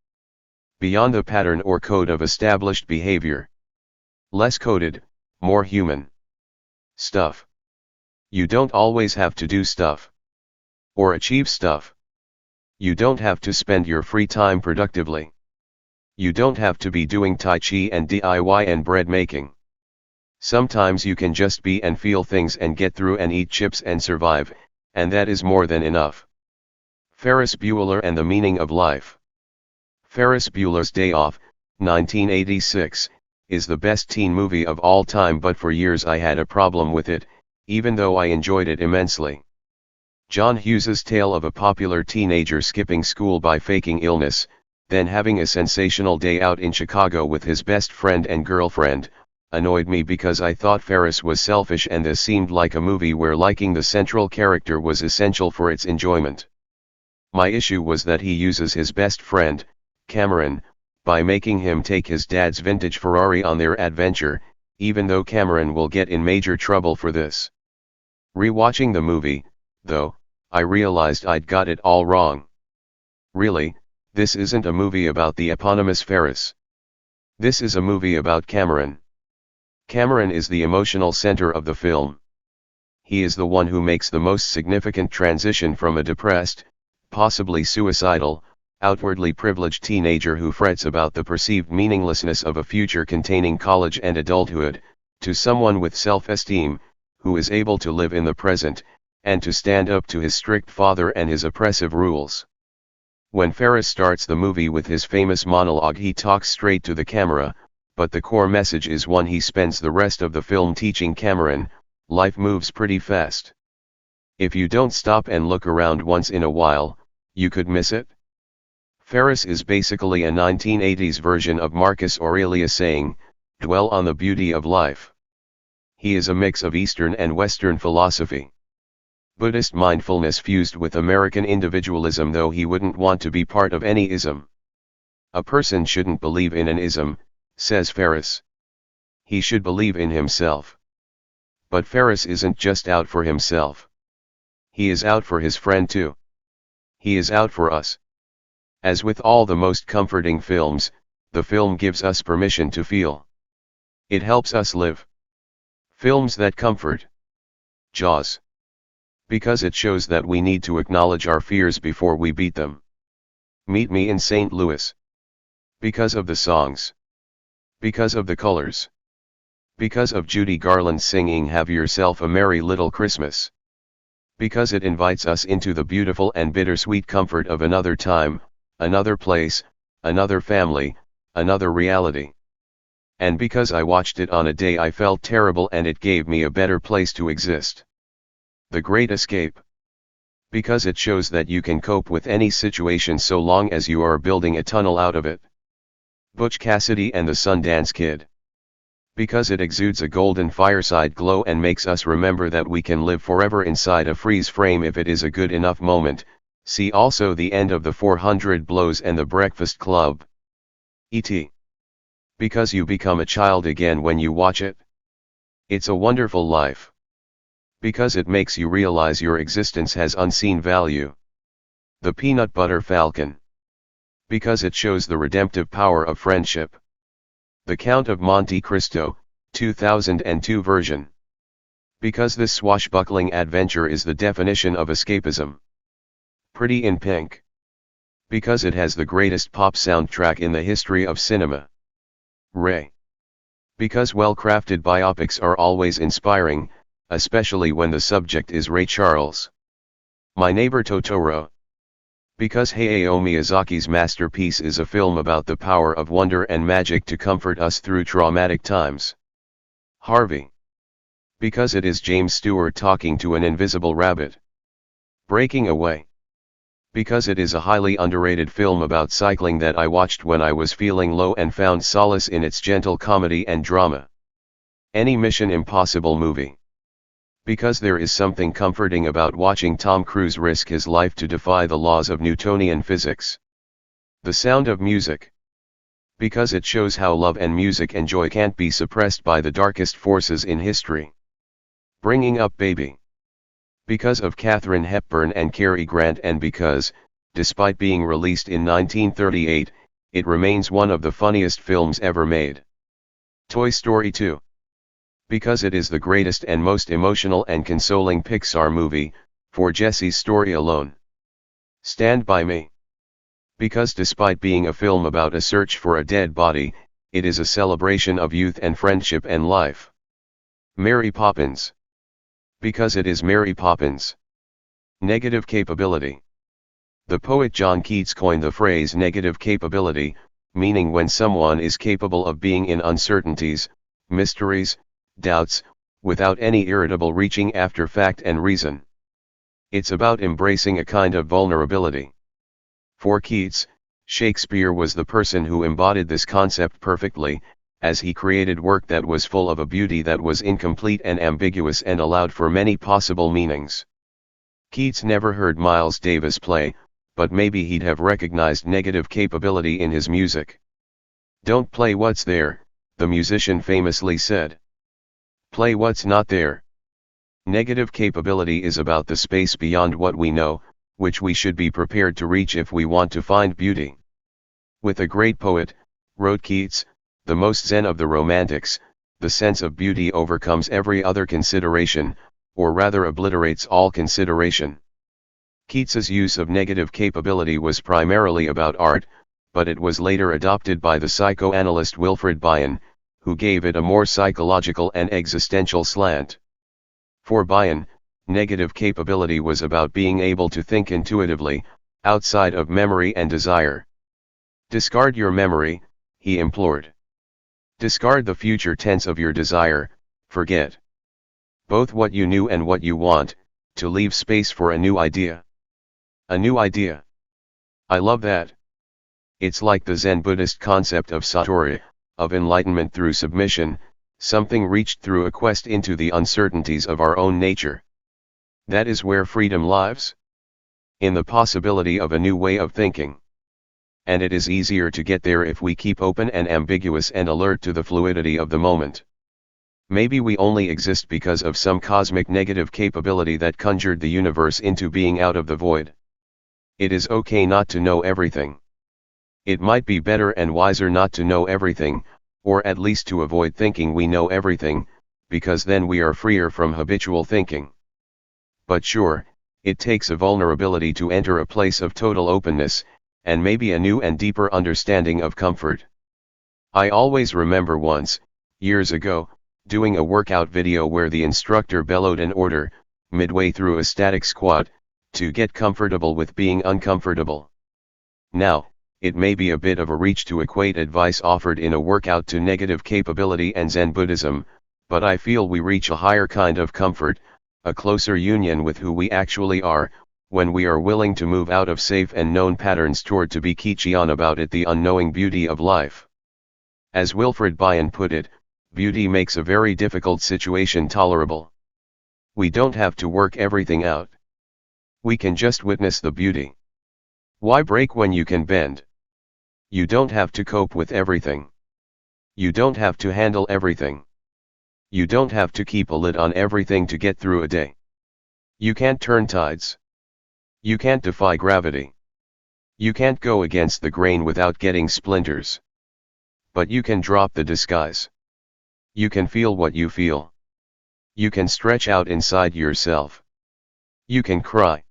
Beyond the pattern or code of established behavior. Less coded, more human. Stuff. You don't always have to do stuff. Or achieve stuff. You don't have to spend your free time productively. You don't have to be doing Tai Chi and DIY and bread making. Sometimes you can just be and feel things and get through and eat chips and survive, and that is more than enough. Ferris Bueller and the Meaning of Life. Ferris Bueller's Day Off, 1986, is the best teen movie of all time, but for years I had a problem with it, even though I enjoyed it immensely. John Hughes's tale of a popular teenager skipping school by faking illness, then having a sensational day out in Chicago with his best friend and girlfriend, annoyed me because I thought Ferris was selfish, and this seemed like a movie where liking the central character was essential for its enjoyment. My issue was that he uses his best friend, Cameron, by making him take his dad's vintage Ferrari on their adventure, even though Cameron will get in major trouble for this. Rewatching the movie, though, I realized I'd got it all wrong. Really, this isn't a movie about the eponymous Ferris. This is a movie about Cameron. Cameron is the emotional center of the film. He is the one who makes the most significant transition from a depressed, possibly suicidal, outwardly privileged teenager who frets about the perceived meaninglessness of a future containing college and adulthood, to someone with self-esteem, who is able to live in the present, and to stand up to his strict father and his oppressive rules. When Ferris starts the movie with his famous monologue, he talks straight to the camera, but the core message is one he spends the rest of the film teaching Cameron: life moves pretty fast. If you don't stop and look around once in a while, you could miss it. Ferris is basically a 1980s version of Marcus Aurelius saying, "Dwell on the beauty of life." He is a mix of Eastern and Western philosophy. Buddhist mindfulness fused with American individualism, though he wouldn't want to be part of any ism. A person shouldn't believe in an ism, says Ferris. He should believe in himself. But Ferris isn't just out for himself. He is out for his friend too. He is out for us. As with all the most comforting films, the film gives us permission to feel. It helps us live. Films that comfort. Jaws. Because it shows that we need to acknowledge our fears before we beat them. Meet Me in St. Louis. Because of the songs. Because of the colors. Because of Judy Garland singing "Have Yourself a Merry Little Christmas." Because it invites us into the beautiful and bittersweet comfort of another time, another place, another family, another reality. And because I watched it on a day I felt terrible and it gave me a better place to exist. The Great Escape. Because it shows that you can cope with any situation so long as you are building a tunnel out of it. Butch Cassidy and the Sundance Kid. Because it exudes a golden fireside glow and makes us remember that we can live forever inside a freeze frame if it is a good enough moment. See also The End of the 400 Blows and The Breakfast Club. E.T. Because you become a child again when you watch it. It's a Wonderful Life. Because it makes you realize your existence has unseen value. The Peanut Butter Falcon. Because it shows the redemptive power of friendship. The Count of Monte Cristo, 2002 version. Because this swashbuckling adventure is the definition of escapism. Pretty in Pink. Because it has the greatest pop soundtrack in the history of cinema. Ray. Because well-crafted biopics are always inspiring, especially when the subject is Ray Charles. My Neighbor Totoro. Because Hayao Miyazaki's masterpiece is a film about the power of wonder and magic to comfort us through traumatic times. Harvey. Because it is James Stewart talking to an invisible rabbit. Breaking Away. Because it is a highly underrated film about cycling that I watched when I was feeling low and found solace in its gentle comedy and drama. Any Mission Impossible movie. Because there is something comforting about watching Tom Cruise risk his life to defy the laws of Newtonian physics. The Sound of Music. Because it shows how love and music and joy can't be suppressed by the darkest forces in history. Bringing Up Baby. Because of Katharine Hepburn and Cary Grant and because, despite being released in 1938, it remains one of the funniest films ever made. Toy Story 2. Because it is the greatest and most emotional and consoling Pixar movie, for Jessie's story alone. Stand By Me. Because despite being a film about a search for a dead body, it is a celebration of youth and friendship and life. Mary Poppins. Because it is Mary Poppins. Negative capability. The poet John Keats coined the phrase negative capability, meaning when someone is capable of being in uncertainties, mysteries, doubts, without any irritable reaching after fact and reason. It's about embracing a kind of vulnerability. For Keats, Shakespeare was the person who embodied this concept perfectly, as he created work that was full of a beauty that was incomplete and ambiguous and allowed for many possible meanings. Keats never heard Miles Davis play, but maybe he'd have recognized negative capability in his music. "Don't play what's there," the musician famously said. "Play what's not there." Negative capability is about the space beyond what we know, which we should be prepared to reach if we want to find beauty. With a great poet, wrote Keats, the most zen of the romantics, the sense of beauty overcomes every other consideration, or rather obliterates all consideration. Keats's use of negative capability was primarily about art, but it was later adopted by the psychoanalyst Wilfred Bion, who gave it a more psychological and existential slant. For Bion, negative capability was about being able to think intuitively, outside of memory and desire. "Discard your memory," he implored. "Discard the future tense of your desire, forget both what you knew and what you want, to leave space for a new idea." A new idea. I love that. It's like the Zen Buddhist concept of satori, of enlightenment through submission, something reached through a quest into the uncertainties of our own nature. That is where freedom lies. In the possibility of a new way of thinking. And it is easier to get there if we keep open and ambiguous and alert to the fluidity of the moment. Maybe we only exist because of some cosmic negative capability that conjured the universe into being out of the void. It is okay not to know everything. It might be better and wiser not to know everything, or at least to avoid thinking we know everything, because then we are freer from habitual thinking. But sure, it takes a vulnerability to enter a place of total openness, and maybe a new and deeper understanding of comfort. I always remember once, years ago, doing a workout video where the instructor bellowed an order, midway through a static squat, to get comfortable with being uncomfortable. Now, it may be a bit of a reach to equate advice offered in a workout to negative capability and Zen Buddhism, but I feel we reach a higher kind of comfort, a closer union with who we actually are, when we are willing to move out of safe and known patterns toward to be Kichian about it, the unknowing beauty of life. As Wilfred Bion put it, beauty makes a very difficult situation tolerable. We don't have to work everything out. We can just witness the beauty. Why break when you can bend? You don't have to cope with everything. You don't have to handle everything. You don't have to keep a lid on everything to get through a day. You can't turn tides. You can't defy gravity. You can't go against the grain without getting splinters. But you can drop the disguise. You can feel what you feel. You can stretch out inside yourself. You can cry.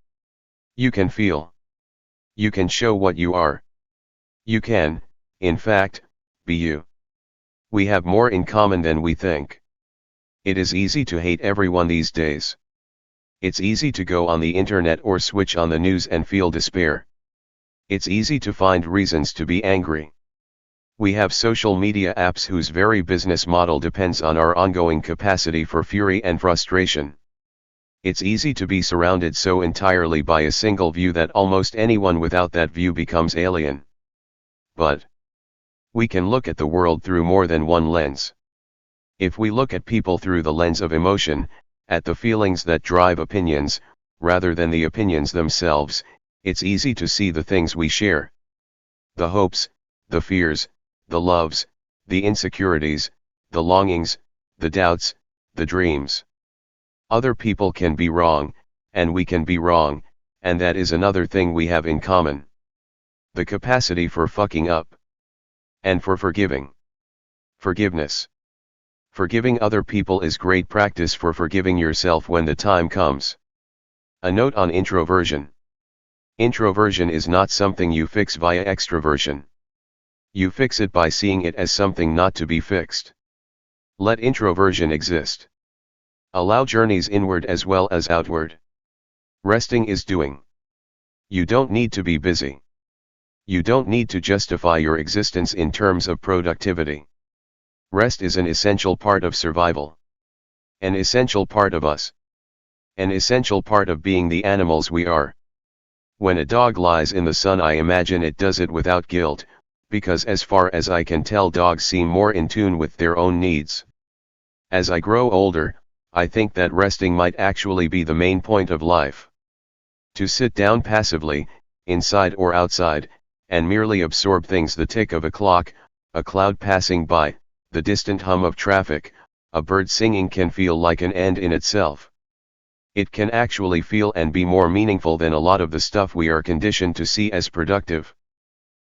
You can feel. You can show what you are. You can, in fact, be you. We have more in common than we think. It is easy to hate everyone these days. It's easy to go on the internet or switch on the news and feel despair. It's easy to find reasons to be angry. We have social media apps whose very business model depends on our ongoing capacity for fury and frustration. It's easy to be surrounded so entirely by a single view that almost anyone without that view becomes alien. But we can look at the world through more than one lens. If we look at people through the lens of emotion, at the feelings that drive opinions, rather than the opinions themselves, it's easy to see the things we share. The hopes, the fears, the loves, the insecurities, the longings, the doubts, the dreams. Other people can be wrong, and we can be wrong, and that is another thing we have in common. The capacity for fucking up. And for forgiving. Forgiveness. Forgiving other people is great practice for forgiving yourself when the time comes. A note on introversion. Introversion is not something you fix via extroversion. You fix it by seeing it as something not to be fixed. Let introversion exist. Allow journeys inward as well as outward. Resting is doing. You don't need to be busy. You don't need to justify your existence in terms of productivity. Rest is an essential part of survival. An essential part of us. An essential part of being the animals we are. When a dog lies in the sun, I imagine it does it without guilt, because as far as I can tell, dogs seem more in tune with their own needs. As I grow older, I think that resting might actually be the main point of life. To sit down passively, inside or outside, and merely absorb things: the tick of a clock, a cloud passing by, the distant hum of traffic, a bird singing, can feel like an end in itself. It can actually feel and be more meaningful than a lot of the stuff we are conditioned to see as productive.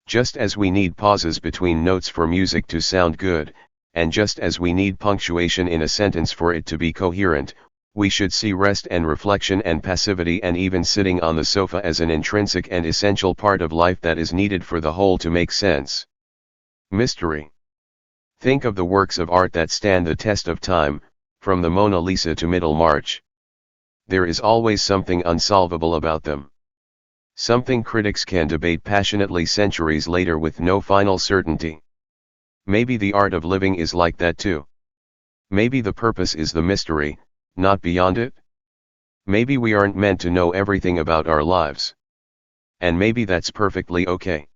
Just as we need pauses between notes for music to sound good, and just as we need punctuation in a sentence for it to be coherent, we should see rest and reflection and passivity and even sitting on the sofa as an intrinsic and essential part of life that is needed for the whole to make sense. Mystery. Think of the works of art that stand the test of time, from the Mona Lisa to Middlemarch. There is always something unsolvable about them. Something critics can debate passionately centuries later with no final certainty. Maybe the art of living is like that too. Maybe the purpose is the mystery, not beyond it. Maybe we aren't meant to know everything about our lives. And maybe that's perfectly okay.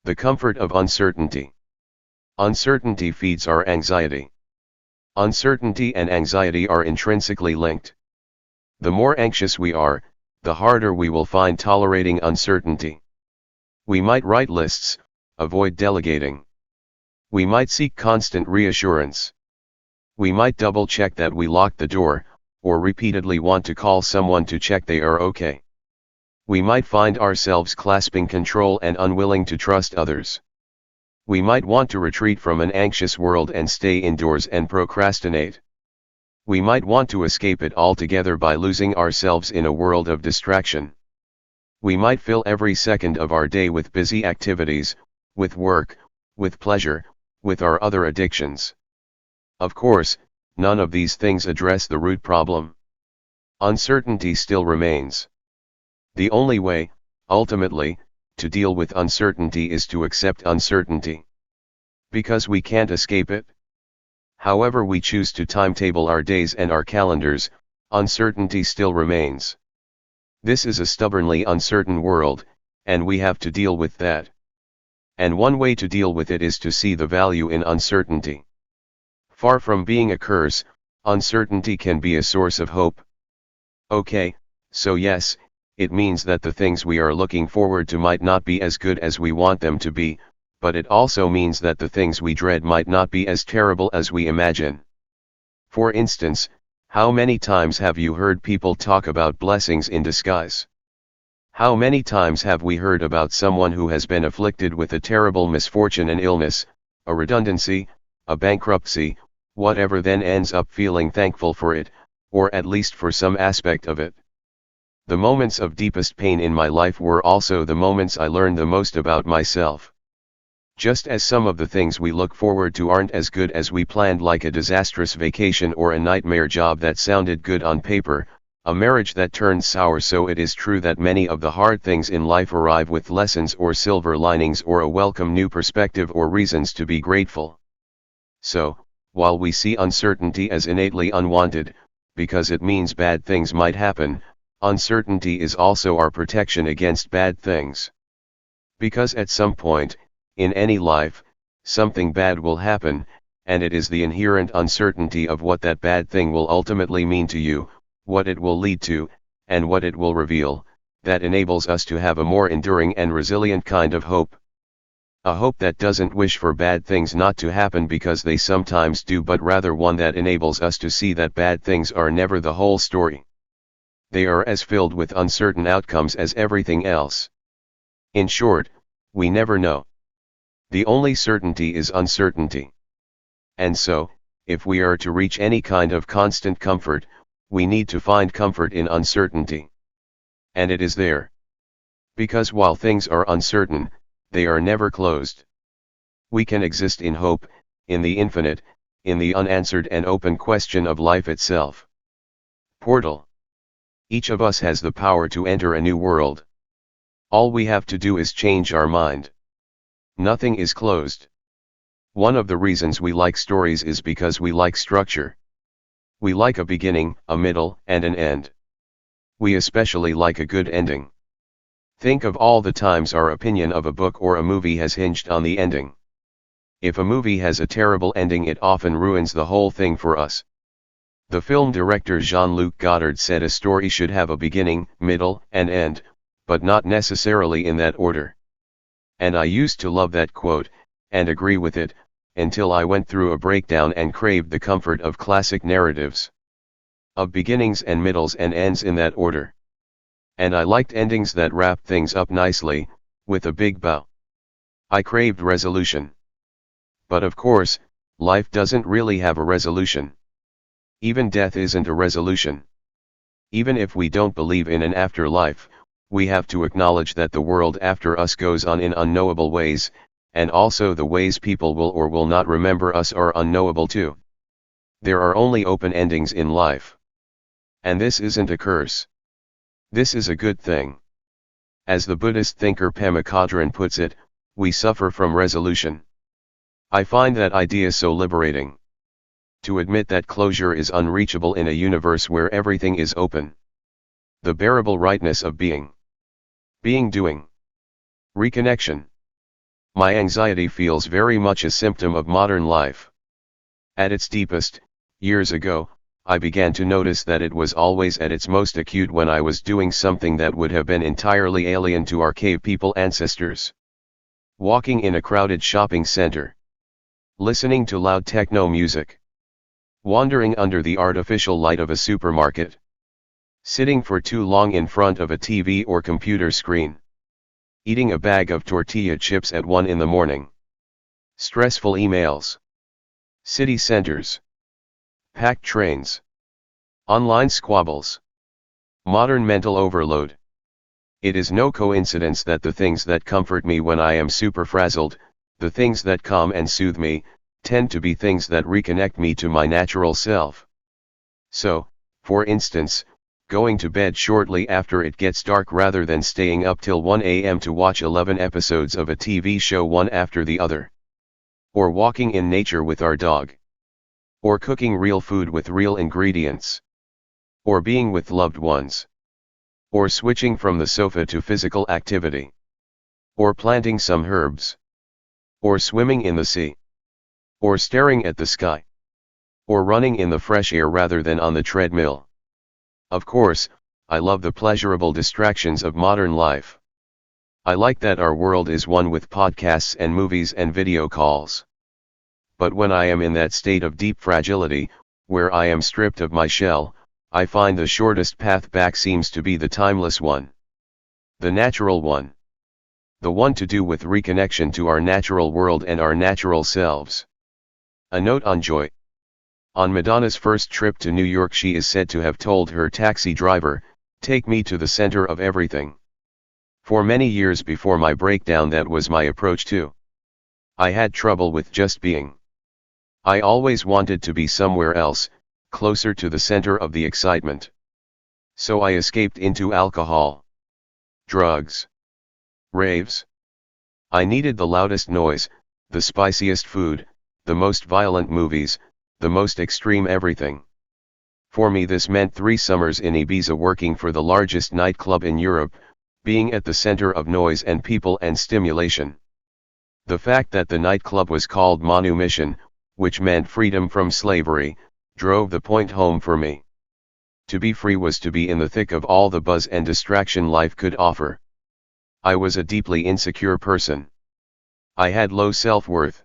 The comfort of uncertainty. Uncertainty feeds our anxiety. Uncertainty and anxiety are intrinsically linked. The more anxious we are, the harder we will find tolerating uncertainty. We might write lists, avoid delegating. We might seek constant reassurance. We might double-check that we locked the door, or repeatedly want to call someone to check they are okay. We might find ourselves clasping control and unwilling to trust others. We might want to retreat from an anxious world and stay indoors and procrastinate. We might want to escape it altogether by losing ourselves in a world of distraction. We might fill every second of our day with busy activities, with work, with pleasure, with our other addictions. Of course, none of these things address the root problem. Uncertainty still remains. The only way, ultimately, to deal with uncertainty is to accept uncertainty. Because we can't escape it. However we choose to timetable our days and our calendars, uncertainty still remains. This is a stubbornly uncertain world, and we have to deal with that. And one way to deal with it is to see the value in uncertainty. Far from being a curse, uncertainty can be a source of hope. Okay, so yes, it means that the things we are looking forward to might not be as good as we want them to be, but it also means that the things we dread might not be as terrible as we imagine. For instance, how many times have you heard people talk about blessings in disguise? How many times have we heard about someone who has been afflicted with a terrible misfortune, an illness, a redundancy, a bankruptcy, whatever, then ends up feeling thankful for it, or at least for some aspect of it. The moments of deepest pain in my life were also the moments I learned the most about myself. Just as some of the things we look forward to aren't as good as we planned, like a disastrous vacation or a nightmare job that sounded good on paper, a marriage that turned sour, so it is true that many of the hard things in life arrive with lessons or silver linings or a welcome new perspective or reasons to be grateful. So, while we see uncertainty as innately unwanted, because it means bad things might happen, uncertainty is also our protection against bad things. Because at some point, in any life, something bad will happen, and it is the inherent uncertainty of what that bad thing will ultimately mean to you, what it will lead to, and what it will reveal, that enables us to have a more enduring and resilient kind of hope. A hope that doesn't wish for bad things not to happen because they sometimes do, but rather one that enables us to see that bad things are never the whole story. They are as filled with uncertain outcomes as everything else. In short, we never know. The only certainty is uncertainty. And so, if we are to reach any kind of constant comfort, we need to find comfort in uncertainty. And it is there. Because while things are uncertain, they are never closed. We can exist in hope, in the infinite, in the unanswered and open question of life itself. Portal. Each of us has the power to enter a new world. All we have to do is change our mind. Nothing is closed. One of the reasons we like stories is because we like structure. We like a beginning, a middle, and an end. We especially like a good ending. Think of all the times our opinion of a book or a movie has hinged on the ending. If a movie has a terrible ending, it often ruins the whole thing for us. The film director Jean-Luc Godard said a story should have a beginning, middle, and end, but not necessarily in that order. And I used to love that quote, and agree with it, until I went through a breakdown and craved the comfort of classic narratives. Of beginnings and middles and ends in that order. And I liked endings that wrapped things up nicely, with a big bow. I craved resolution. But of course, life doesn't really have a resolution. Even death isn't a resolution. Even if we don't believe in an afterlife, we have to acknowledge that the world after us goes on in unknowable ways, and also the ways people will or will not remember us are unknowable too. There are only open endings in life. And this isn't a curse. This is a good thing. As the Buddhist thinker Pema Chodron puts it, we suffer from resolution. I find that idea so liberating. To admit that closure is unreachable in a universe where everything is open. The bearable rightness of being. Being doing. Reconnection. My anxiety feels very much a symptom of modern life. At its deepest, years ago, I began to notice that it was always at its most acute when I was doing something that would have been entirely alien to our cave people ancestors. Walking in a crowded shopping center. Listening to loud techno music. Wandering under the artificial light of a supermarket. Sitting for too long in front of a TV or computer screen. Eating a bag of tortilla chips at 1 in the morning. Stressful emails. City centers. Packed trains. Online squabbles. Modern mental overload. It is no coincidence that the things that comfort me when I am super frazzled, the things that calm and soothe me, tend to be things that reconnect me to my natural self. So, for instance, going to bed shortly after it gets dark rather than staying up till 1 a.m. to watch 11 episodes of a TV show one after the other. Or walking in nature with our dog. Or cooking real food with real ingredients. Or being with loved ones. Or switching from the sofa to physical activity. Or planting some herbs. Or swimming in the sea. Or staring at the sky. Or running in the fresh air rather than on the treadmill. Of course, I love the pleasurable distractions of modern life. I like that our world is one with podcasts and movies and video calls. But when I am in that state of deep fragility, where I am stripped of my shell, I find the shortest path back seems to be the timeless one. The natural one. The one to do with reconnection to our natural world and our natural selves. A note on joy. On Madonna's first trip to New York, she is said to have told her taxi driver, "Take me to the center of everything." For many years before my breakdown, that was my approach too. I had trouble with just being. I always wanted to be somewhere else, closer to the center of the excitement. So I escaped into alcohol, drugs, raves. I needed the loudest noise, the spiciest food, the most violent movies, the most extreme everything. For me this meant 3 summers in Ibiza, working for the largest nightclub in Europe, being at the center of noise and people and stimulation. The fact that the nightclub was called Manumission, which meant freedom from slavery, drove the point home for me. To be free was to be in the thick of all the buzz and distraction life could offer. I was a deeply insecure person. I had low self-worth.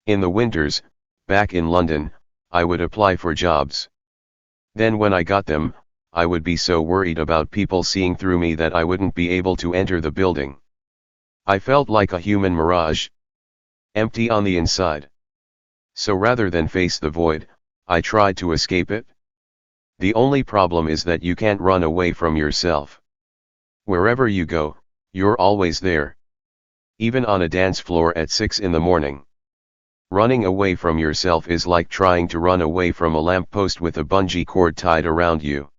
In the winters, back in London, I would apply for jobs. Then when I got them, I would be so worried about people seeing through me that I wouldn't be able to enter the building. I felt like a human mirage. Empty on the inside. So rather than face the void, I tried to escape it. The only problem is that you can't run away from yourself. Wherever you go, you're always there. Even on a dance floor at 6 in the morning. Running away from yourself is like trying to run away from a lamppost with a bungee cord tied around you.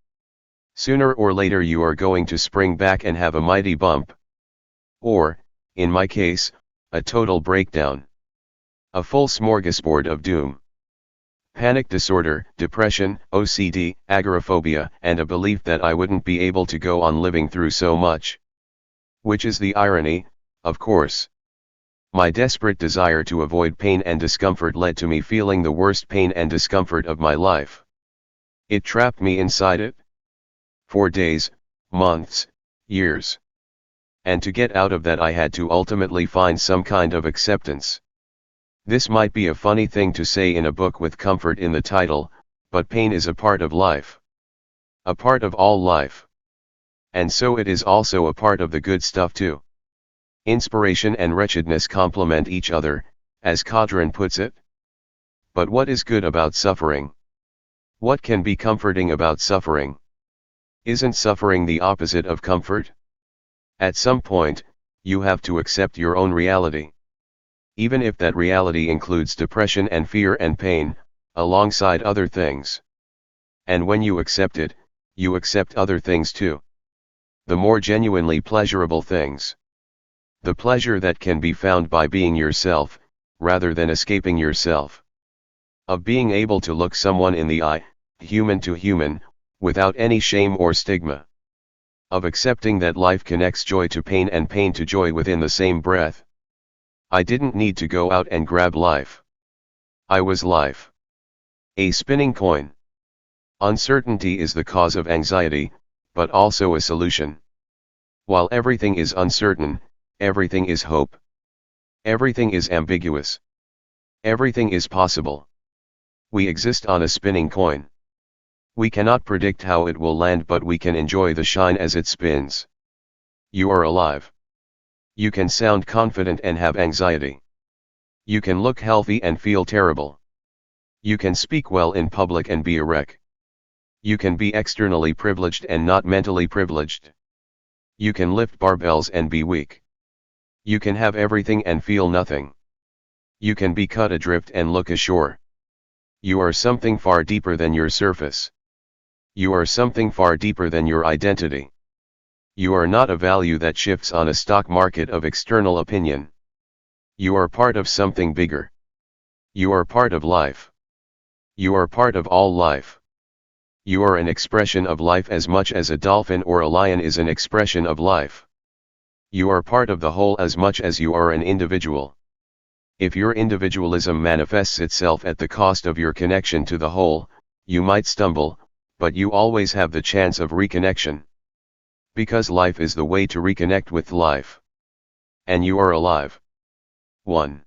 Sooner or later you are going to spring back and have a mighty bump. Or, in my case, a total breakdown. A full smorgasbord of doom. Panic disorder, depression, OCD, agoraphobia, and a belief that I wouldn't be able to go on living through so much. Which is the irony, of course. My desperate desire to avoid pain and discomfort led to me feeling the worst pain and discomfort of my life. It trapped me inside it. For days, months, years. And to get out of that I had to ultimately find some kind of acceptance. This might be a funny thing to say in a book with comfort in the title, but pain is a part of life. A part of all life. And so it is also a part of the good stuff too. Inspiration and wretchedness complement each other, as Codron puts it. But what is good about suffering? What can be comforting about suffering? Isn't suffering the opposite of comfort? At some point, you have to accept your own reality. Even if that reality includes depression and fear and pain, alongside other things. And when you accept it, you accept other things too. The more genuinely pleasurable things. The pleasure that can be found by being yourself, rather than escaping yourself. Of being able to look someone in the eye, human to human, without any shame or stigma. Of accepting that life connects joy to pain and pain to joy within the same breath. I didn't need to go out and grab life. I was life. A spinning coin. Uncertainty is the cause of anxiety, but also a solution. While everything is uncertain, everything is hope. Everything is ambiguous. Everything is possible. We exist on a spinning coin. We cannot predict how it will land, but we can enjoy the shine as it spins. You are alive. You can sound confident and have anxiety. You can look healthy and feel terrible. You can speak well in public and be a wreck. You can be externally privileged and not mentally privileged. You can lift barbells and be weak. You can have everything and feel nothing. You can be cut adrift and look ashore. You are something far deeper than your surface. You are something far deeper than your identity. You are not a value that shifts on a stock market of external opinion. You are part of something bigger. You are part of life. You are part of all life. You are an expression of life as much as a dolphin or a lion is an expression of life. You are part of the whole as much as you are an individual. If your individualism manifests itself at the cost of your connection to the whole, you might stumble, but you always have the chance of reconnection. Because life is the way to reconnect with life. And you are alive. 1.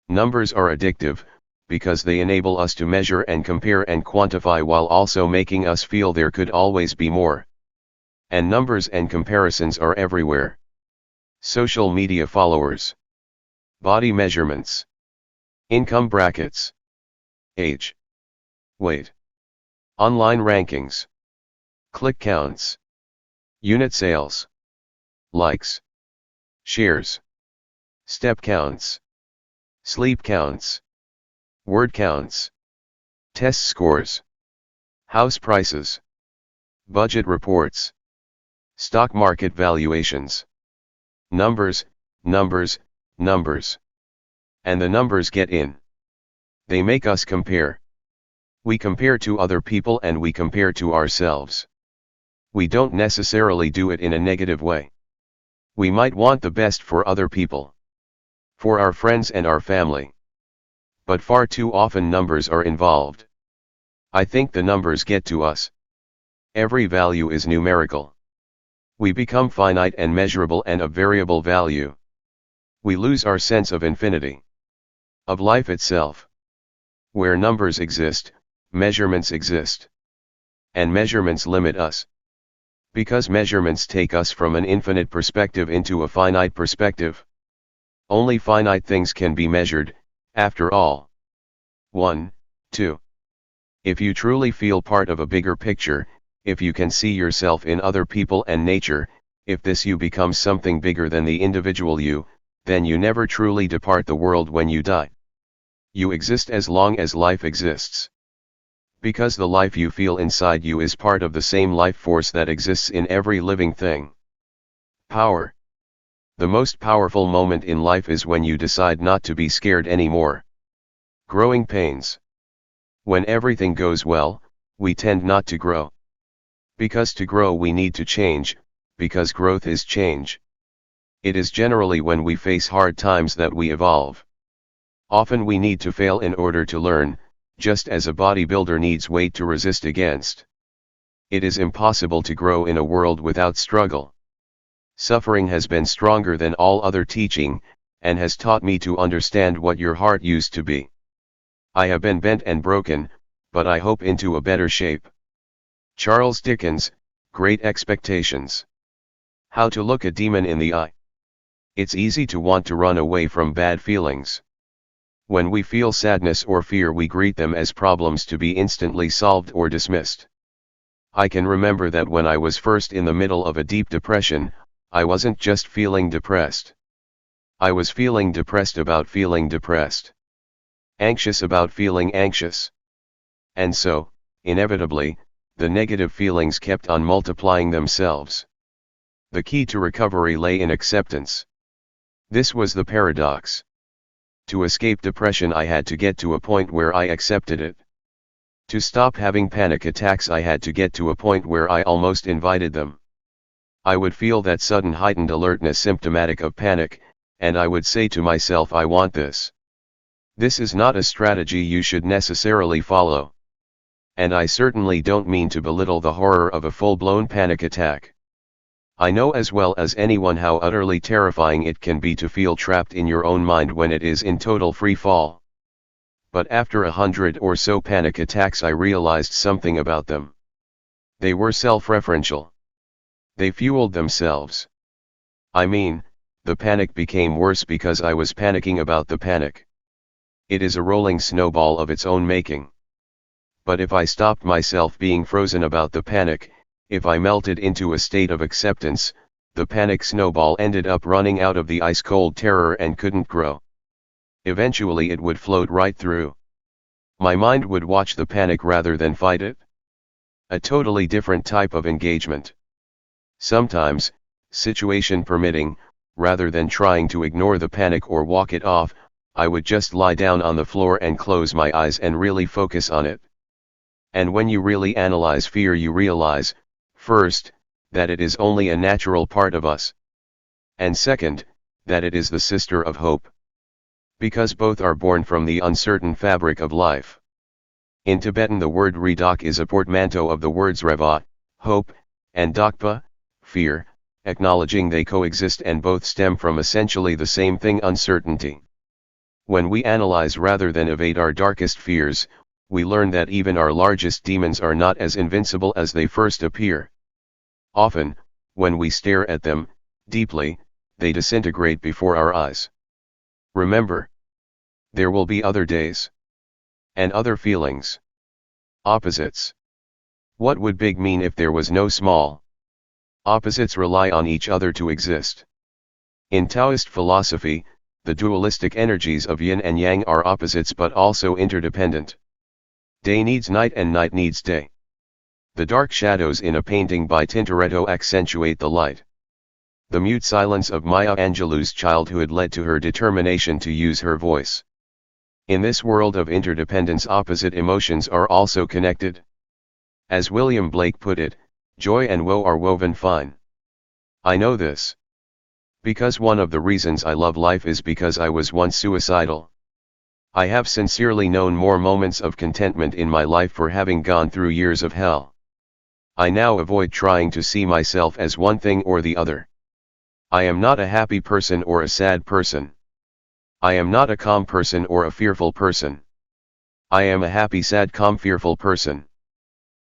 Numbers are addictive, because they enable us to measure and compare and quantify while also making us feel there could always be more. And numbers and comparisons are everywhere. Social media followers. Body measurements. Income brackets. Age. Weight. Online rankings. Click counts. Unit sales. Likes. Shares. Step counts. Sleep counts. Word counts. Test scores. House prices. Budget reports. Stock market valuations. Numbers, numbers, numbers. And the numbers get in. They make us compare. We compare to other people and we compare to ourselves. We don't necessarily do it in a negative way. We might want the best for other people. For our friends and our family. But far too often numbers are involved. I think the numbers get to us. Every value is numerical. We become finite and measurable and of variable value. We lose our sense of infinity. Of life itself. Where numbers exist, measurements exist. And measurements limit us. Because measurements take us from an infinite perspective into a finite perspective. Only finite things can be measured, after all. 1, 2. If you truly feel part of a bigger picture, if you can see yourself in other people and nature, if this you becomes something bigger than the individual you, then you never truly depart the world when you die. You exist as long as life exists. Because the life you feel inside you is part of the same life force that exists in every living thing. Power. The most powerful moment in life is when you decide not to be scared anymore. Growing pains. When everything goes well, we tend not to grow. Because to grow we need to change, because growth is change. It is generally when we face hard times that we evolve. Often we need to fail in order to learn, just as a bodybuilder needs weight to resist against. It is impossible to grow in a world without struggle. Suffering has been stronger than all other teaching, and has taught me to understand what your heart used to be. I have been bent and broken, but I hope into a better shape. Charles Dickens, Great Expectations. How to look a demon in the eye. It's easy to want to run away from bad feelings. When we feel sadness or fear we greet them as problems to be instantly solved or dismissed. I can remember that when I was first in the middle of a deep depression, I wasn't just feeling depressed. I was feeling depressed about feeling depressed. Anxious about feeling anxious. And so, inevitably, the negative feelings kept on multiplying themselves. The key to recovery lay in acceptance. This was the paradox. To escape depression I had to get to a point where I accepted it. To stop having panic attacks I had to get to a point where I almost invited them. I would feel that sudden heightened alertness symptomatic of panic, and I would say to myself I want this. This is not a strategy you should necessarily follow. And I certainly don't mean to belittle the horror of a full-blown panic attack. I know as well as anyone how utterly terrifying it can be to feel trapped in your own mind when it is in total free fall. But after 100 or so panic attacks I realized something about them. They were self-referential. They fueled themselves. I mean, the panic became worse because I was panicking about the panic. It is a rolling snowball of its own making. But if I stopped myself being frozen about the panic, if I melted into a state of acceptance, the panic snowball ended up running out of the ice-cold terror and couldn't grow. Eventually it would float right through. My mind would watch the panic rather than fight it. A totally different type of engagement. Sometimes, situation permitting, rather than trying to ignore the panic or walk it off, I would just lie down on the floor and close my eyes and really focus on it. And when you really analyze fear, you realize, first, that it is only a natural part of us. And second, that it is the sister of hope. Because both are born from the uncertain fabric of life. In Tibetan, the word redak is a portmanteau of the words reva, hope, and dakpa, fear, acknowledging they coexist and both stem from essentially the same thing, uncertainty. When we analyze rather than evade our darkest fears, we learn that even our largest demons are not as invincible as they first appear. Often, when we stare at them, deeply, they disintegrate before our eyes. Remember, there will be other days. And other feelings. Opposites. What would big mean if there was no small? Opposites rely on each other to exist. In Taoist philosophy, the dualistic energies of yin and yang are opposites but also interdependent. Day needs night and night needs day. The dark shadows in a painting by Tintoretto accentuate the light. The mute silence of Maya Angelou's childhood led to her determination to use her voice. In this world of interdependence, opposite emotions are also connected. As William Blake put it, joy and woe are woven fine. I know this. Because one of the reasons I love life is because I was once suicidal. I have sincerely known more moments of contentment in my life for having gone through years of hell. I now avoid trying to see myself as one thing or the other. I am not a happy person or a sad person. I am not a calm person or a fearful person. I am a happy, sad, calm, fearful person.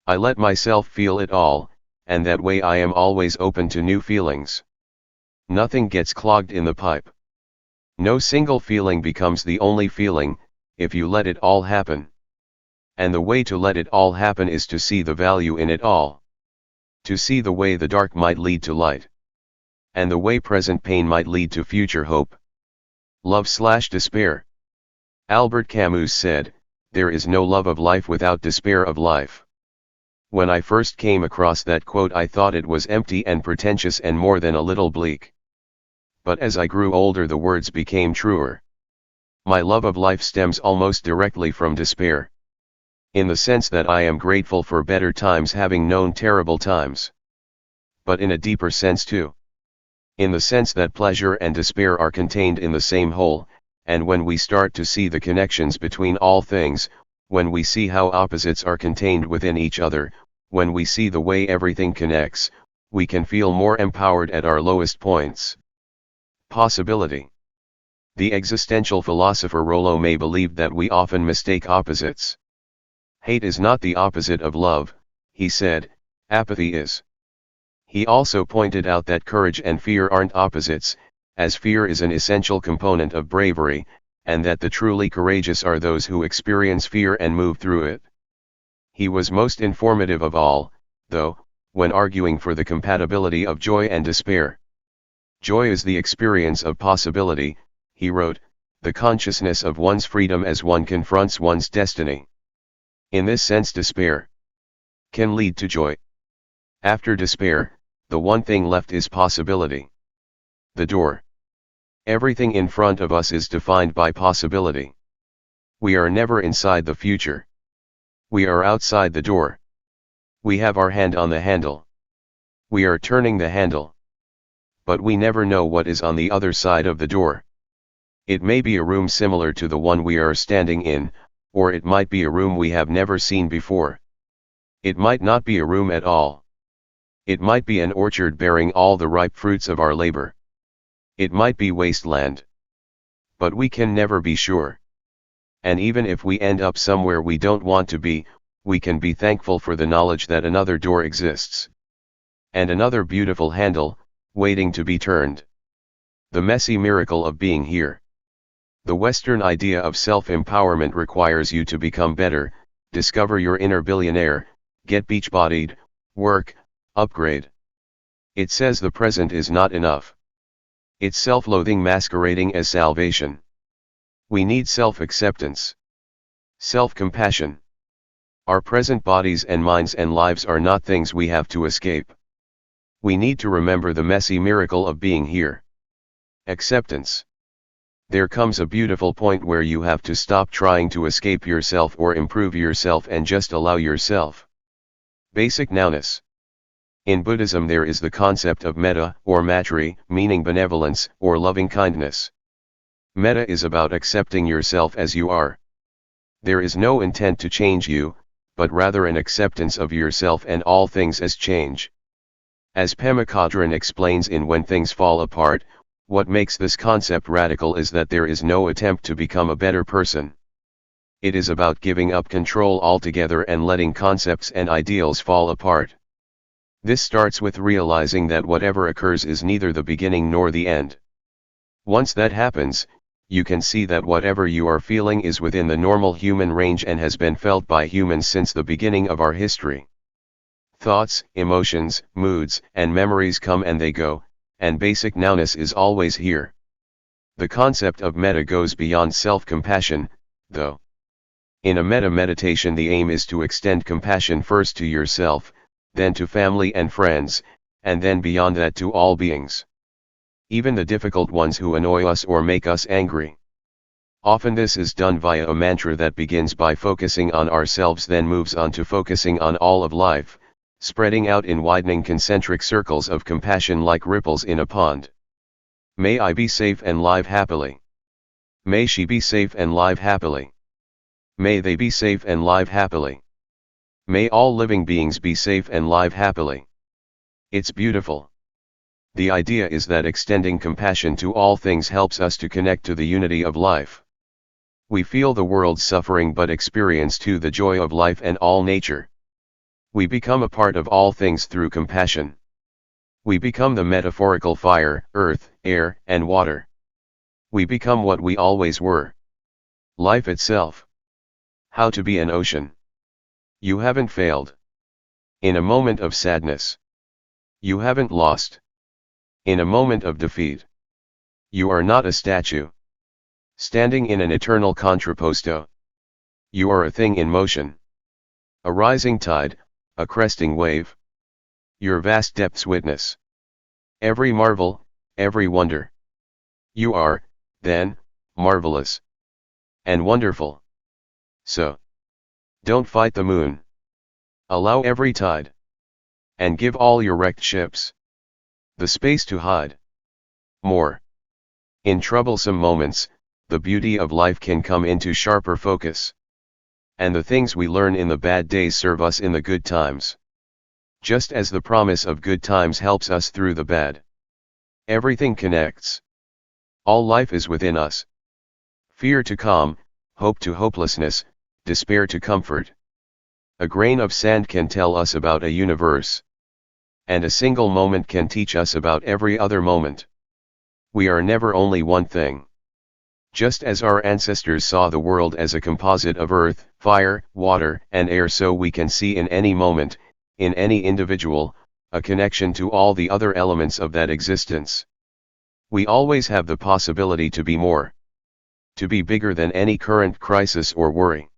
I let myself feel it all, and that way I am always open to new feelings. Nothing gets clogged in the pipe. No single feeling becomes the only feeling, if you let it all happen. And the way to let it all happen is to see the value in it all. To see the way the dark might lead to light. And the way present pain might lead to future hope. Love/despair. Albert Camus said, "There is no love of life without despair of life." When I first came across that quote, I thought it was empty and pretentious and more than a little bleak. But as I grew older, the words became truer. My love of life stems almost directly from despair. In the sense that I am grateful for better times having known terrible times. But in a deeper sense too. In the sense that pleasure and despair are contained in the same whole, and when we start to see the connections between all things, when we see how opposites are contained within each other, when we see the way everything connects, we can feel more empowered at our lowest points. Possibility. The existential philosopher Rollo May believed that we often mistake opposites. Hate is not the opposite of love, he said, apathy is. He also pointed out that courage and fear aren't opposites, as fear is an essential component of bravery, and that the truly courageous are those who experience fear and move through it. He was most informative of all, though, when arguing for the compatibility of joy and despair. Joy is the experience of possibility, he wrote, the consciousness of one's freedom as one confronts one's destiny. In this sense, despair can lead to joy. After despair, the one thing left is possibility. The door. Everything in front of us is defined by possibility. We are never inside the future. We are outside the door. We have our hand on the handle. We are turning the handle. But we never know what is on the other side of the door. It may be a room similar to the one we are standing in, or it might be a room we have never seen before. It might not be a room at all. It might be an orchard bearing all the ripe fruits of our labor. It might be wasteland. But we can never be sure. And even if we end up somewhere we don't want to be, we can be thankful for the knowledge that another door exists. And another beautiful handle, waiting to be turned. The messy miracle of being here. The Western idea of self-empowerment requires you to become better, discover your inner billionaire, get beach-bodied, work, upgrade. It says the present is not enough. It's self-loathing masquerading as salvation. We need self-acceptance. Self-compassion. Our present bodies and minds and lives are not things we have to escape. We need to remember the messy miracle of being here. Acceptance. There comes a beautiful point where you have to stop trying to escape yourself or improve yourself and just allow yourself. Basic nowness. In Buddhism there is the concept of metta, or maitri, meaning benevolence, or loving kindness. Metta is about accepting yourself as you are. There is no intent to change you, but rather an acceptance of yourself and all things as change. As Pema Chodron explains in When Things Fall Apart, what makes this concept radical is that there is no attempt to become a better person. It is about giving up control altogether and letting concepts and ideals fall apart. This starts with realizing that whatever occurs is neither the beginning nor the end. Once that happens, you can see that whatever you are feeling is within the normal human range and has been felt by humans since the beginning of our history. Thoughts, emotions, moods, and memories come and they go, and basic nowness is always here. The concept of metta goes beyond self-compassion, though. In a metta meditation the aim is to extend compassion first to yourself, then to family and friends, and then beyond that to all beings. Even the difficult ones who annoy us or make us angry. Often this is done via a mantra that begins by focusing on ourselves, then moves on to focusing on all of life, spreading out in widening concentric circles of compassion like ripples in a pond. May I be safe and live happily. May she be safe and live happily. May they be safe and live happily. May all living beings be safe and live happily. It's beautiful. The idea is that extending compassion to all things helps us to connect to the unity of life. We feel the world's suffering but experience too the joy of life and all nature. We become a part of all things through compassion. We become the metaphorical fire, earth, air, and water. We become what we always were. Life itself. How to be an ocean. You haven't failed. In a moment of sadness. You haven't lost. In a moment of defeat. You are not a statue. Standing in an eternal contrapposto. You are a thing in motion. A rising tide, a cresting wave. Your vast depths witness. Every marvel, every wonder. You are, then, marvelous. And wonderful. So. Don't fight the moon. Allow every tide. And give all your wrecked ships the space to hide. More. In troublesome moments, the beauty of life can come into sharper focus. And the things we learn in the bad days serve us in the good times. Just as the promise of good times helps us through the bad. Everything connects. All life is within us. Fear to calm, hope to hopelessness, despair to comfort. A grain of sand can tell us about a universe. And a single moment can teach us about every other moment. We are never only one thing. Just as our ancestors saw the world as a composite of earth, fire, water, and air, so we can see in any moment, in any individual, a connection to all the other elements of that existence. We always have the possibility to be more. To be bigger than any current crisis or worry.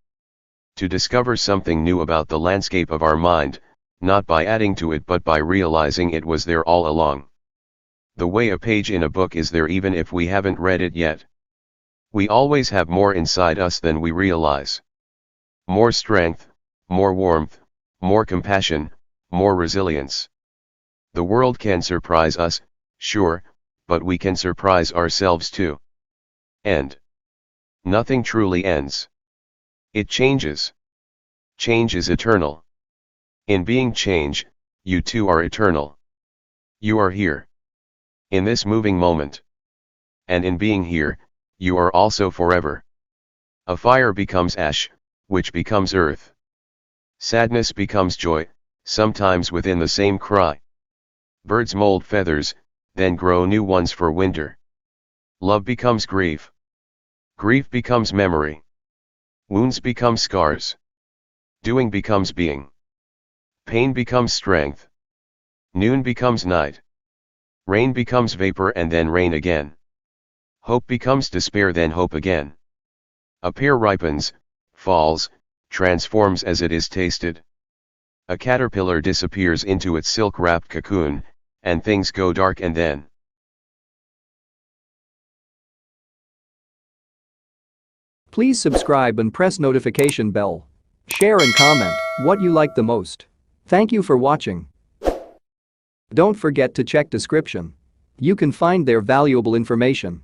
To discover something new about the landscape of our mind, not by adding to it but by realizing it was there all along. The way a page in a book is there even if we haven't read it yet. We always have more inside us than we realize. More strength, more warmth, more compassion, more resilience. The world can surprise us, sure, but we can surprise ourselves too. End. Nothing truly ends. It changes. Change is eternal. In being change, you too are eternal. You are here. In this moving moment. And in being here, you are also forever. A fire becomes ash, which becomes earth. Sadness becomes joy, sometimes within the same cry. Birds mold feathers, then grow new ones for winter. Love becomes grief. Grief becomes memory. Wounds become scars. Doing becomes being. Pain becomes strength. Noon becomes night. Rain becomes vapor and then rain again. Hope becomes despair, then hope again. A pear ripens, falls, transforms as it is tasted. A caterpillar disappears into its silk-wrapped cocoon, and things go dark and then. Please subscribe and press notification bell. Share and comment what you like the most. Thank you for watching. Don't forget to check description. You can find their valuable information.